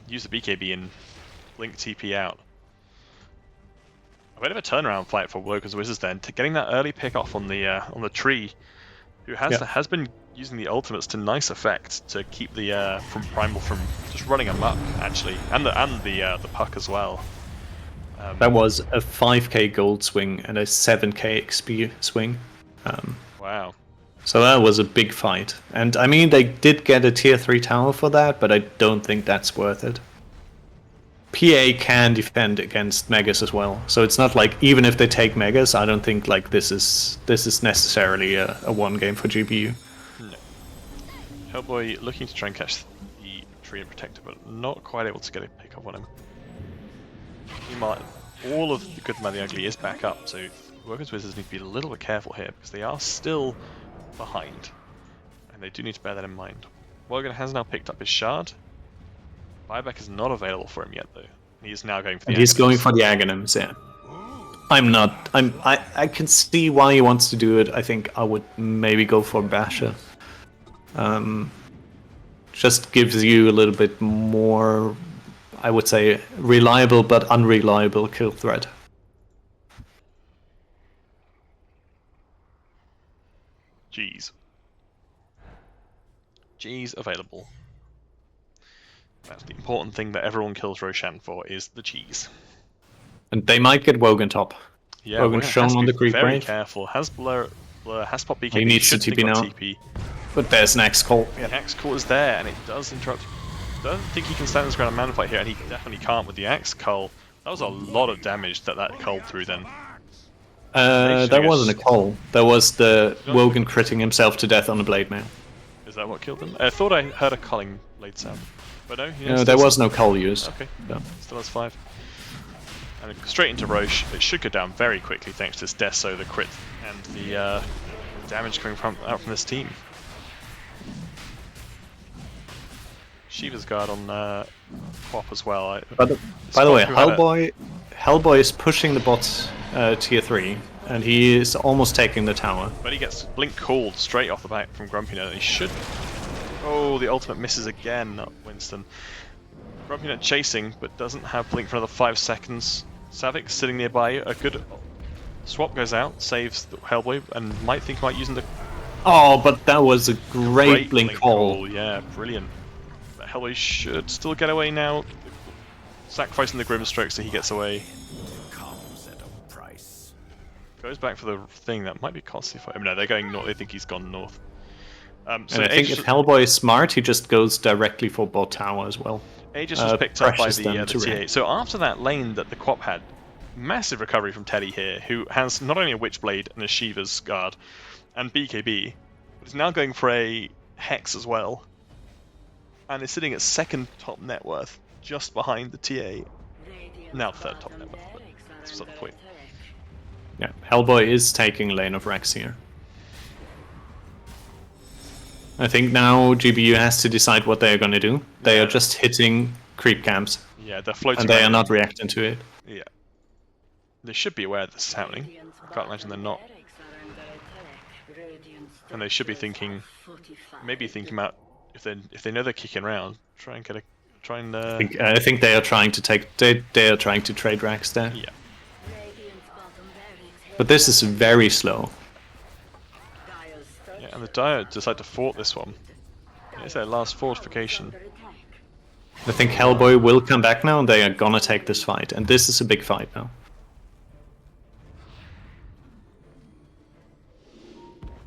use the BKB and blink TP out. A bit of a turnaround fight for Wogan's Wizards then, to getting that early pick off on the tree, who has been using the ultimates to nice effect to keep the from Primal from just running amok actually, and the Puck as well. That was a 5k gold swing and a 7k XP swing. Wow. So that was a big fight. And I mean, they did get a tier 3 tower for that, but I don't think that's worth it. PA can defend against Megas as well, so it's not like, even if they take Megas, I don't think like this is necessarily a one game for GBU. No. Hellboy looking to try and catch the tree and protector, but not quite able to get a pick up on him. Meanwhile, all of the Good, Bad, the Ugly is back up, so Wogan's Wizards need to be a little bit careful here, because they are still behind, and they do need to bear that in mind. Wogan has now picked up his shard. Buyback is not available for him yet, though. He is now going for the. He's going for the Aghanims, yeah. I can see why he wants to do it. I think I would maybe go for Basher. Just gives you a little bit more, I would say, reliable but unreliable kill threat. G's available. That's the important thing that everyone kills Roshan for, is the G's. And they might get Wogan top. Yeah, Wogan shown on the creep very wave. careful. Has Blur has pop BKB. He needs to should TP think on now. TP. But there's an Axe call. The Axe call is there, and it does interrupt. Don't think he can stand his ground and mana fight here, and he definitely can't with the Axe cull. That was a lot of damage that culled through then. That wasn't a call. That was the Wogan critting himself to death on the blade mail. Is that what killed him? I thought I heard a culling blade sound. But no, No, there was no cull used. Okay, No. still has 5. And straight into Roche. It should go down very quickly thanks to this Deso, the crit, and the damage coming out from this team. Shiva's guard on Quap as well. By the way, Hellboy is pushing the bot tier 3, and he is almost taking the tower. But he gets Blink called straight off the back from GrumpyNerd. He should. Oh, the ultimate misses again, not Winston. GrumpyNerd chasing, but doesn't have Blink for another 5 seconds. Kxavic sitting nearby. A good swap goes out, saves the Hellboy, and might think about using the. Oh, but that was a great blink call. Yeah, brilliant. But Hellboy should still get away now. Sacrificing the Grimstroke so he gets away. Goes back for the thing. That might be costly for him. No, they're going north. They think he's gone north. So and I think if Hellboy is smart, he just goes directly for bot tower as well. Aegis was picked up by the to TA. So after that lane that the Quap had, massive recovery from Teddy here, who has not only a Witchblade and a Shiva's guard, and BKB, but is now going for a Hex as well, and is sitting at 2nd top net worth, just behind the TA. Now 3rd top net worth, but that's sort of the point. Yeah, Hellboy is taking lane of Rex here. I think now GBU has to decide what they are going to do. They are just hitting creep camps. Yeah, they're floating. And they are not reacting to it. Yeah. They should be aware this is happening. I can't imagine they're not. And they should be thinking, maybe thinking about if they know they're kicking around, try and. I think they are trying to take. They are trying to trade racks there. Yeah. But this is very slow. Yeah, and the Dire decide to fort this one. It's their last fortification. I think Hellboy will come back now, and they are gonna take this fight. And this is a big fight now.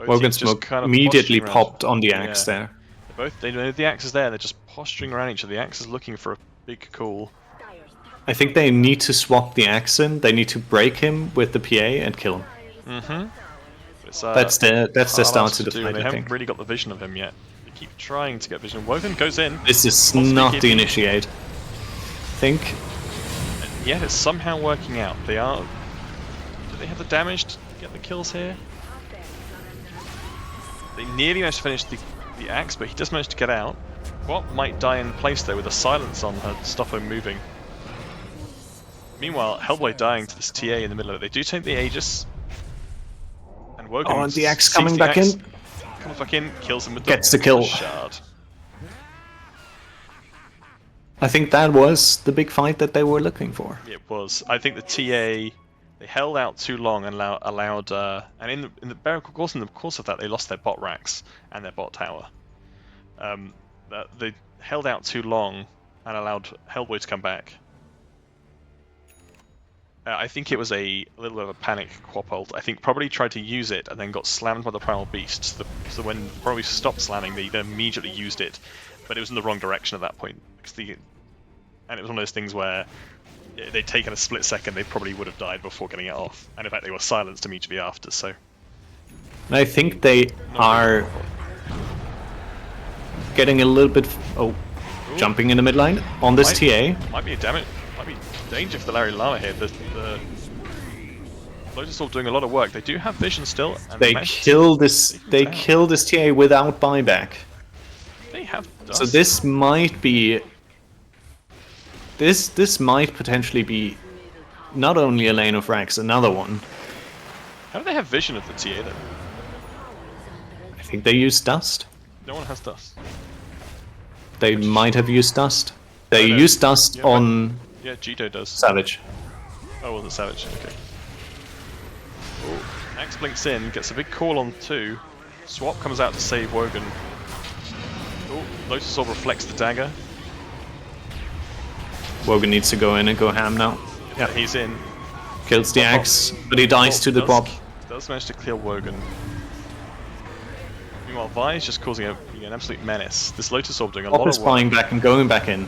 Wogan Smoke immediately popped on the axe there. They know the axe is there. They're just posturing around each other. The axe is looking for a big call. I think they need to swap the axe in. They need to break him with the PA and kill him. Mm-hmm. That's the start to the fight. They haven't really got the vision of him yet. They keep trying to get vision. Wogan goes in. This is not the initiate. I think. And yet it's somehow working out. They are. Do they have the damage to get the kills here? They nearly managed to finish the axe, but he does manage to get out. What might die in place though with a silence on her to stop him moving. Meanwhile, Hellboy dying to this TA in the middle of it. They do take the Aegis. And Wogan and the axe coming back in. Comes back in, kills him with Gets the kill. shard. I think that was the big fight that they were looking for. It was. I think the TA they held out too long and allowed and in the course of that they lost their bot racks and their bot tower. They held out too long and allowed Hellboy to come back. I think it was a little bit of a panic quap ult. I think probably tried to use it and then got slammed by the Primal Beast. So when probably stopped slamming, they then immediately used it, but it was in the wrong direction at that point. And it was one of those things where they'd taken a split second, they probably would have died before getting it off. And in fact, they were silenced immediately after. So I think they are getting a little bit. Jumping in the mid lane on this TA. Might be a damage. Might be danger for the Llama here. The Lotus Orb doing a lot of work. They do have vision still. And they kill this. They kill this TA without buyback. They have dust. So this might be. This might potentially be not only a lane of racks, another one. How do they have vision of the TA then? I think they use dust. No one has dust. They might have used dust. They used dust on. Yeah, Jito does. Savage. Oh, it wasn't Savage. Okay. Oh, Axe blinks in, gets a big call on 2. Swap comes out to save Wogan. Oh, Lotus Orb reflects the dagger. Wogan needs to go in and go ham now. Yeah, he's in. Kills the axe, but he dies to the quap. Does manage to kill Wogan. Meanwhile, Vi is just causing an absolute menace. This Lotus Orb doing a lot of work. Spying back and going back in.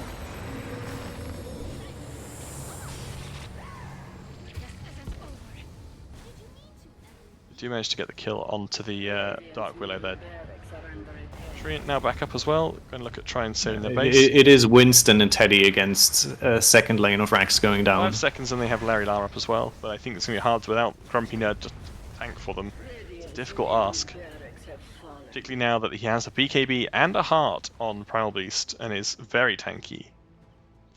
Do manage to get the kill onto the Dark Willow there. Treant now back up as well. Going to look at trying saving their base. It is Winston and Teddy against second lane of racks going down. 5 seconds and they have Larry Llama up as well, but I think it's going to be hard without GrumpyNerd to tank for them. It's a difficult ask. Particularly now that he has a BKB and a heart on Primal Beast and is very tanky.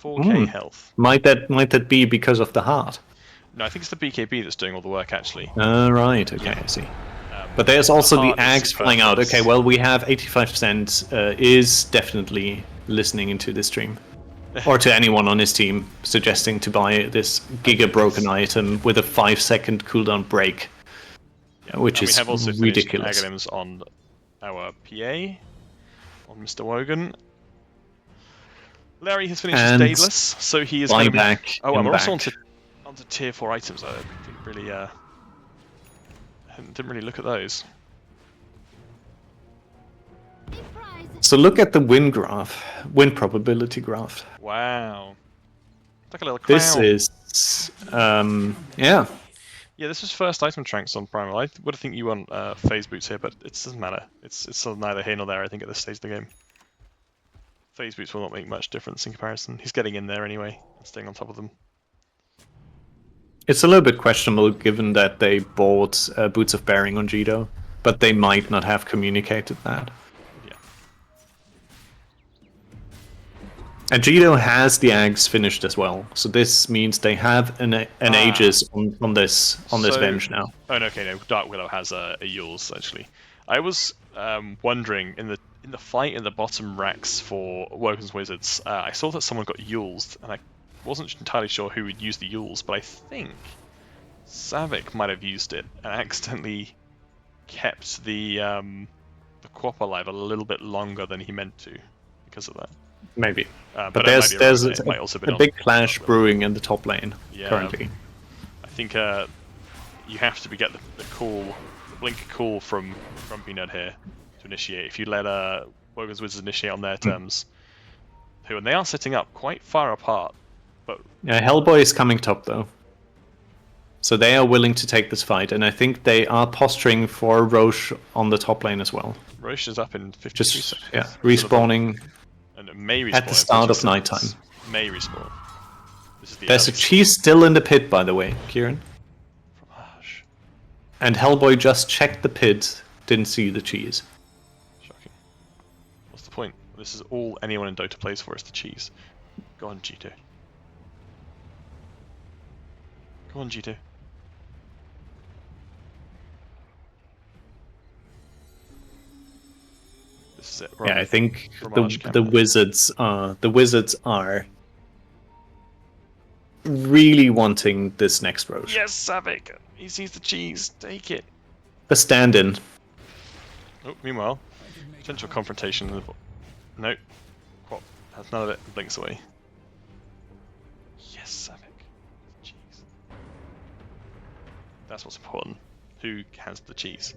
4k health. Might that be because of the heart? No, I think it's the BKB that's doing all the work actually. Right, okay, I see. But there's also the axe flying out. Okay, well, we have 85% is definitely listening into this stream. Or to anyone on his team suggesting to buy this Giga Broken item with a 5-second cooldown break. Which is ridiculous. We have also ridiculous. Aghanim's on our PA, on Mr. Wogan. Larry has finished his Daedalus, so he is going to be... back. Oh, and we're also onto tier 4 items. I didn't really look at those. So look at the win graph, win probability graph. Wow. It's like a little crown. This is, yeah. Yeah, this is first item tranks on Primal. I would think you want phase boots here, but it doesn't matter. It's sort of neither here nor there, I think, at this stage of the game. Phase boots will not make much difference in comparison. He's getting in there anyway, and staying on top of them. It's a little bit questionable given that they bought Boots of Bearing on Jito, but they might not have communicated that. Yeah. And Jito has the Ags finished as well, so this means they have an Aegis on this bench now. Oh, no, okay, no. Dark Willow has a Yules actually. I was wondering in the fight in the bottom racks for Wogan's Wizards, I saw that someone got Yules, and I wasn't entirely sure who would use the Yules, but I think Kxavic might have used it and accidentally kept the Quap alive a little bit longer than he meant to because of that. Maybe. But there's a big clash brewing in the top lane currently. I think you have to get the blink call from GrumpyNerd here to initiate. If you let Wogan's Wizards initiate on their terms, and they are setting up quite far apart. But yeah, Hellboy is coming top though. So they are willing to take this fight, and I think they are posturing for Roche on the top lane as well. Roche is up in 52 seconds. Yeah, respawning, and it may respawn at the start of nighttime. May respawn. There's a cheese still in the pit, by the way, Kieran. Fromage. And Hellboy just checked the pit, didn't see the cheese. Shocking. What's the point? This is all anyone in Dota plays for, is the cheese. Go on, Jito. Go on, Jito. This is it. Yeah, I think the wizards are really wanting this next road. Yes, Kxavic! He sees the cheese. Take it. A stand-in. Oh, meanwhile, potential confrontation. No. Quap has none of it. Blinks away. Yes, Kxavic. Cheese. That's what's important. Who has the cheese?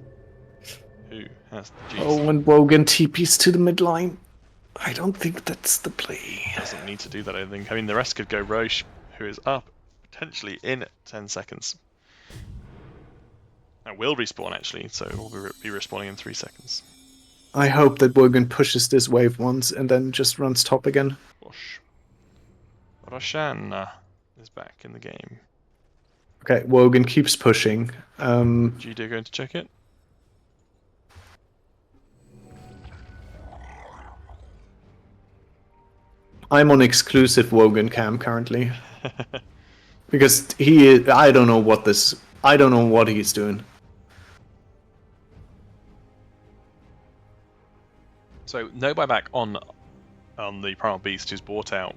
Who has the cheese? Oh, and Wogan TPs to the midline. I don't think that's the play. Doesn't need to do that, I think. I mean, the rest could go Roche, who is up, potentially in 10 seconds. And will respawn, actually, so we'll be respawning in 3 seconds. I hope that Wogan pushes this wave once and then just runs top again. Gosh. Roshan is back in the game. Okay, Wogan keeps pushing. Judo going to check it? I'm on exclusive Wogan cam currently. Because I don't know what he's doing. So, no buyback on the Primal Beast, who's bought out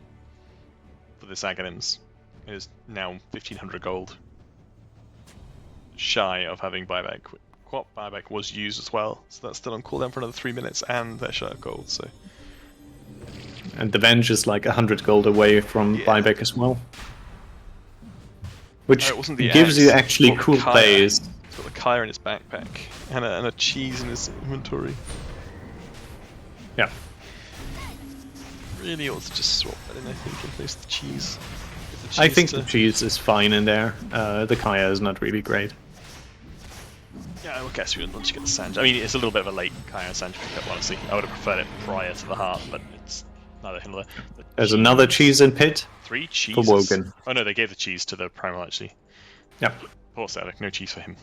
for this Aghanims. It is now 1500 gold. Shy of having buyback. Quap buyback was used as well, so that's still on cooldown for another 3 minutes, and they're shy of gold, so... And the Venge is like 100 gold away from buyback as well. Which gives you actually cool plays. He's got the Kaya in his backpack, and a cheese in his inventory. Yeah. Really ought to just swap that in, I think, in place of the cheese. I think the cheese is fine in there. The Kaya is not really great. Yeah, I guess we would once you get the Sanj. I mean, it's a little bit of a late Kaya Sanj pickup, honestly. I would have preferred it prior to the heart, but it's neither here nor there. There's another cheese in pit. 3 cheeses. For Wogan. Oh no, they gave the cheese to the Primal, actually. Yeah. Poor Kxavic, no cheese for him.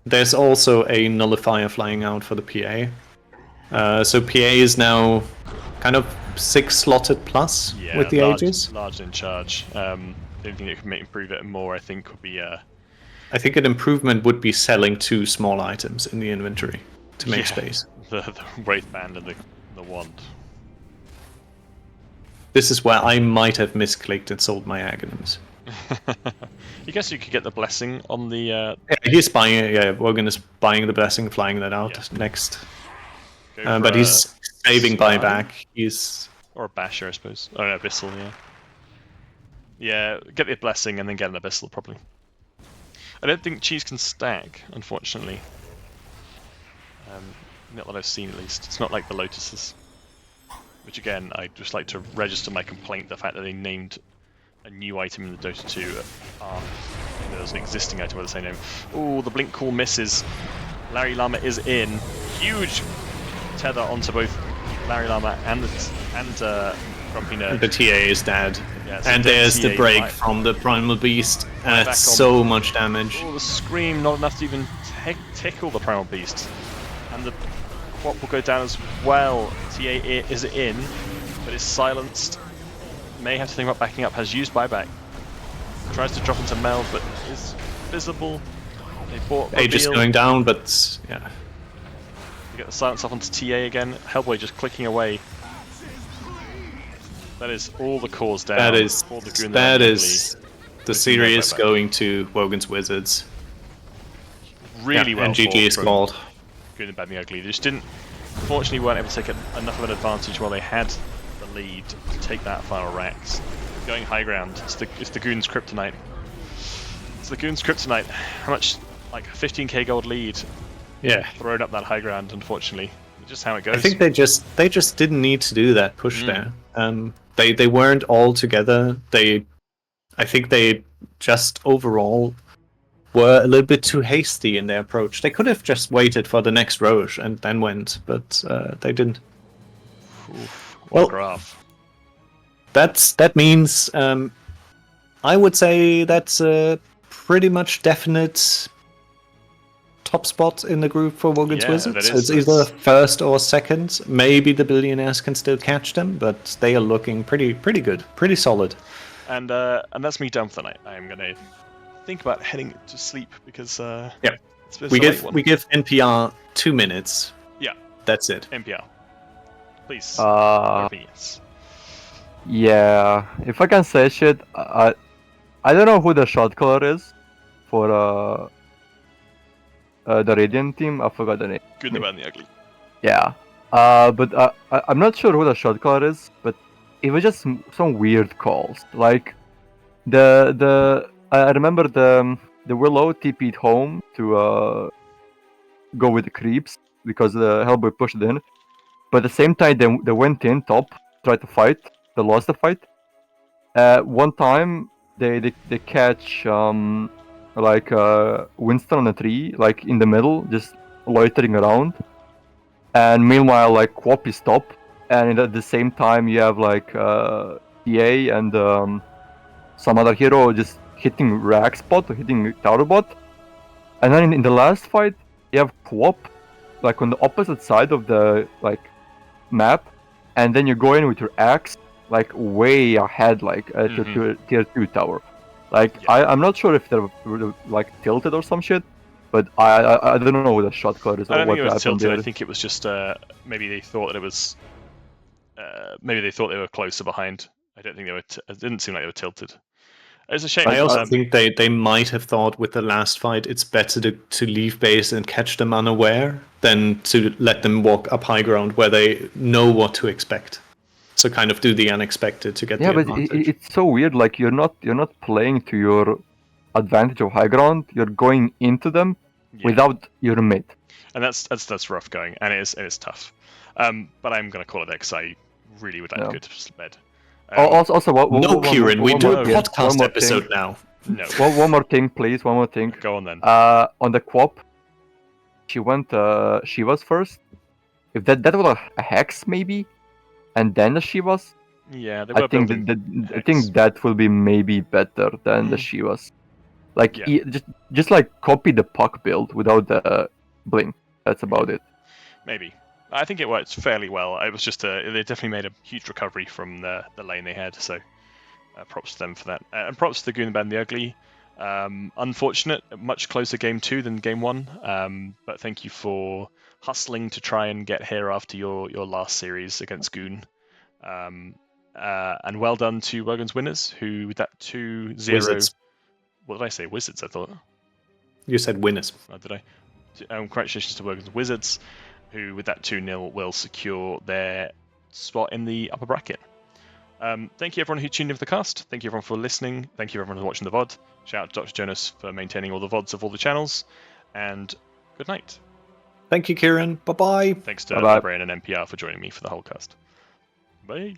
There's also a nullifier flying out for the PA. So PA is now kind of 6 slotted plus with the ages. Large in charge. The only thing that could improve it more, I think, would be... I think an improvement would be selling 2 small items in the inventory to make space. The Wraith Band and the Wand. This is where I might have misclicked and sold my Aghanims. I guess you could get the Blessing on the... Yeah, he's buying it. Yeah, Wogan is buying the Blessing, flying that out next. But he's saving buyback. He's... Or a Basher, I suppose. Oh no, Abyssal, yeah. Yeah, get the Blessing and then get an Abyssal, probably. I don't think cheese can stack, unfortunately. Not that I've seen, at least. It's not like the Lotuses. Which, again, I'd just like to register my complaint, the fact that they named a new item in the Dota 2 there's an existing item with the same name. Oh, the Blink Call misses. Larry Llama is in. Huge tether onto both Larry Llama and TheGrumpyNerd. The TA is dead. Yeah, so and there's the break right from the Primal Beast. And it's so much damage. Oh, the Scream, not enough to even tickle the Primal Beast. And the Quap will go down as well. TA is in, but is silenced. May have to think about backing up. Has used buyback. Tries to drop into Meld, but is visible. They bought Age is going down, but yeah. You get the silence off onto TA again. Hellboy just clicking away. That is all the cores down. That is the series going to Wogan's Wizards. Really well. And GG is called. Good and bad and the ugly. They just didn't, unfortunately, weren't able to take enough of an advantage while they had the lead to take that final Rex. Going high ground. It's the Goon's Kryptonite. It's the Goon's Kryptonite. How much? Like 15k gold lead. Yeah. Thrown up that high ground, unfortunately. Just how it goes. I think they just didn't need to do that push there. They weren't all together. I think they just overall were a little bit too hasty in their approach. They could have just waited for the next Roche and then went, but they didn't. Oof, well, graph. That means I would say that's a pretty much definite top spot in the group for Wogan's Wizards. So it's either first or second. Maybe the Billionaires can still catch them, but they are looking pretty good, pretty solid. And that's me done for the night. I'm gonna think about heading to sleep because we give NPR 2 minutes. Yeah, that's it. NPR, please. Yeah, if I can say shit, I don't know who the shot caller is for the Radiant team. I forgot the name. Good, the bad, and the ugly. Yeah. But I'm not sure who the shot caller is, but it was just some weird calls. Like I remember the Willow TP'd home to go with the creeps because the Hellboy pushed in. But at the same time, they went in top, tried to fight. They lost the fight. One time they catch Winston on a tree, like in the middle, just loitering around. And meanwhile, like Quap is top, and at the same time you have like TA and some other hero just hitting Rag Spot or hitting Tower Bot. And then in the last fight, you have Quap, like on the opposite side of the like map, and then you go in with your axe, like way ahead, like to tier 2 tower. Like I'm not sure if they're like tilted or some shit, but I don't know what the shot card is. I don't or think what it was tilted. there. I think it was just maybe they thought that it was. Maybe they thought they were closer behind. I don't think they were. It didn't seem like they were tilted. It's a shame. I also think they might have thought with the last fight it's better to leave base and catch them unaware than to let them walk up high ground where they know what to expect. So kind of do the unexpected to get the advantage. Yeah, but it's so weird. Like you're not playing to your advantage of high ground. You're going into them without your mid. And that's rough going, and it is tough. But I'm gonna call it there because I really would like to go to bed. Also, Kieran, we do a podcast podcast episode now. No. One more thing, please. One more thing. Go on then. On the Quap, she went. She was first. If that was a hex maybe, and then the Shivas. Yeah, they were I think that will be maybe better than the Shivas. Like just like copy the puck build without the bling. That's about it. Maybe. I think it worked fairly well. It was just they definitely made a huge recovery from the lane they had. So props to them for that. And props to the Goon, the Bad, and the Ugly. Unfortunate, a much closer game 2 than game 1. But thank you for hustling to try and get here after your last series against Goon. And well done to Wogan's winners, who with that 2-0... Wizards. What did I say? Wizards, I thought. You said winners. Oh, did I? Congratulations to Wogan's Wizards, who with that 2-0 will secure their spot in the upper bracket. Thank you everyone who tuned in for the cast. Thank you everyone for listening. Thank you everyone for watching the VOD. Shout out to Dr. Jonas for maintaining all the VODs of all the channels. And good night. Thank you, Kieran. Bye-bye. Thanks to TheLibrarian and NPR for joining me for the whole cast. Bye.